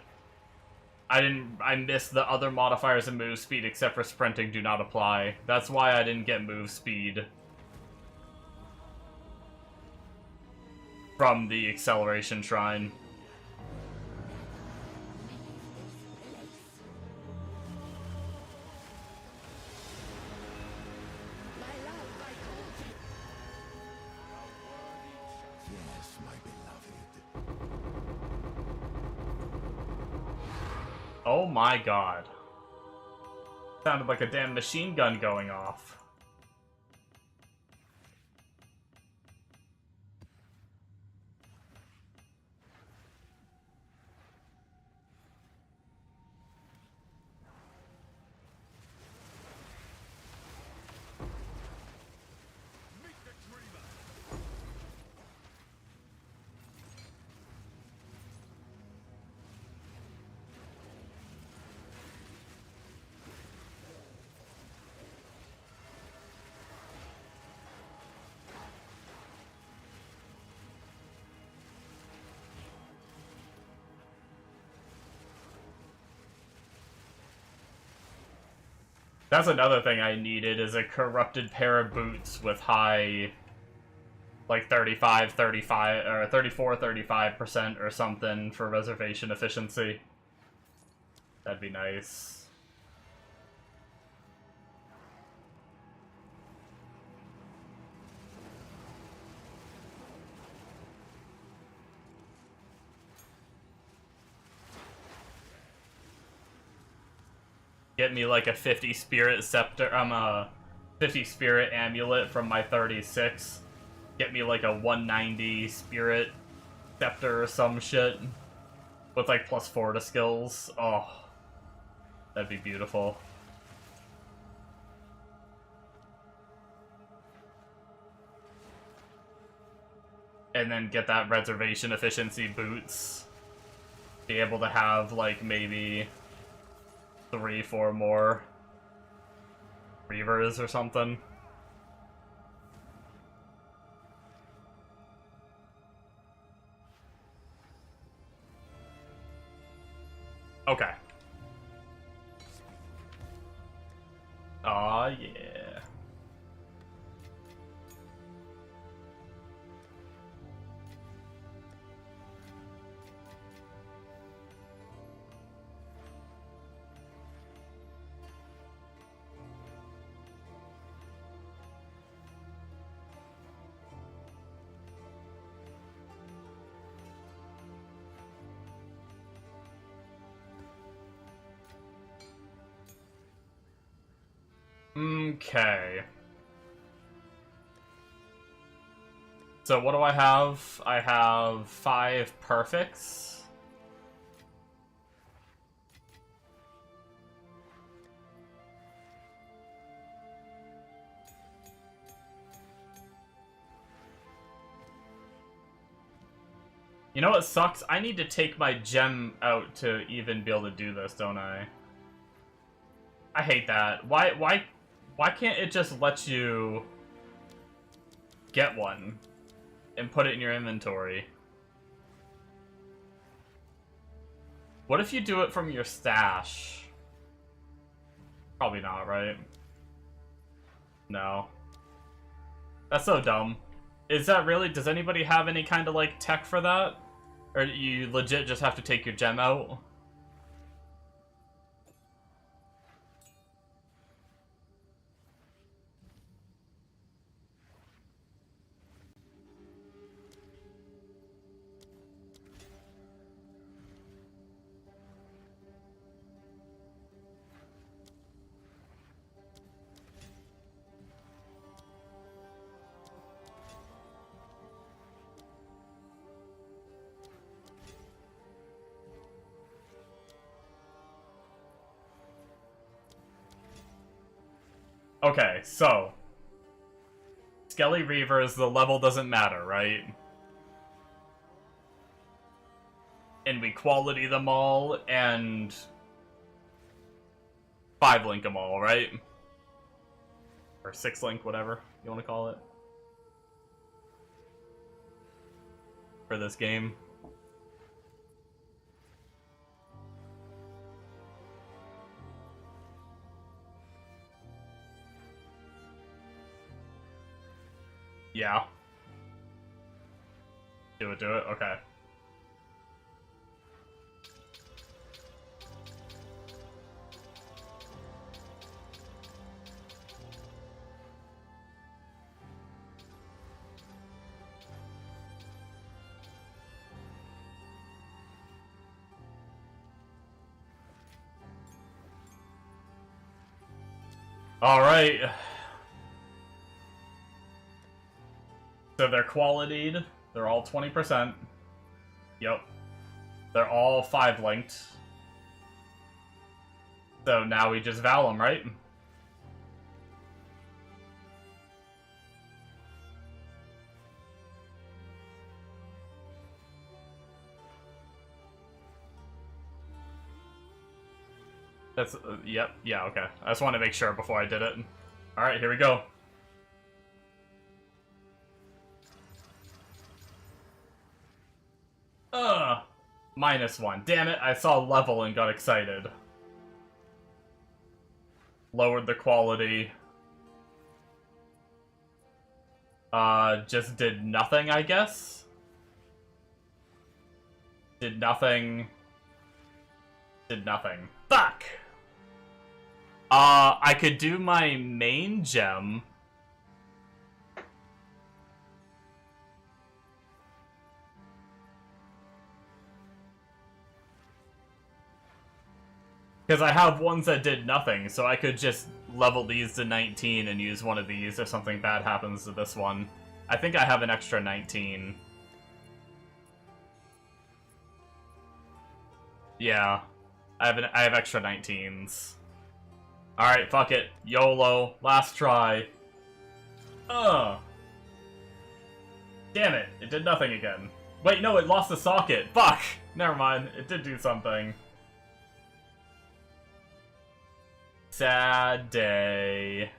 I missed the other modifiers in move speed except for sprinting do not apply. That's why I didn't get move speed from the acceleration shrine. Yes, my beloved. Oh my god. Sounded like a damn machine gun going off. Meet the dreamer. That's another thing I needed, is a corrupted pair of boots with high, like 35, 35, or 34, 35% or something for reservation efficiency. That'd be nice. Get me like a 50 spirit scepter, a 50 spirit amulet from my 36. Get me like a 190 spirit scepter or some shit. With like +4 to skills. Oh. That'd be beautiful. And then get that reservation efficiency boots. Be able to have like maybe 3, 4 more Reavers or something. Okay. Aw, yeah. Okay. So what do I have? I have 5 perfects. You know what sucks? I need to take my gem out to even be able to do this, don't I? I hate that. Why can't it just let you get one and put it in your inventory? What if you do it from your stash? Probably not, right? No. That's so dumb. Is that really? Does anybody have any kind of, like, tech for that? Or you legit just have to take your gem out? Okay, so Skele Reavers, the level doesn't matter, right? And we quality them all, and 5-link them all, right? Or 6-link, whatever you want to call it. For this game. Yeah. Do it, okay. Alright. So they're qualitied. They're all 20%. Yep. They're all 5-linked. So now we just val them, right? That's, yep, yeah, okay. I just wanted to make sure before I did it. Alright, here we go. -1. Damn it, I saw level and got excited. Lowered the quality. Just did nothing, I guess? Did nothing. Did nothing. Fuck! I could do my main gem. Because I have ones that did nothing, so I could just level these to 19 and use one of these if something bad happens to this one. I think I have an extra 19. Yeah. I have extra 19s. Alright, fuck it. YOLO. Last try. Damn it. It did nothing again. Wait, no, it lost the socket. Fuck! Never mind. It did do something. Sad day.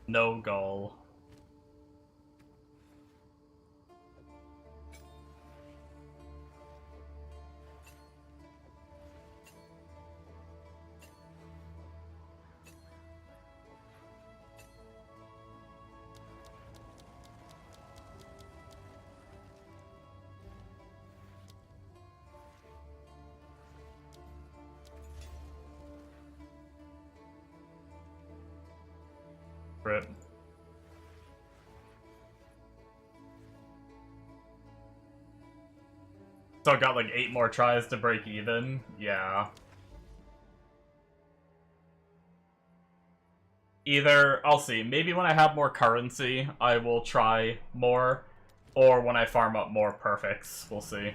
No goal. Rip. Still got like 8 more tries to break even. Yeah. Either, I'll see, maybe when I have more currency, I will try more, or when I farm up more perfects, we'll see.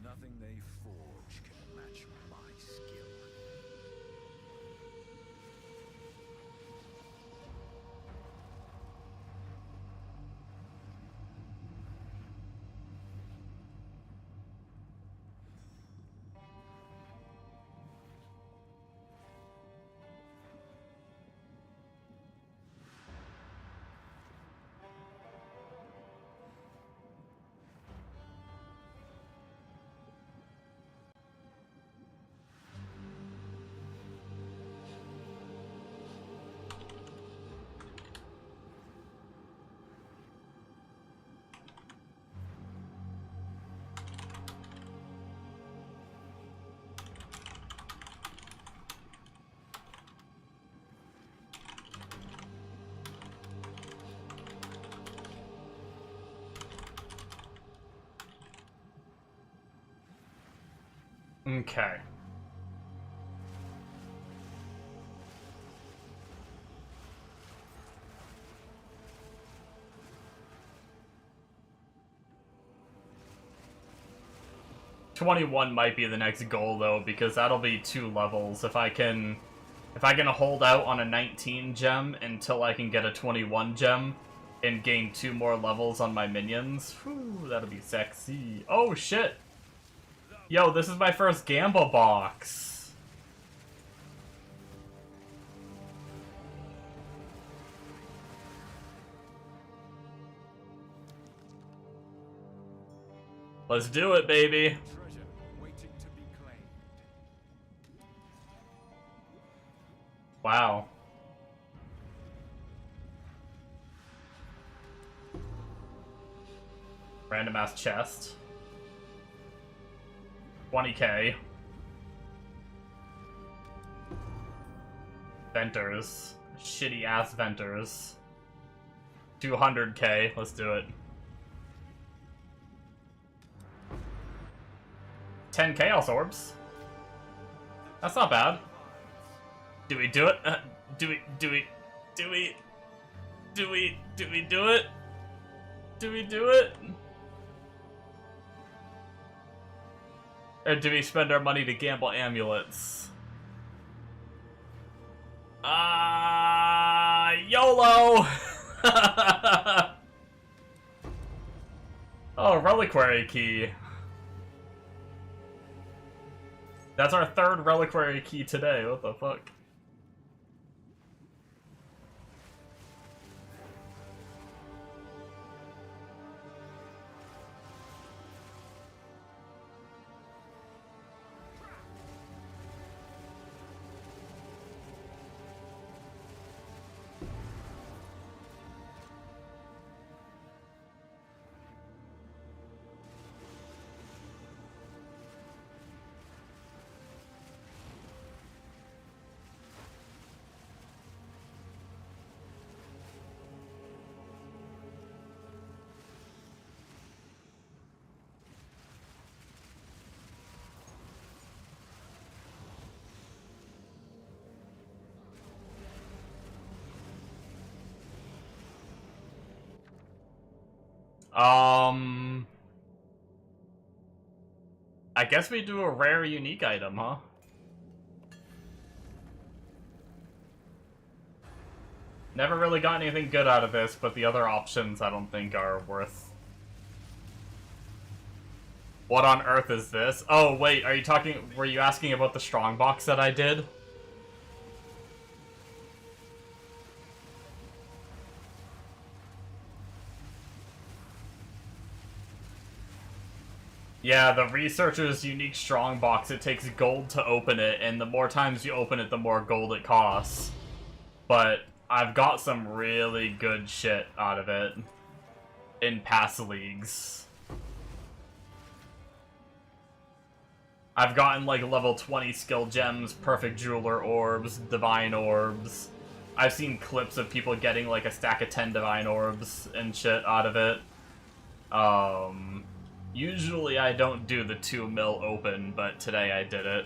Nothing they forge can match my skill. Okay. $21 might be the next goal though, because that'll be 2 levels. If I can hold out on a 19 gem until I can get a 21 gem and gain 2 more levels on my minions, whew, that'll be sexy. Oh shit! Yo, this is my first Gamba box! Let's do it, baby! Treasure waiting to be claimed. Wow. Random ass chest. 20k. Venters. Shitty ass Venters. 200k. Let's do it. 10k also orbs. That's not bad. Do we do it? Do we do it? Do we do it? Do we do it? Or do we spend our money to gamble amulets? YOLO! Oh, reliquary key. That's our 3rd reliquary key today, what the fuck? I guess we do a rare unique item, huh? Never really got anything good out of this, but the other options I don't think are worth... What on earth is this? Oh, wait, are you talking... Were you asking about the strongbox that I did? Yeah, the Researcher's unique strongbox, it takes gold to open it, and the more times you open it, the more gold it costs. But I've got some really good shit out of it. in past leagues. I've gotten like level 20 skill gems, perfect jeweler orbs, divine orbs. I've seen clips of people getting like a stack of 10 divine orbs and shit out of it. Usually I don't do the 2 mil open, but today I did it.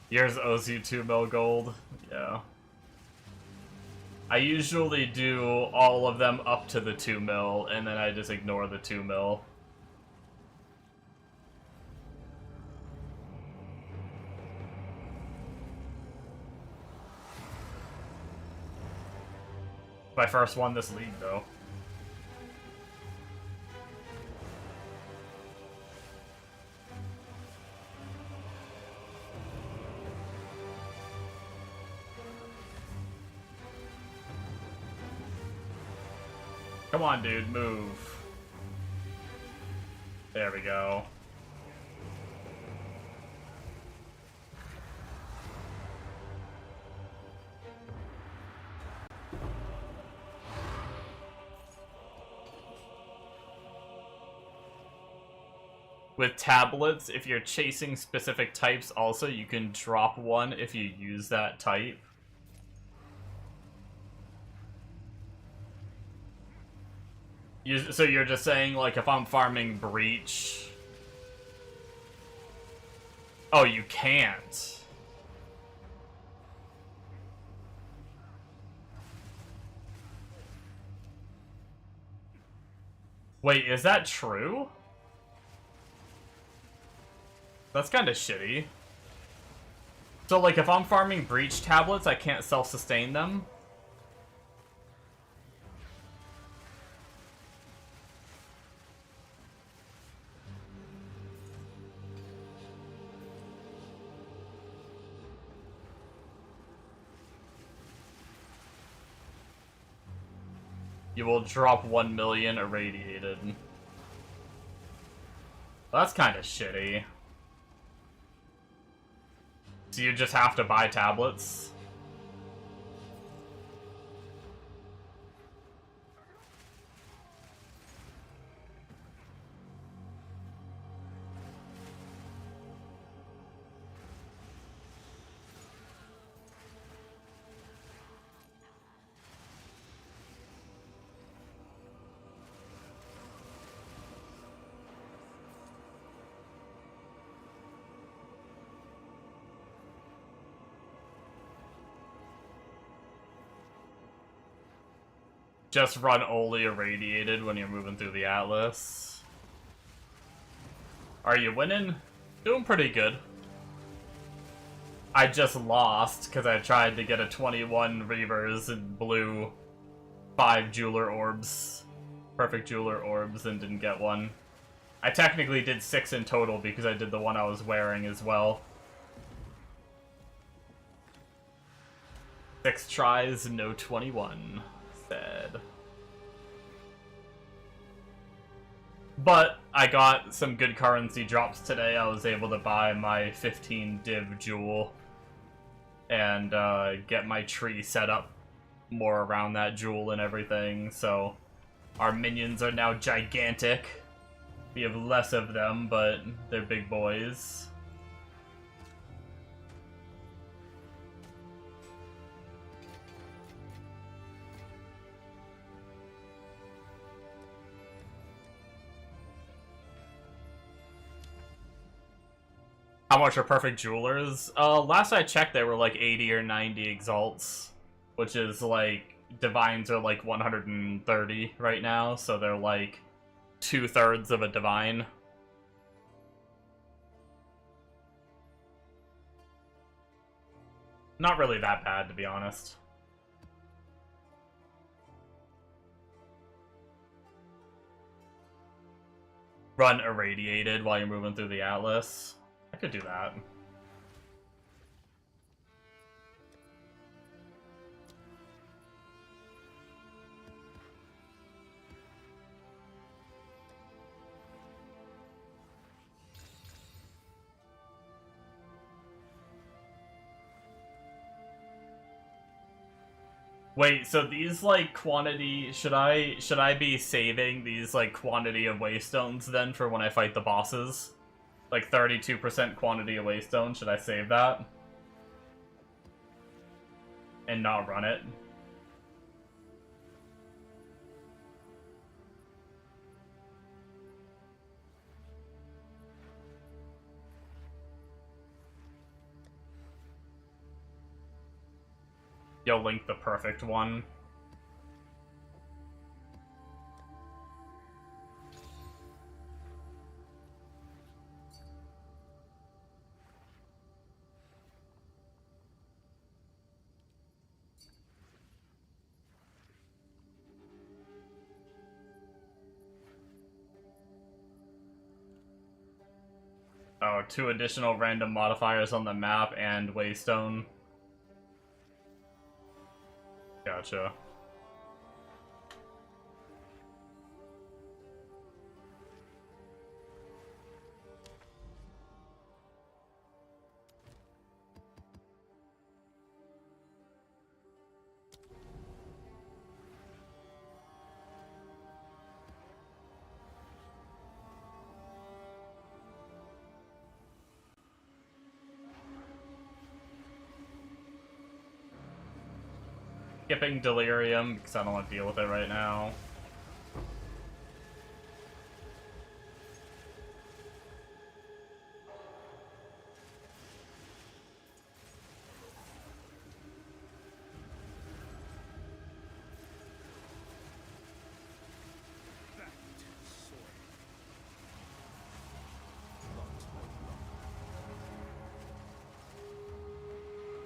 Yours owes you 2 mil gold? Yeah. I usually do all of them up to the 2 mil, and then I just ignore the 2 mil. My first one this league, though. Come on, dude, move. There we go. With tablets, if you're chasing specific types also, you can drop one if you use that type. So you're just saying, like, if I'm farming Breach... Oh, you can't. Wait, is that true? That's kinda shitty. So, like, if I'm farming Breach tablets, I can't self-sustain them? You will drop 1 million irradiated. Well, that's kinda shitty. So you just have to buy tablets? Just run only irradiated when you're moving through the Atlas. Are you winning? Doing pretty good. I just lost because I tried to get a 21 Reavers and blew 5 jeweler orbs. Perfect jeweler orbs and didn't get one. I technically did 6 in total because I did the one I was wearing as well. 6 tries, no 21. Sad. But I got some good currency drops today. I was able to buy my 15 div jewel and get my tree set up more around that jewel and everything. So our minions are now gigantic. We have less of them, but they're big boys. How much are perfect jewelers? Last I checked, they were like 80 or 90 exalts, which is like, divines are like 130 right now, so they're like 2/3 of a divine. Not really that bad, to be honest. Run irradiated while you're moving through the Atlas. I could do that. Wait, so these, like, quantity... Should I be saving these, like, quantity of waystones, then, for when I fight the bosses? Like, 32% quantity of waystone, should I save that? And not run it? You'll link the perfect one. Oh, 2 additional random modifiers on the map and waystone. Gotcha. Skipping Delirium, because I don't want to deal with it right now.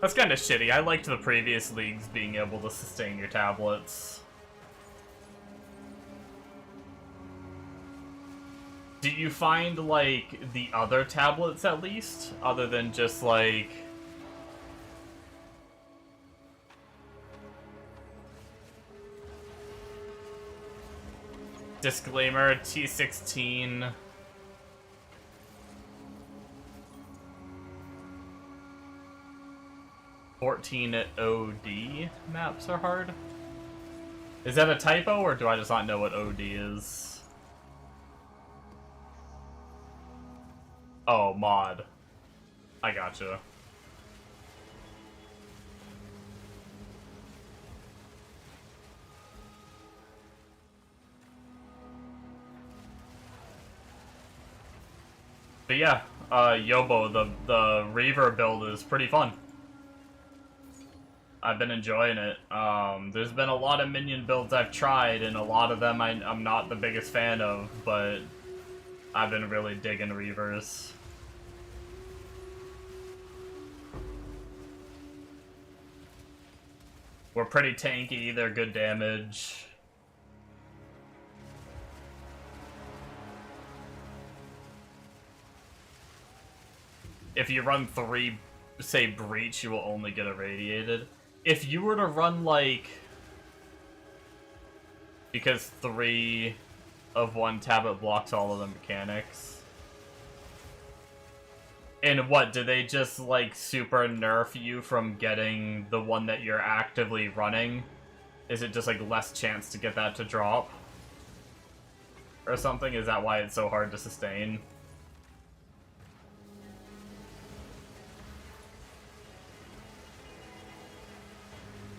That's kind of shitty. I liked the previous leagues being able to sustain your tablets. Do you find, like, the other tablets, at least? Other than just, like... Disclaimer, T16... 14 OD maps are hard? Is that a typo, or do I just not know what OD is? Oh, mod. I gotcha. But yeah, Yobo, the Reaver build is pretty fun. I've been enjoying it. There's been a lot of minion builds I've tried, and a lot of them I'm not the biggest fan of, but I've been really digging Reavers. We're pretty tanky, they're good damage. If you run 3, say, Breach, you will only get irradiated. If you were to run, like... Because 3 of 1 tablet blocks all of the mechanics. And what, do they just, like, super nerf you from getting the one that you're actively running? Is it just, like, less chance to get that to drop? Or something? Is that why it's so hard to sustain?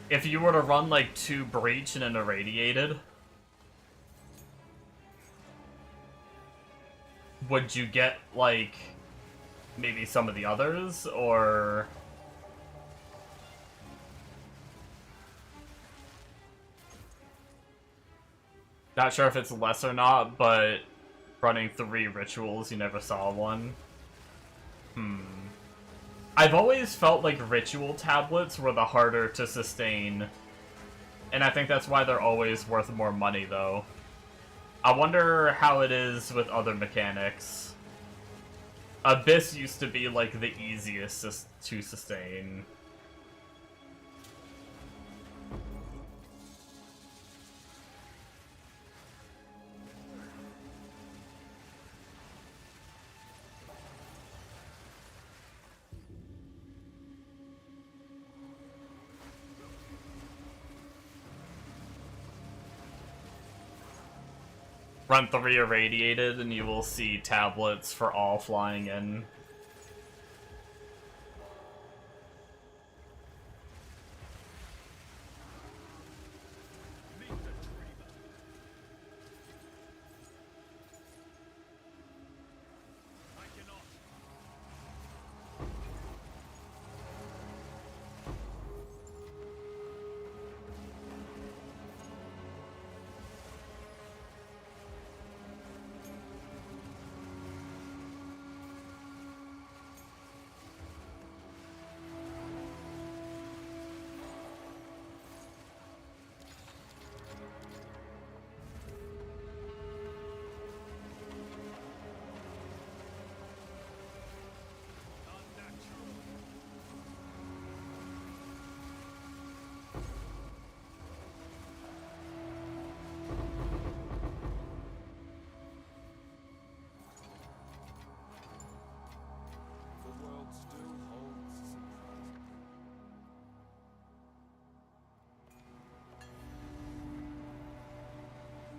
If you were to run, like, 2 Breach and an Irradiated, would you get, like, maybe some of the others, or... Not sure if it's less or not, but running 3 rituals, you never saw one. I've always felt like ritual tablets were the harder to sustain, and I think that's why they're always worth more money, though. I wonder how it is with other mechanics. Abyss used to be, like, the easiest to sustain. Run 3 irradiated, and you will see tablets for all flying in. Meet the dreamer. I cannot. Unnatural. The world still holds secrets.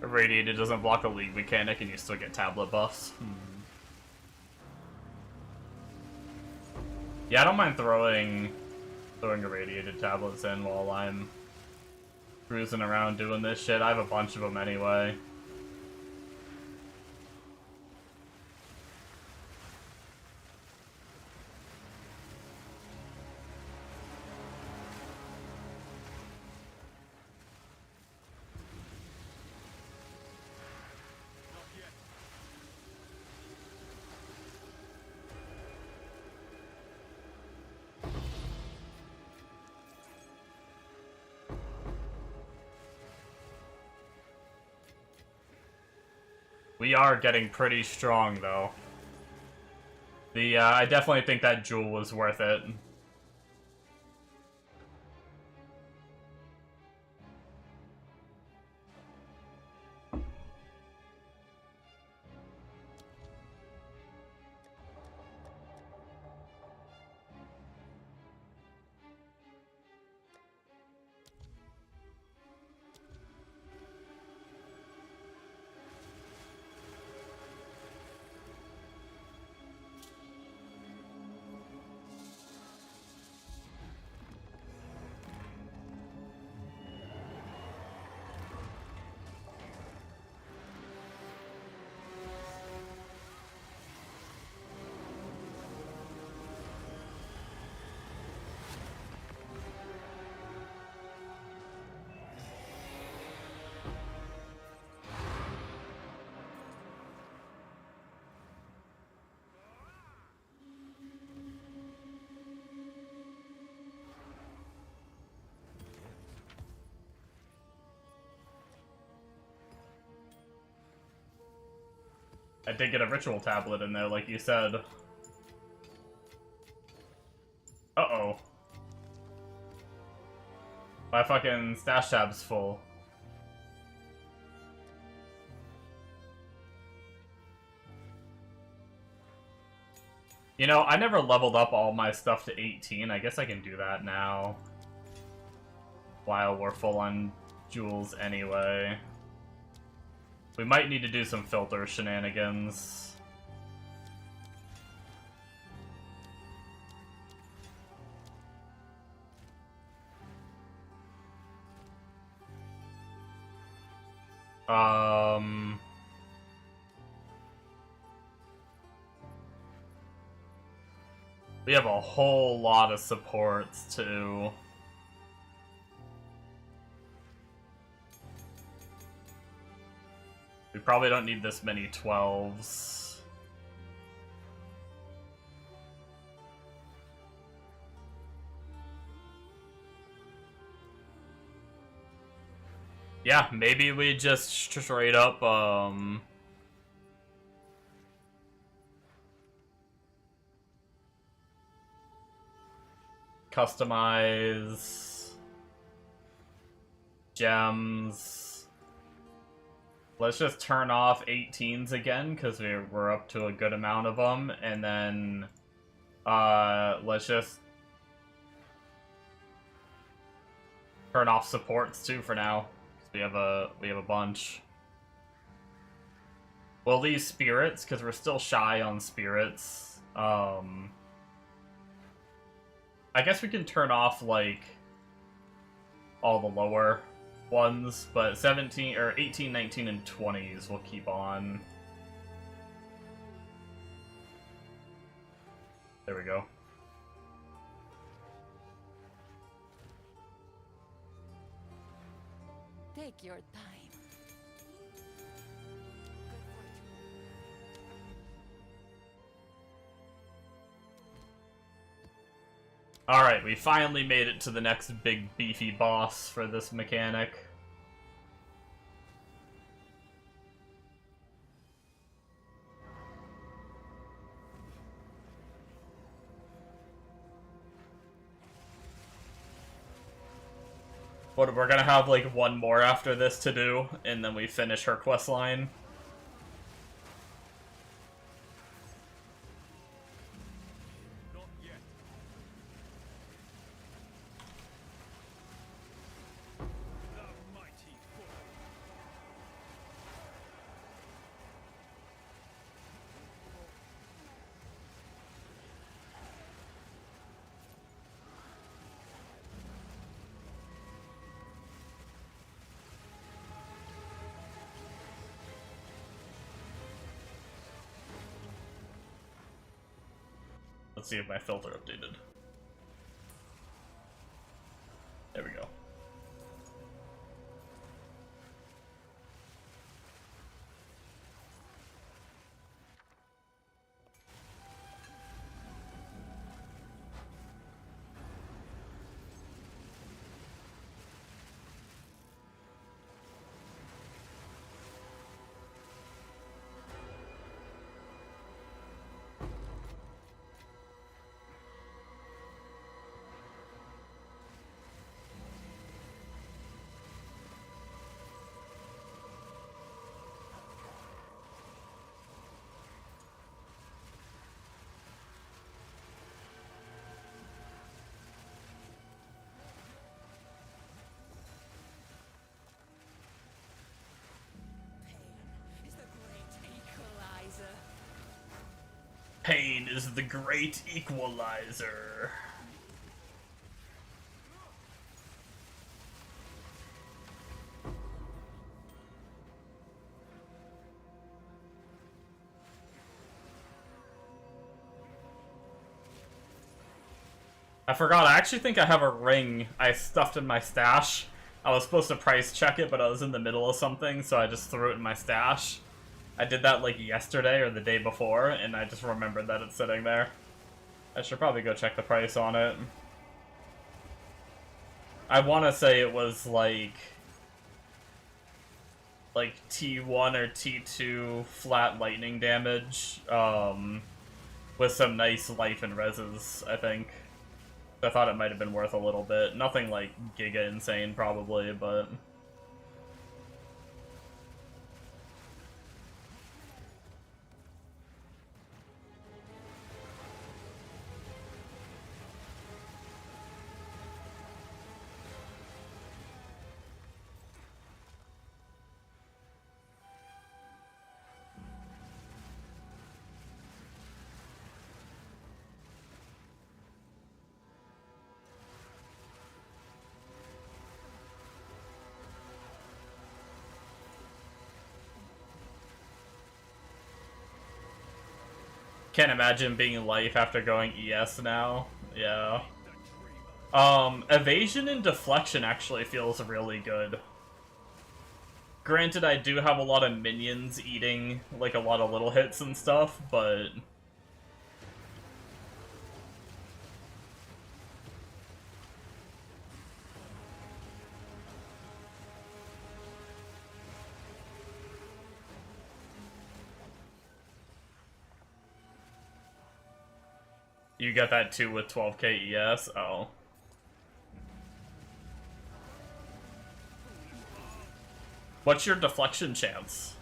Irradiated doesn't block a league mechanic, and you still get tablet buffs. Yeah, I don't mind throwing irradiated tablets in while I'm cruising around doing this shit. I have a bunch of them anyway. Not yet. We are getting pretty strong, though. I definitely think that jewel was worth it. I did get a ritual tablet in there, like you said. Uh-oh. My fucking stash tab's full. You know, I never leveled up all my stuff to 18. I guess I can do that now. While we're full on jewels anyway. We might need to do some filter shenanigans. We have a whole lot of supports, too. We probably don't need this many 12s. Yeah, maybe we just straight up, customize gems. Let's just turn off 18s again, because we're up to a good amount of them, and then let's just turn off supports too for now. We have a bunch. We'll leave spirits, because we're still shy on spirits. I guess we can turn off, like, all the lower ones, but 17, or 18, 19, and 20s we'll keep on. There we go. Take your time. Alright, we finally made it to the next big beefy boss for this mechanic. What, we're gonna have like one more after this to do, and then we finish her quest line. Not yet. The mighty fall. Let's see if my filter updated. There we go. Pain is the great equalizer. Pain is the great equalizer. I forgot, I actually think I have a ring I stuffed in my stash. I was supposed to price check it, but I was in the middle of something, so I just threw it in my stash. I did that like yesterday or the day before, and I just remembered that it's sitting there. I should probably go check the price on it. I want to say it was like T1 or T2 flat lightning damage, with some nice life and reses, I think. I thought it might have been worth a little bit. Nothing like giga insane probably, but... Can't imagine being life after going ES now. Yeah. Evasion and deflection actually feels really good. Granted, I do have a lot of minions eating, like, a lot of little hits and stuff, but... You get that too with 12k ES? Oh. What's your deflection chance?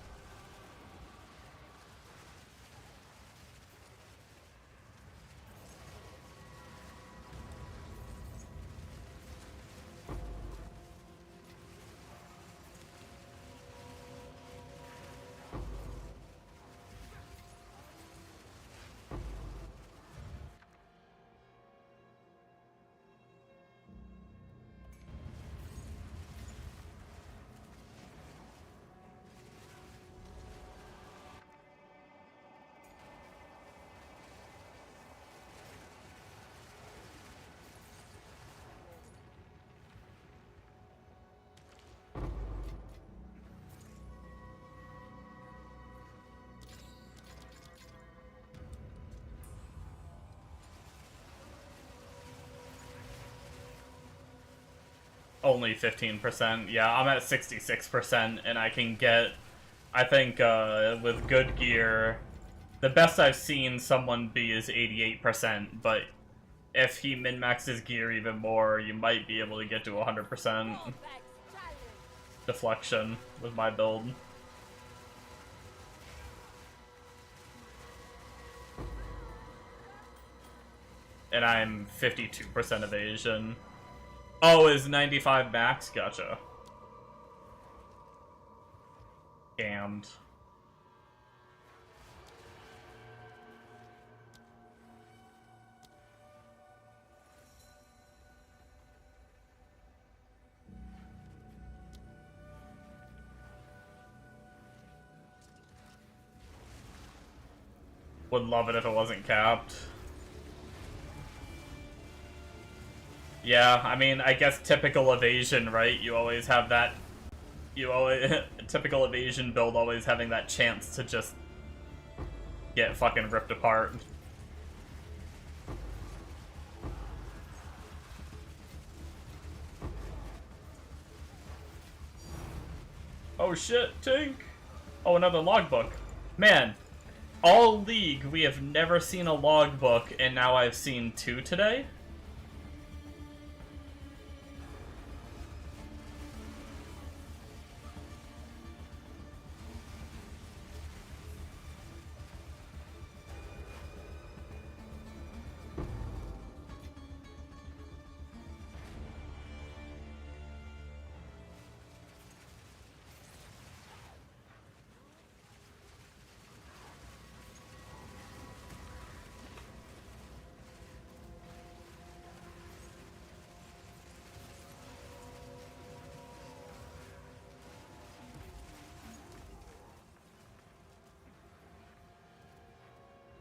Only 15%. Yeah, I'm at 66%, and I can get, I think, with good gear, the best I've seen someone be is 88%, but if he min-maxes gear even more, you might be able to get to 100% deflection with my build. And I'm 52% evasion. Oh, is 95 max? Gotcha. Damned. Would love it if it wasn't capped. Yeah, I mean, I guess typical evasion, right? You always have that... You always... typical evasion build always having that chance to just get fucking ripped apart. Oh shit, Tink! Oh, another logbook. Man, all League, we have never seen a logbook, and now I've seen 2 today?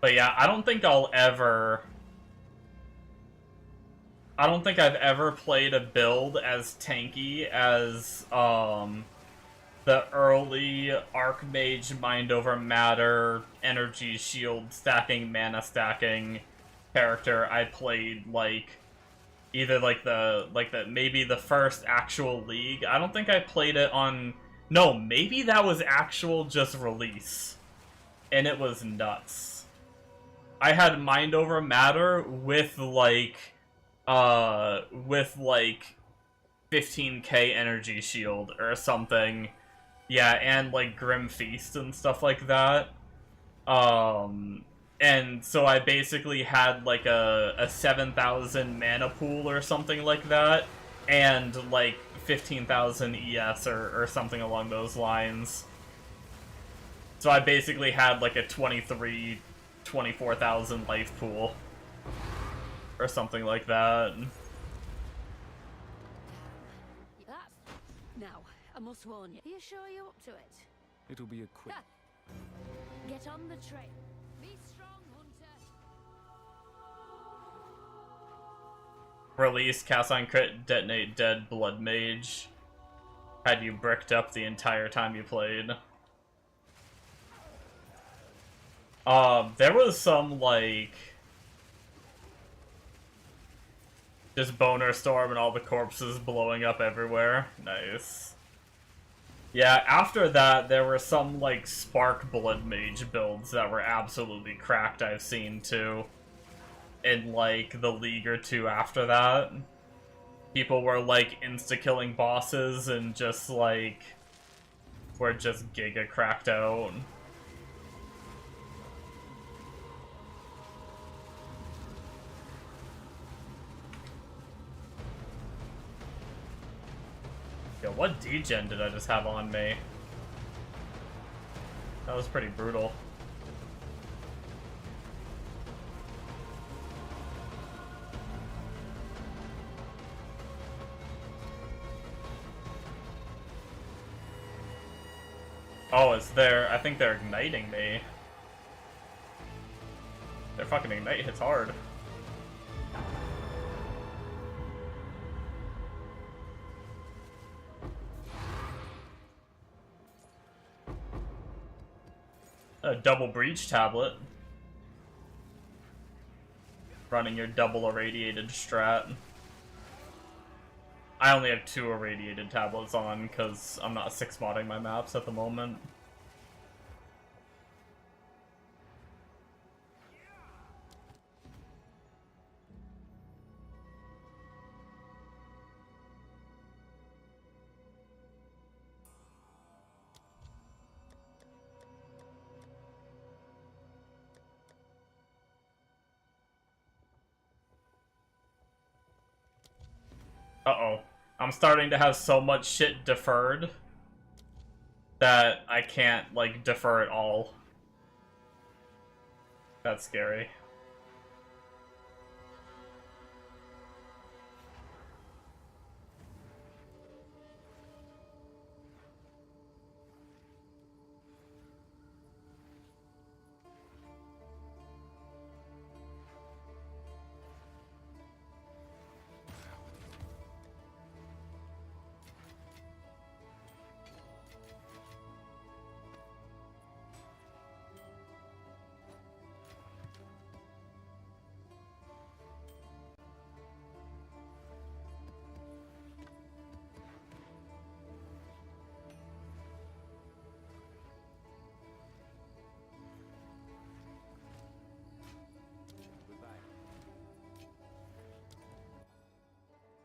But yeah, I don't think I've ever played a build as tanky as, the early Archmage Mind Over Matter, Energy Shield stacking, mana stacking character I played, like, either maybe the first actual League. I don't think I played it on, no, maybe that was actual just release. And it was nuts. I had Mind Over Matter with, like, 15k Energy Shield or something. Yeah, and, like, Grim Feast and stuff like that. And so I basically had, like, a 7,000 mana pool or something like that, and, like, 15,000 ES or something along those lines. So I basically had, like, a 24,000 life pool. Or something like that. Now, I must warn you. Are you sure you're up to it? It'll be a quick... Get on the train. Be strong, Hunter. Release, cast on crit, detonate dead, blood mage. Had you bricked up the entire time you played. There was some, like... just boner storm and all the corpses blowing up everywhere. Nice. Yeah, after that, there were some, like, Spark Blood Mage builds that were absolutely cracked I've seen, too. In, like, the League or 2 after that. People were, like, insta-killing bosses and just, like... were just giga cracked out. Yo, what degen did I just have on me? That was pretty brutal. Oh, it's there. I think they're igniting me. Their fucking ignite hits hard. A double breach tablet. Running your double irradiated strat. I only have 2 irradiated tablets on because I'm not 6 modding my maps at the moment. Uh-oh. I'm starting to have so much shit deferred that I can't, like, defer it all. That's scary.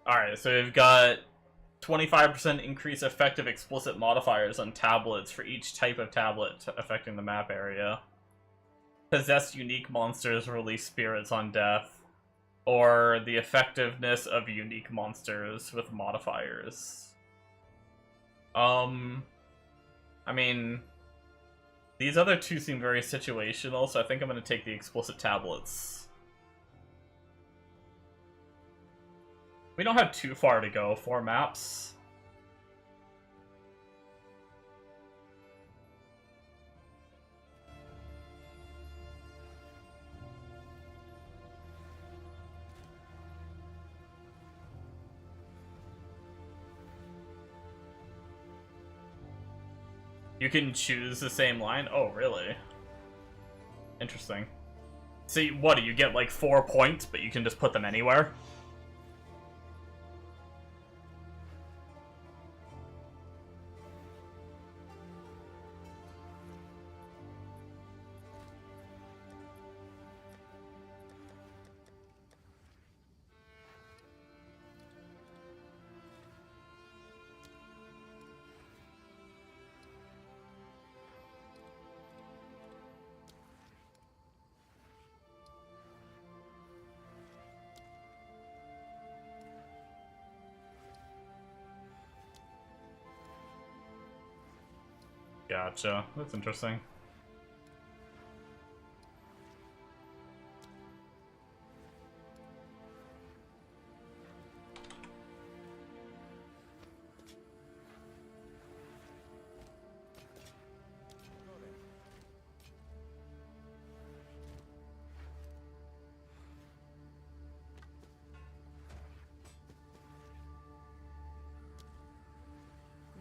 Alright, so we've got 25% increase effective explicit modifiers on tablets for each type of tablet affecting the map area. Possess unique monsters release spirits on death. Or the effectiveness of unique monsters with modifiers. I mean, these other 2 seem very situational, so I think I'm going to take the explicit tablets. We don't have too far to go, 4 maps. You can choose the same line? Oh, really? Interesting. See, what, do you get like 4 points, but you can just put them anywhere? Gotcha. That's interesting.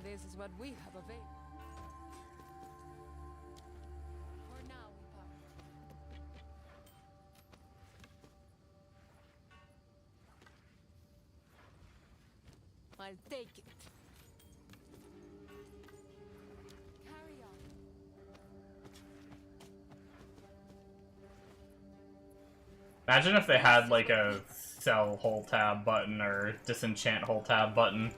This is what we have available. For now, we part. I'll take it. Carry on. Imagine if they had like a sell whole tab button or disenchant whole tab button.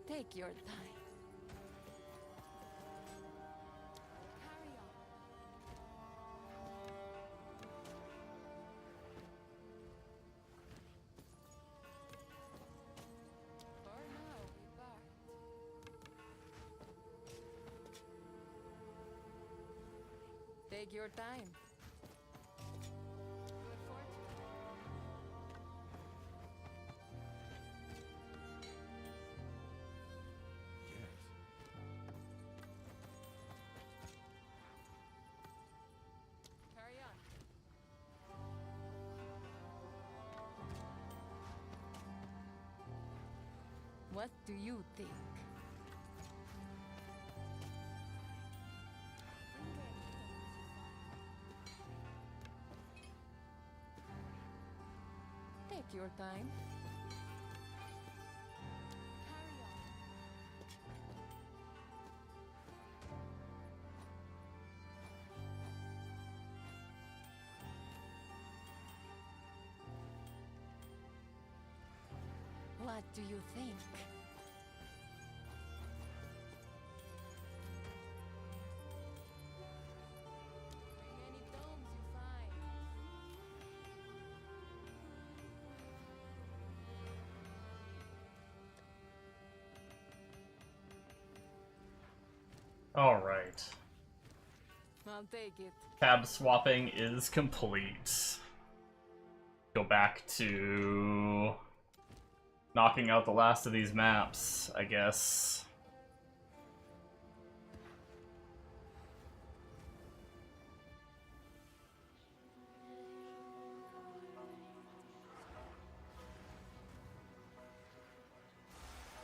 Take your time. Carry on. For now, we part. Take your time. Good fortune. Carry on. What do you think? Take your time. Carry on. What do you think? Bring any domes you find. Alright. I'll take it. Tab swapping is complete. Go back to knocking out the last of these maps, I guess.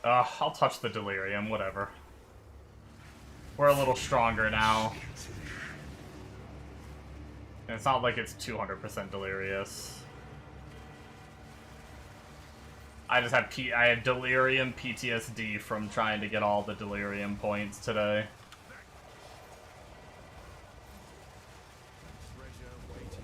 I'll touch the delirium, whatever. We're a little stronger now. And it's not like it's 200% delirious. I just have I had delirium PTSD from trying to get all the delirium points today. Treasure waiting.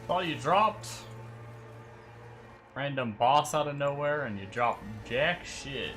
All you dropped. Random boss out of nowhere and you drop jack shit.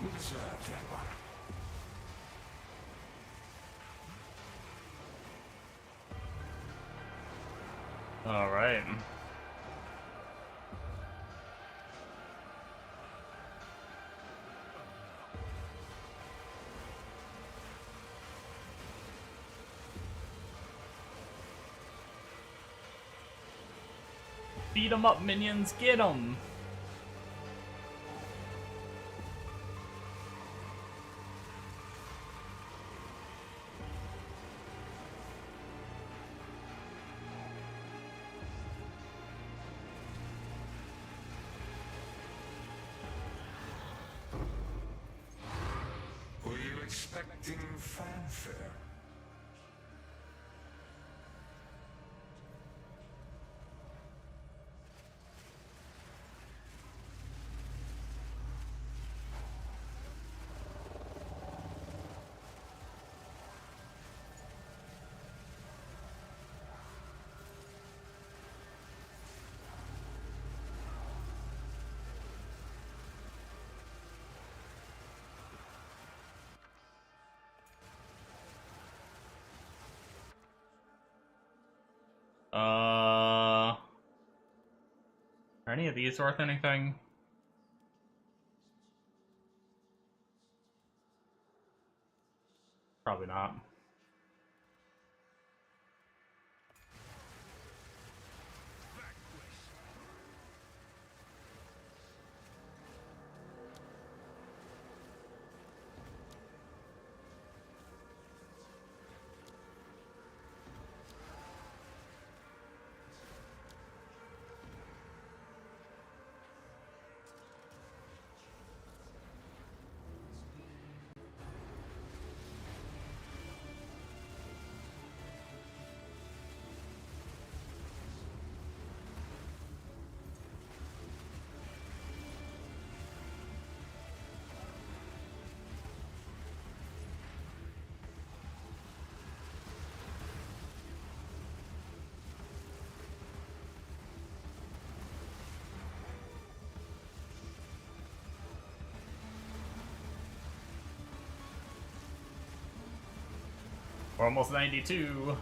Observe that one. All right. Beat 'em up, minions, get 'em! expecting fanfare. Are any of these worth anything? Probably not. We're almost 92.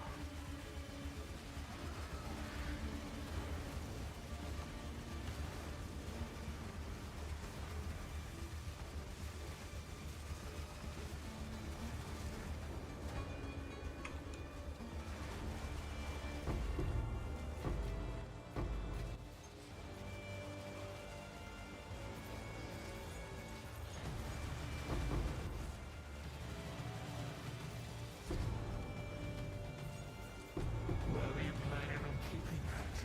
Where were you planning on keeping that?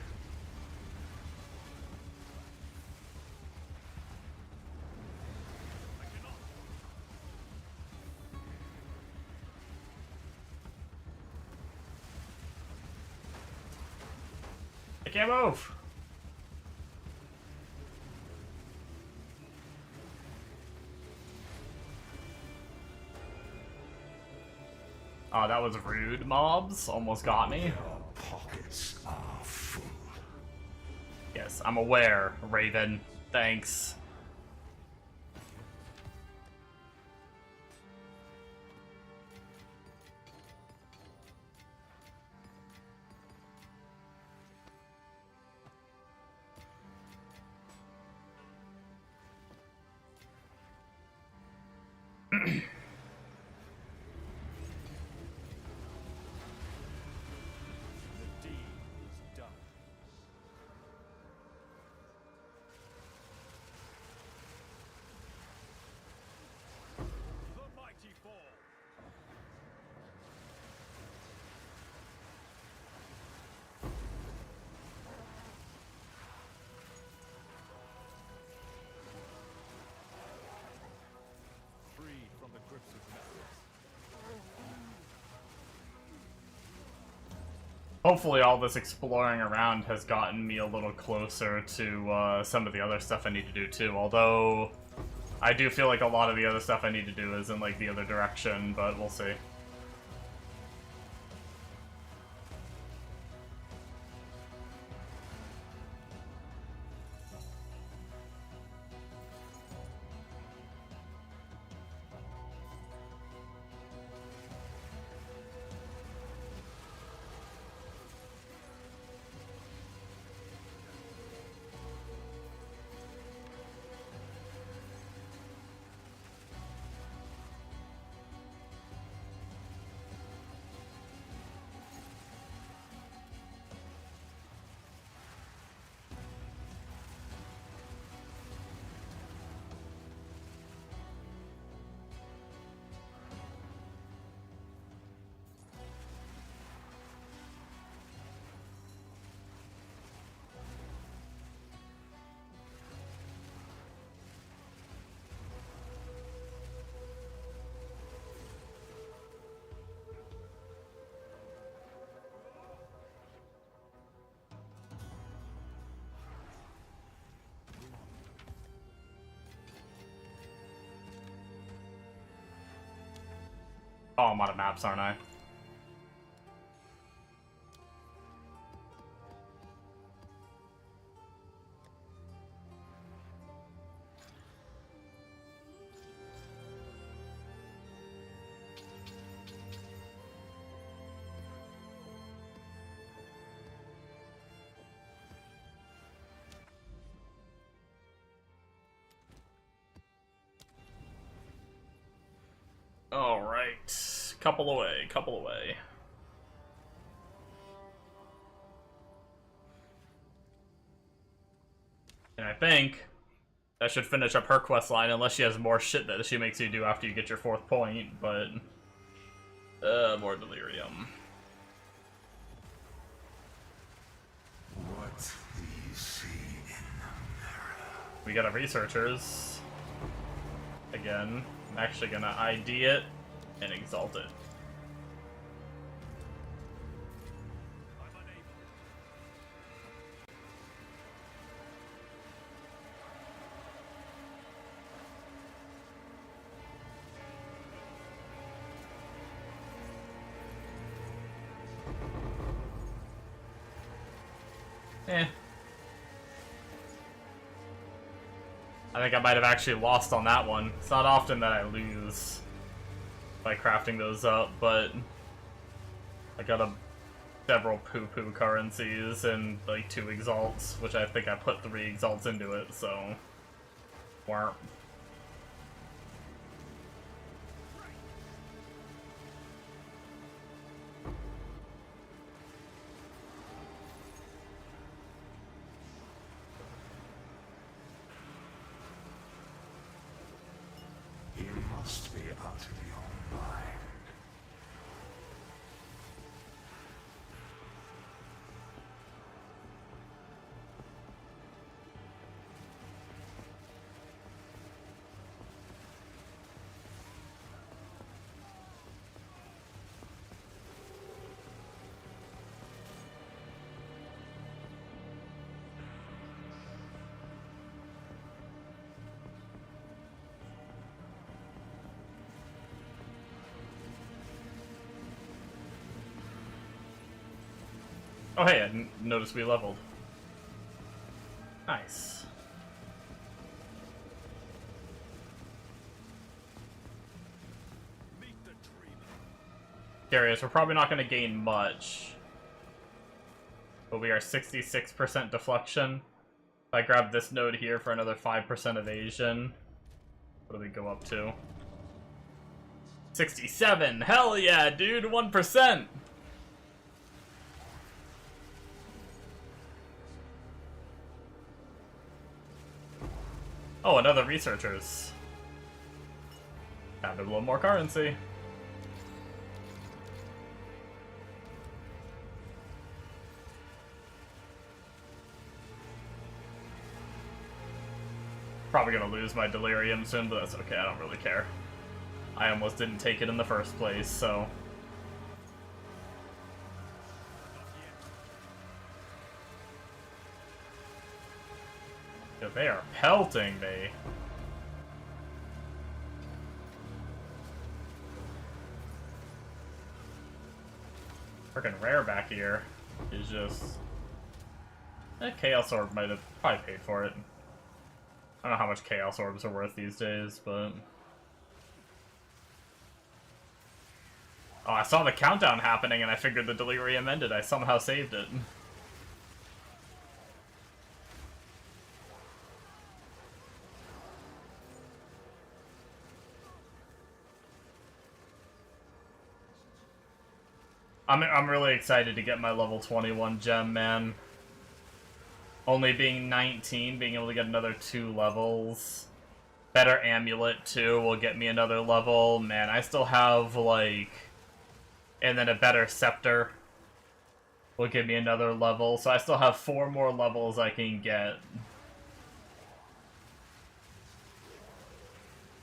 I can't move. Oh, that was rude, mobs. Almost got me. Your pockets are full. Yes, I'm aware, Raven. Thanks. The deed is done. The mighty fall. Free from the grips of madness. Hopefully all this exploring around has gotten me a little closer to some of the other stuff I need to do too, although I do feel like a lot of the other stuff I need to do is in like the other direction, but we'll see. Oh, I'm out of maps, aren't I? Alright. Couple away, couple away. And I think that should finish up her quest line, unless she has more shit that she makes you do after you get your 4th point, but... more delirium. What do you see in the mirror? We got a researchers. Again, I'm actually gonna ID it and exalt it. Eh. I think I might have actually lost on that one. It's not often that I lose by crafting those up, but I got several poo-poo currencies and like 2 exalts, which I think I put 3 exalts into it, so... Warp. You must be out of your mind. Oh hey, I noticed we leveled. Nice. Darius, we're probably not going to gain much. But we are 66% deflection. If I grab this node here for another 5% evasion, what do we go up to? 67! Hell yeah, dude! 1%! Oh, another researchers. Added a little more currency. Probably gonna lose my delirium soon, but that's okay, I don't really care. I almost didn't take it in the first place, so... Yeah, they are pelting me. Freaking rare back here is just... Chaos Orb might have probably paid for it. I don't know how much Chaos Orbs are worth these days, but... Oh, I saw the countdown happening and I figured the delirium ended. I somehow saved it. I'm really excited to get my level 21 gem, man. Only being 19, being able to get another 2 levels. Better amulet, too, will get me another level. Man, I still have, like... And then a better scepter will give me another level. So I still have 4 more levels I can get.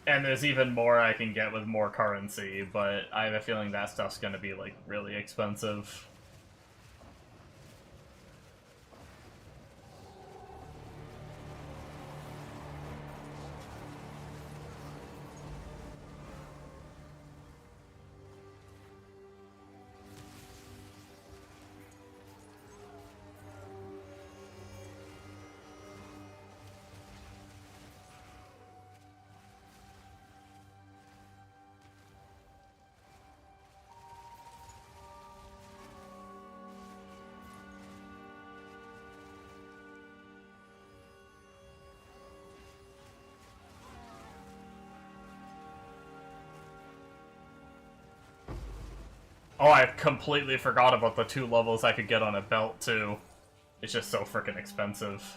And there's even more I can get with more currency, but I have a feeling that stuff's gonna be, like, really expensive. Oh, I completely forgot about the 2 levels I could get on a belt, too. It's just so freaking expensive.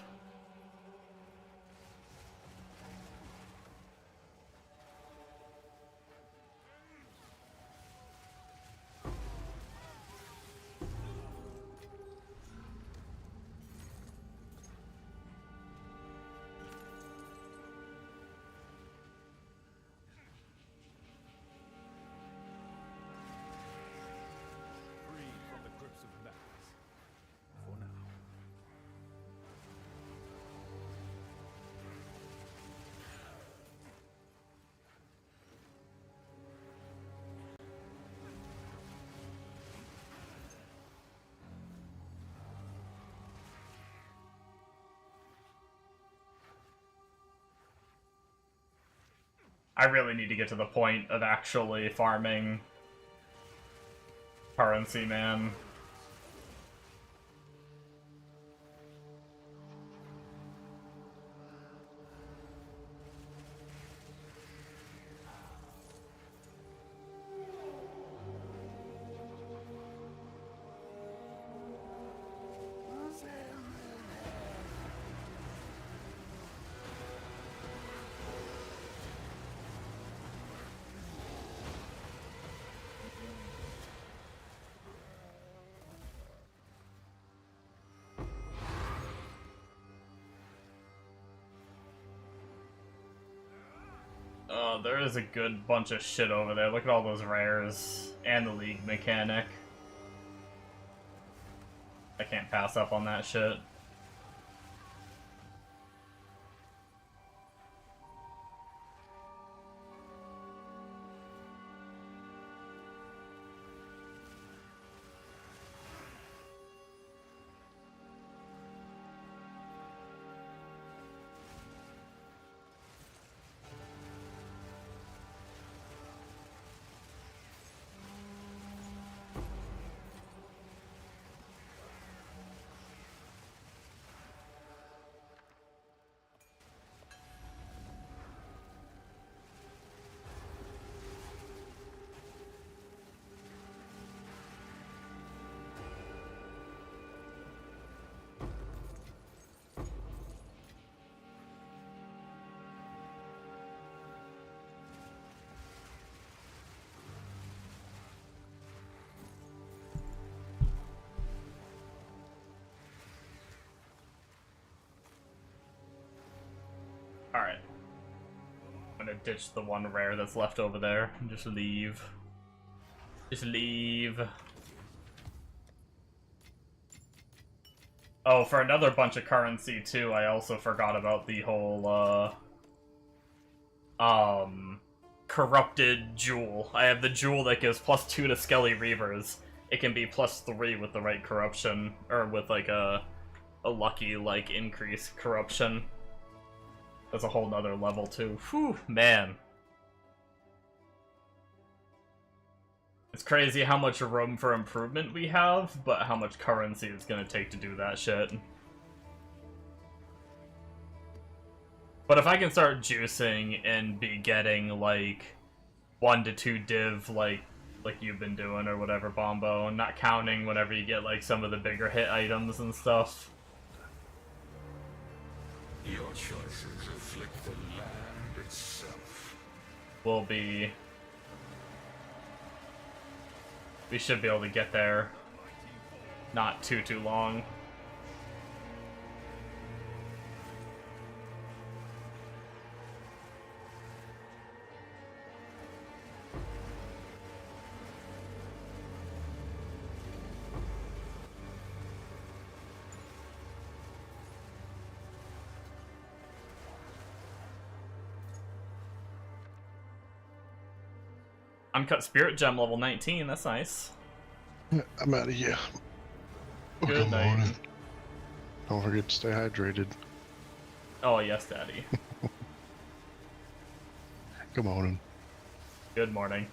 Free from the grips of madness. For now. I really need to get to the point of actually farming currency, man. There is a good bunch of shit over there. Look at all those rares and the league mechanic. I can't pass up on that shit. Alright. I'm gonna ditch the one rare that's left over there and just leave. Just leave. Oh, for another bunch of currency too, I also forgot about the whole, corrupted jewel. I have the jewel that gives +2 to Skele Reavers. It can be +3 with the right corruption, or with like a lucky, like, increased corruption. That's a whole nother level too. Whew, man. It's crazy how much room for improvement we have, but how much currency it's gonna take to do that shit. But if I can start juicing and be getting, like, 1 to 2 div, like you've been doing or whatever, Bombo, and not counting whenever you get, like, some of the bigger hit items and stuff. Your choices afflict the land itself. We should be able to get there. Not too long. Uncut Spirit Gem level 19, that's nice. I'm out of here. Good night. Morning. Don't forget to stay hydrated. Oh, yes, Daddy. Good morning. Good morning.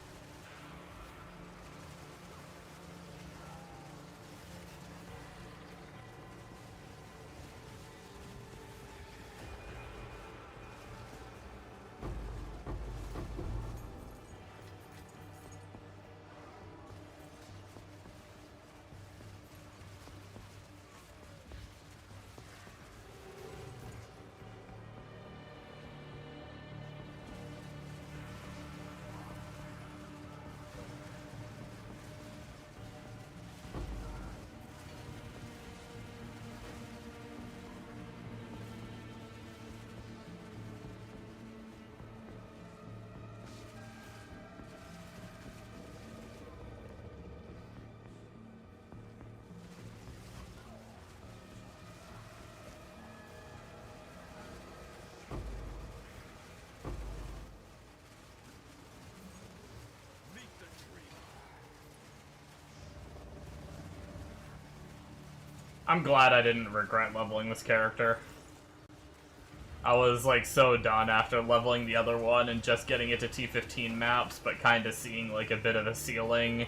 I'm glad I didn't regret leveling this character. I was like so done after leveling the other one and just getting it to T15 maps, but kind of seeing like a bit of a ceiling.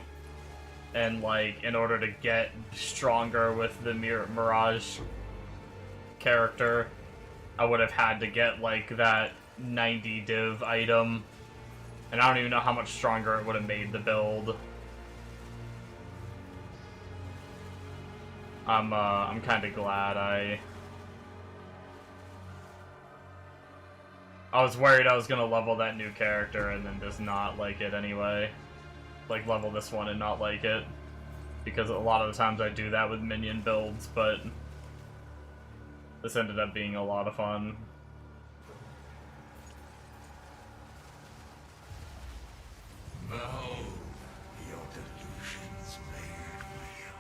And like, in order to get stronger with the Mirage character, I would have had to get like that 90 div item. And I don't even know how much stronger it would have made the build. I'm kind of glad I was worried I was gonna level that new character and then just not like it anyway. Like, level this one and not like it. Because a lot of the times I do that with minion builds, but this ended up being a lot of fun. Behold, your delusions made real.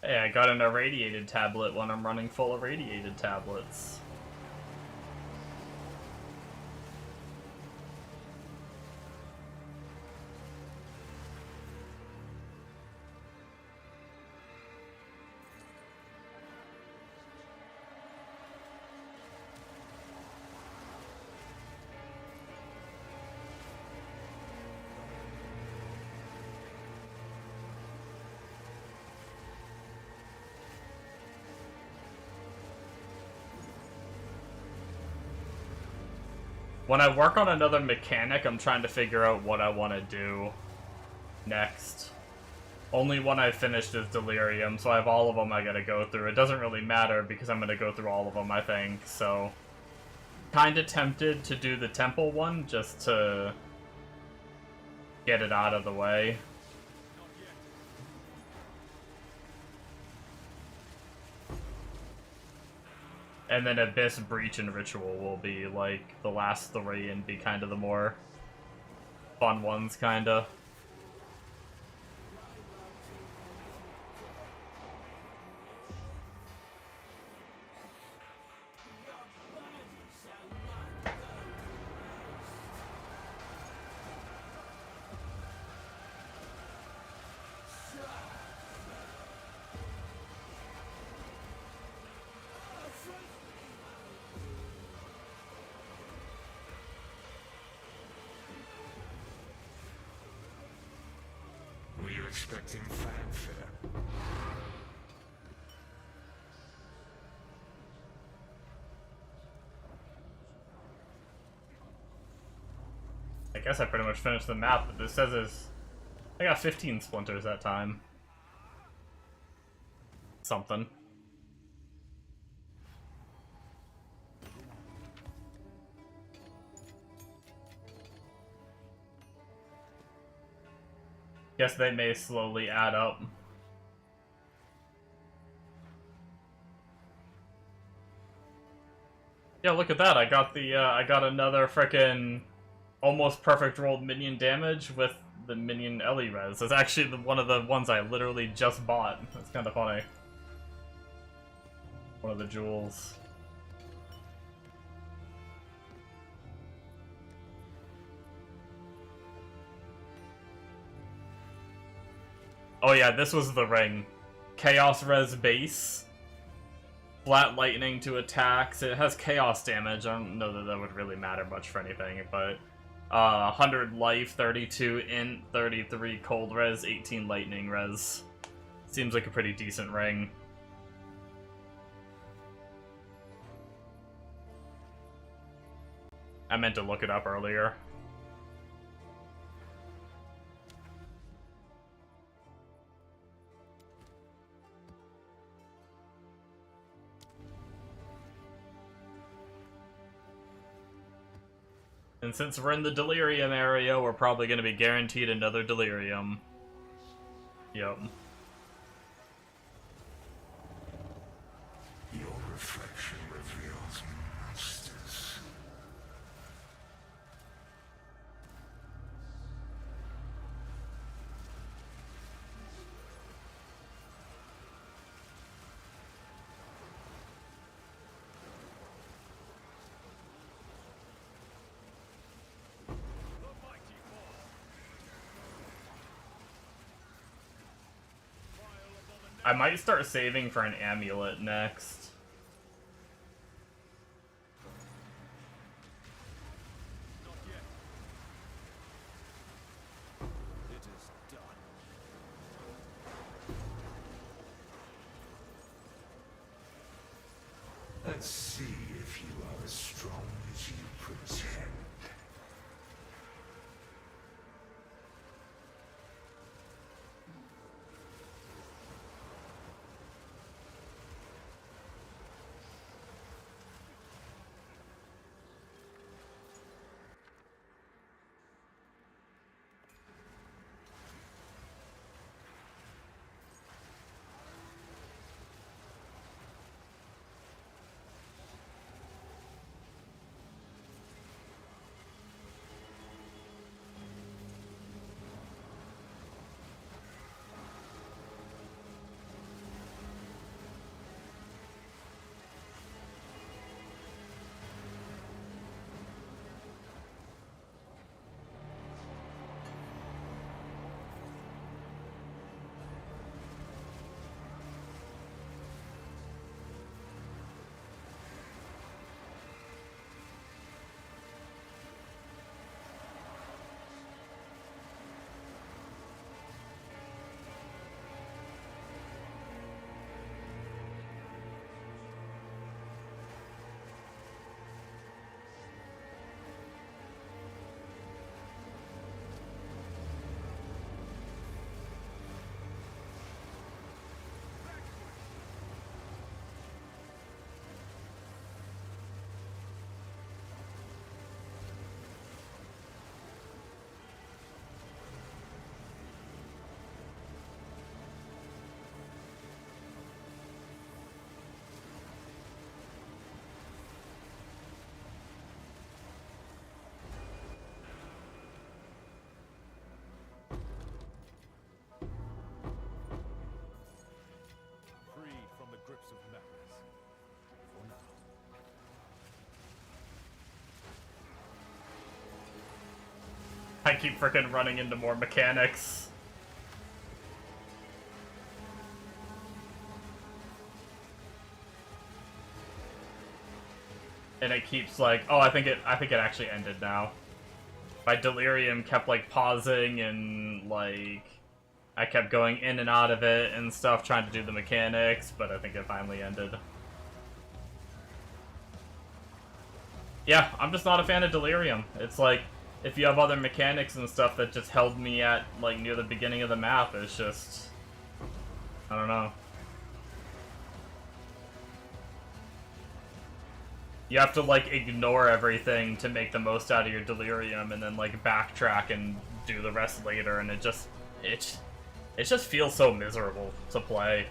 Hey, I got an irradiated tablet when I'm running full irradiated tablets. When I work on another mechanic, I'm trying to figure out what I want to do next. Only one I finished is Delirium, so I have all of them I gotta go through. It doesn't really matter because I'm gonna go through all of them, I think, so... Kinda tempted to do the Temple one, just to get it out of the way. And then Abyss, Breach, and Ritual will be, like, the last three and be kind of the more fun ones, kinda. Were you expecting fanfare? I guess I pretty much finished the map, but this says is I got 15 splinters that time. Something. Guess they may slowly add up. Yeah, look at that. I got the I got another frickin' almost perfect rolled minion damage with the minion Ellie res. It's actually one of the ones I literally just bought. That's kind of funny. One of the jewels. Oh yeah, this was the ring. Chaos res base. Flat lightning to attacks. It has chaos damage. I don't know that that would really matter much for anything, but 100 life, 32 int, 33 cold res, 18 lightning res. Seems like a pretty decent ring. I meant to look it up earlier. And since we're in the delirium area, we're probably going to be guaranteed another delirium. Yep. Your reflection reveals monsters. I might start saving for an amulet next. Not yet. It is done. Let's see if you are as strong as you pretend. Freed from the grips of madness. For now. I keep frickin' running into more mechanics. And it keeps like, oh, I think it actually ended now. My delirium kept like pausing and like I kept going in and out of it and stuff trying to do the mechanics, but I think it finally ended. Yeah, I'm just not a fan of delirium. It's like if you have other mechanics and stuff that just held me at like near the beginning of the map, it's just I don't know. You have to like ignore everything to make the most out of your delirium and then like backtrack and do the rest later, and it just feels so miserable to play.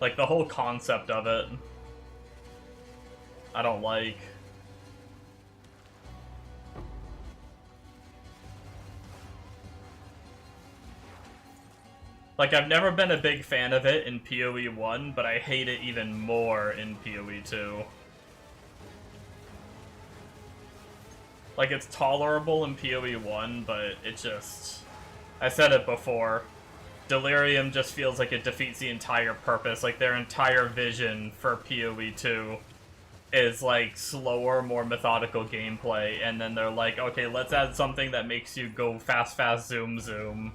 Like the whole concept of it I don't like. Like, I've never been a big fan of it in PoE 1, but I hate it even more in PoE 2. Like, it's tolerable in PoE 1, but it just... I said it before. Delirium just feels like it defeats the entire purpose. Like, their entire vision for PoE 2 is like slower, more methodical gameplay, and then they're like, okay, let's add something that makes you go fast, fast, zoom, zoom.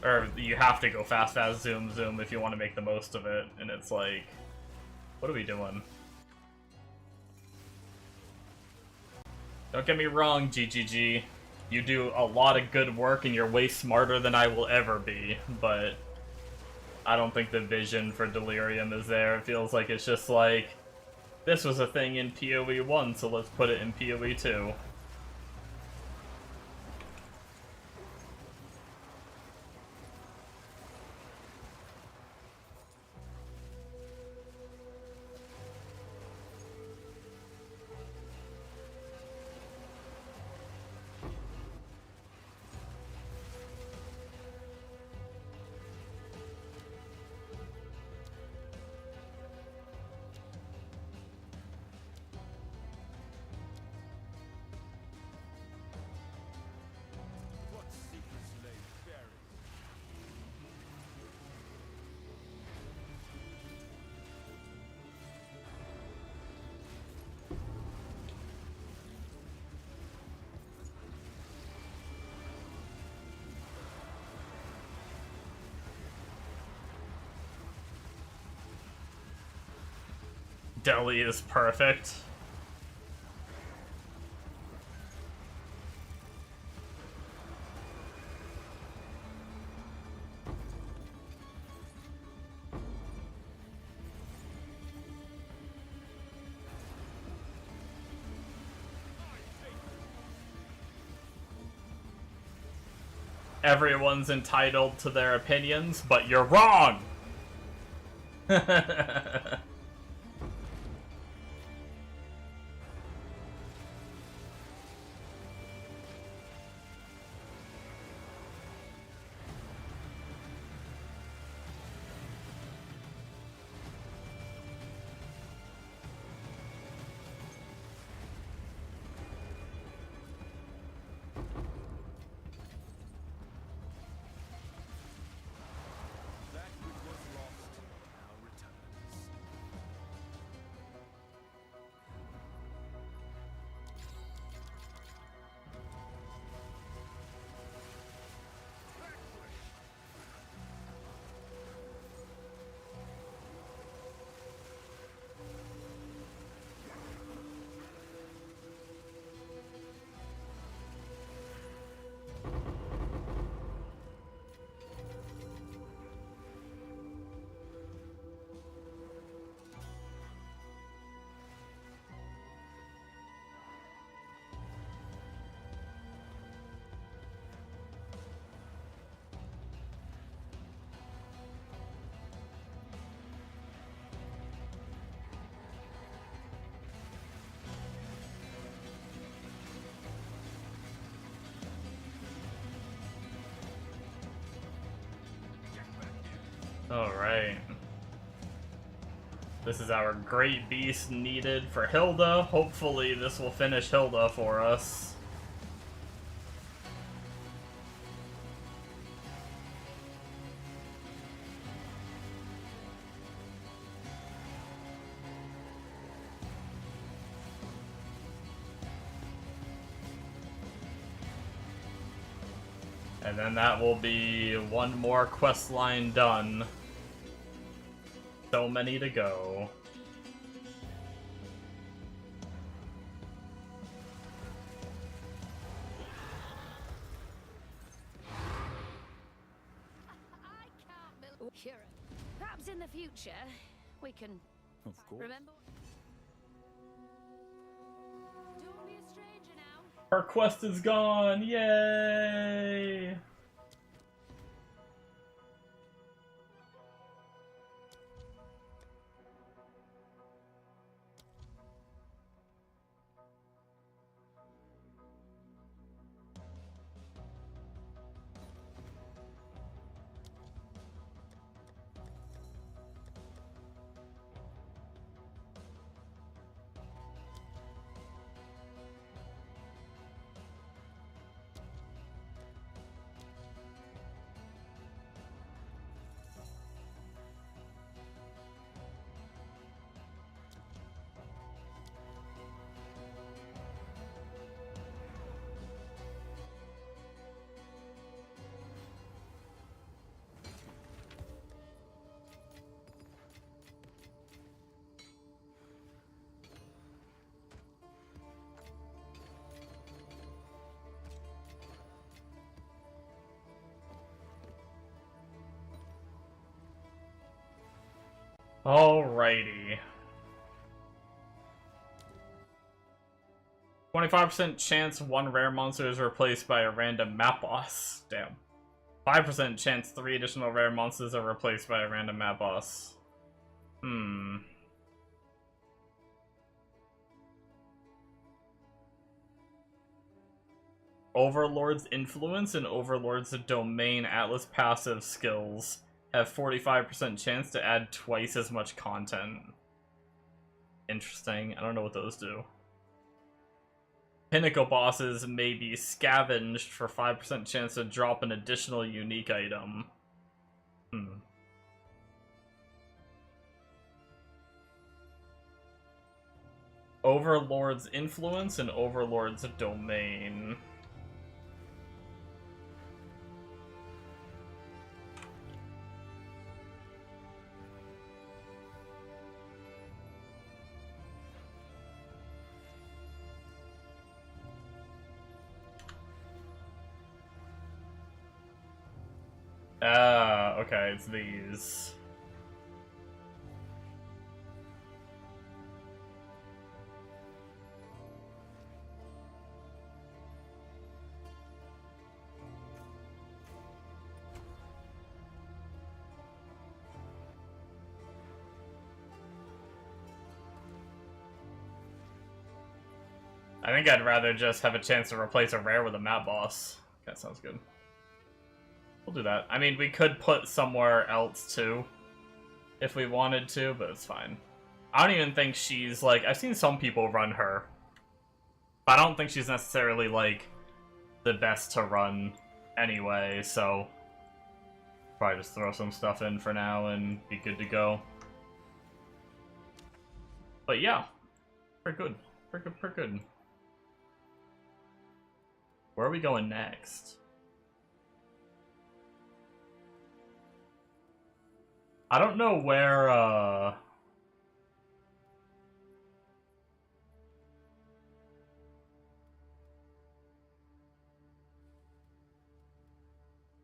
Or you have to go fast, fast, zoom, zoom if you want to make the most of it, and it's like, what are we doing? Don't get me wrong, GGG. You do a lot of good work and you're way smarter than I will ever be, but I don't think the vision for Delirium is there. It feels like it's just like, this was a thing in PoE 1, so let's put it in PoE 2. What secrets lay buried? Deli is perfect. Everyone's entitled to their opinions, but you're wrong! That which was lost now returns. Alright. This is our Great Beast needed for Hilda. Hopefully this will finish Hilda for us. And then that will be one more quest line done. So many to go. I can't believe. Sure. Perhaps in the future, we can Of course. remember. Don't be a stranger now. Our quest is gone! Yay! Alrighty. 25% chance one rare monster is replaced by a random map boss. Damn. 5% chance 3 additional rare monsters are replaced by a random map boss. Overlord's Influence and Overlord's Domain Atlas passive skills have 45% chance to add twice as much content. Interesting. I don't know what those do. Pinnacle bosses may be scavenged for 5% chance to drop an additional unique item. Overlord's Influence and Overlord's Domain. Okay, it's these. I think I'd rather just have a chance to replace a rare with a map boss. That sounds good. We'll do that. I mean, we could put somewhere else, too, if we wanted to, but it's fine. I don't even think she's, like... I've seen some people run her. But I don't think she's necessarily, like, the best to run anyway, so... Probably just throw some stuff in for now and be good to go. But yeah. Pretty good. Pretty good. Where are we going next? I don't know where, I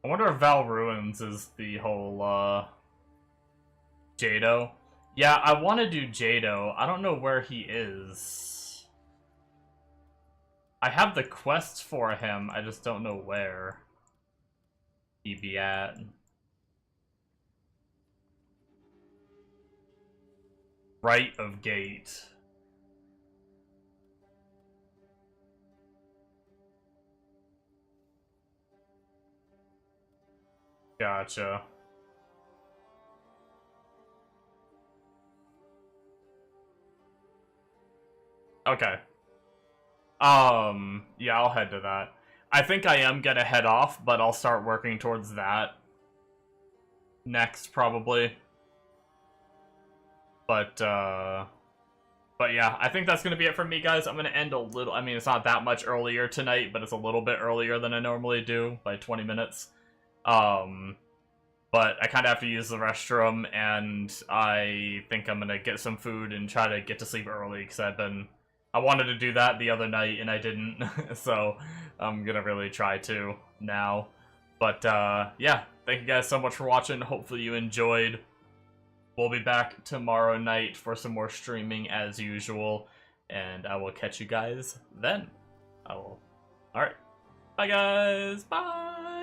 wonder if Val Ruins is the whole, Jado. Yeah, I want to do Jado. I don't know where he is. I have the quests for him, I just don't know where he be at. Right of gate. Gotcha. Okay. Yeah, I'll head to that. I think I am gonna head off, but I'll start working towards that next, probably. But yeah, I think that's gonna be it for me, guys. I'm gonna end a little, I mean, it's not that much earlier tonight, but it's a little bit earlier than I normally do, by 20 minutes. But I kind of have to use the restroom, and I think I'm gonna get some food and try to get to sleep early, because I wanted to do that the other night, and I didn't, so I'm gonna really try to now. But, yeah, thank you guys so much for watching. Hopefully you enjoyed. We'll be back tomorrow night for some more streaming as usual, and I will catch you guys then. Alright. Bye, guys! Bye!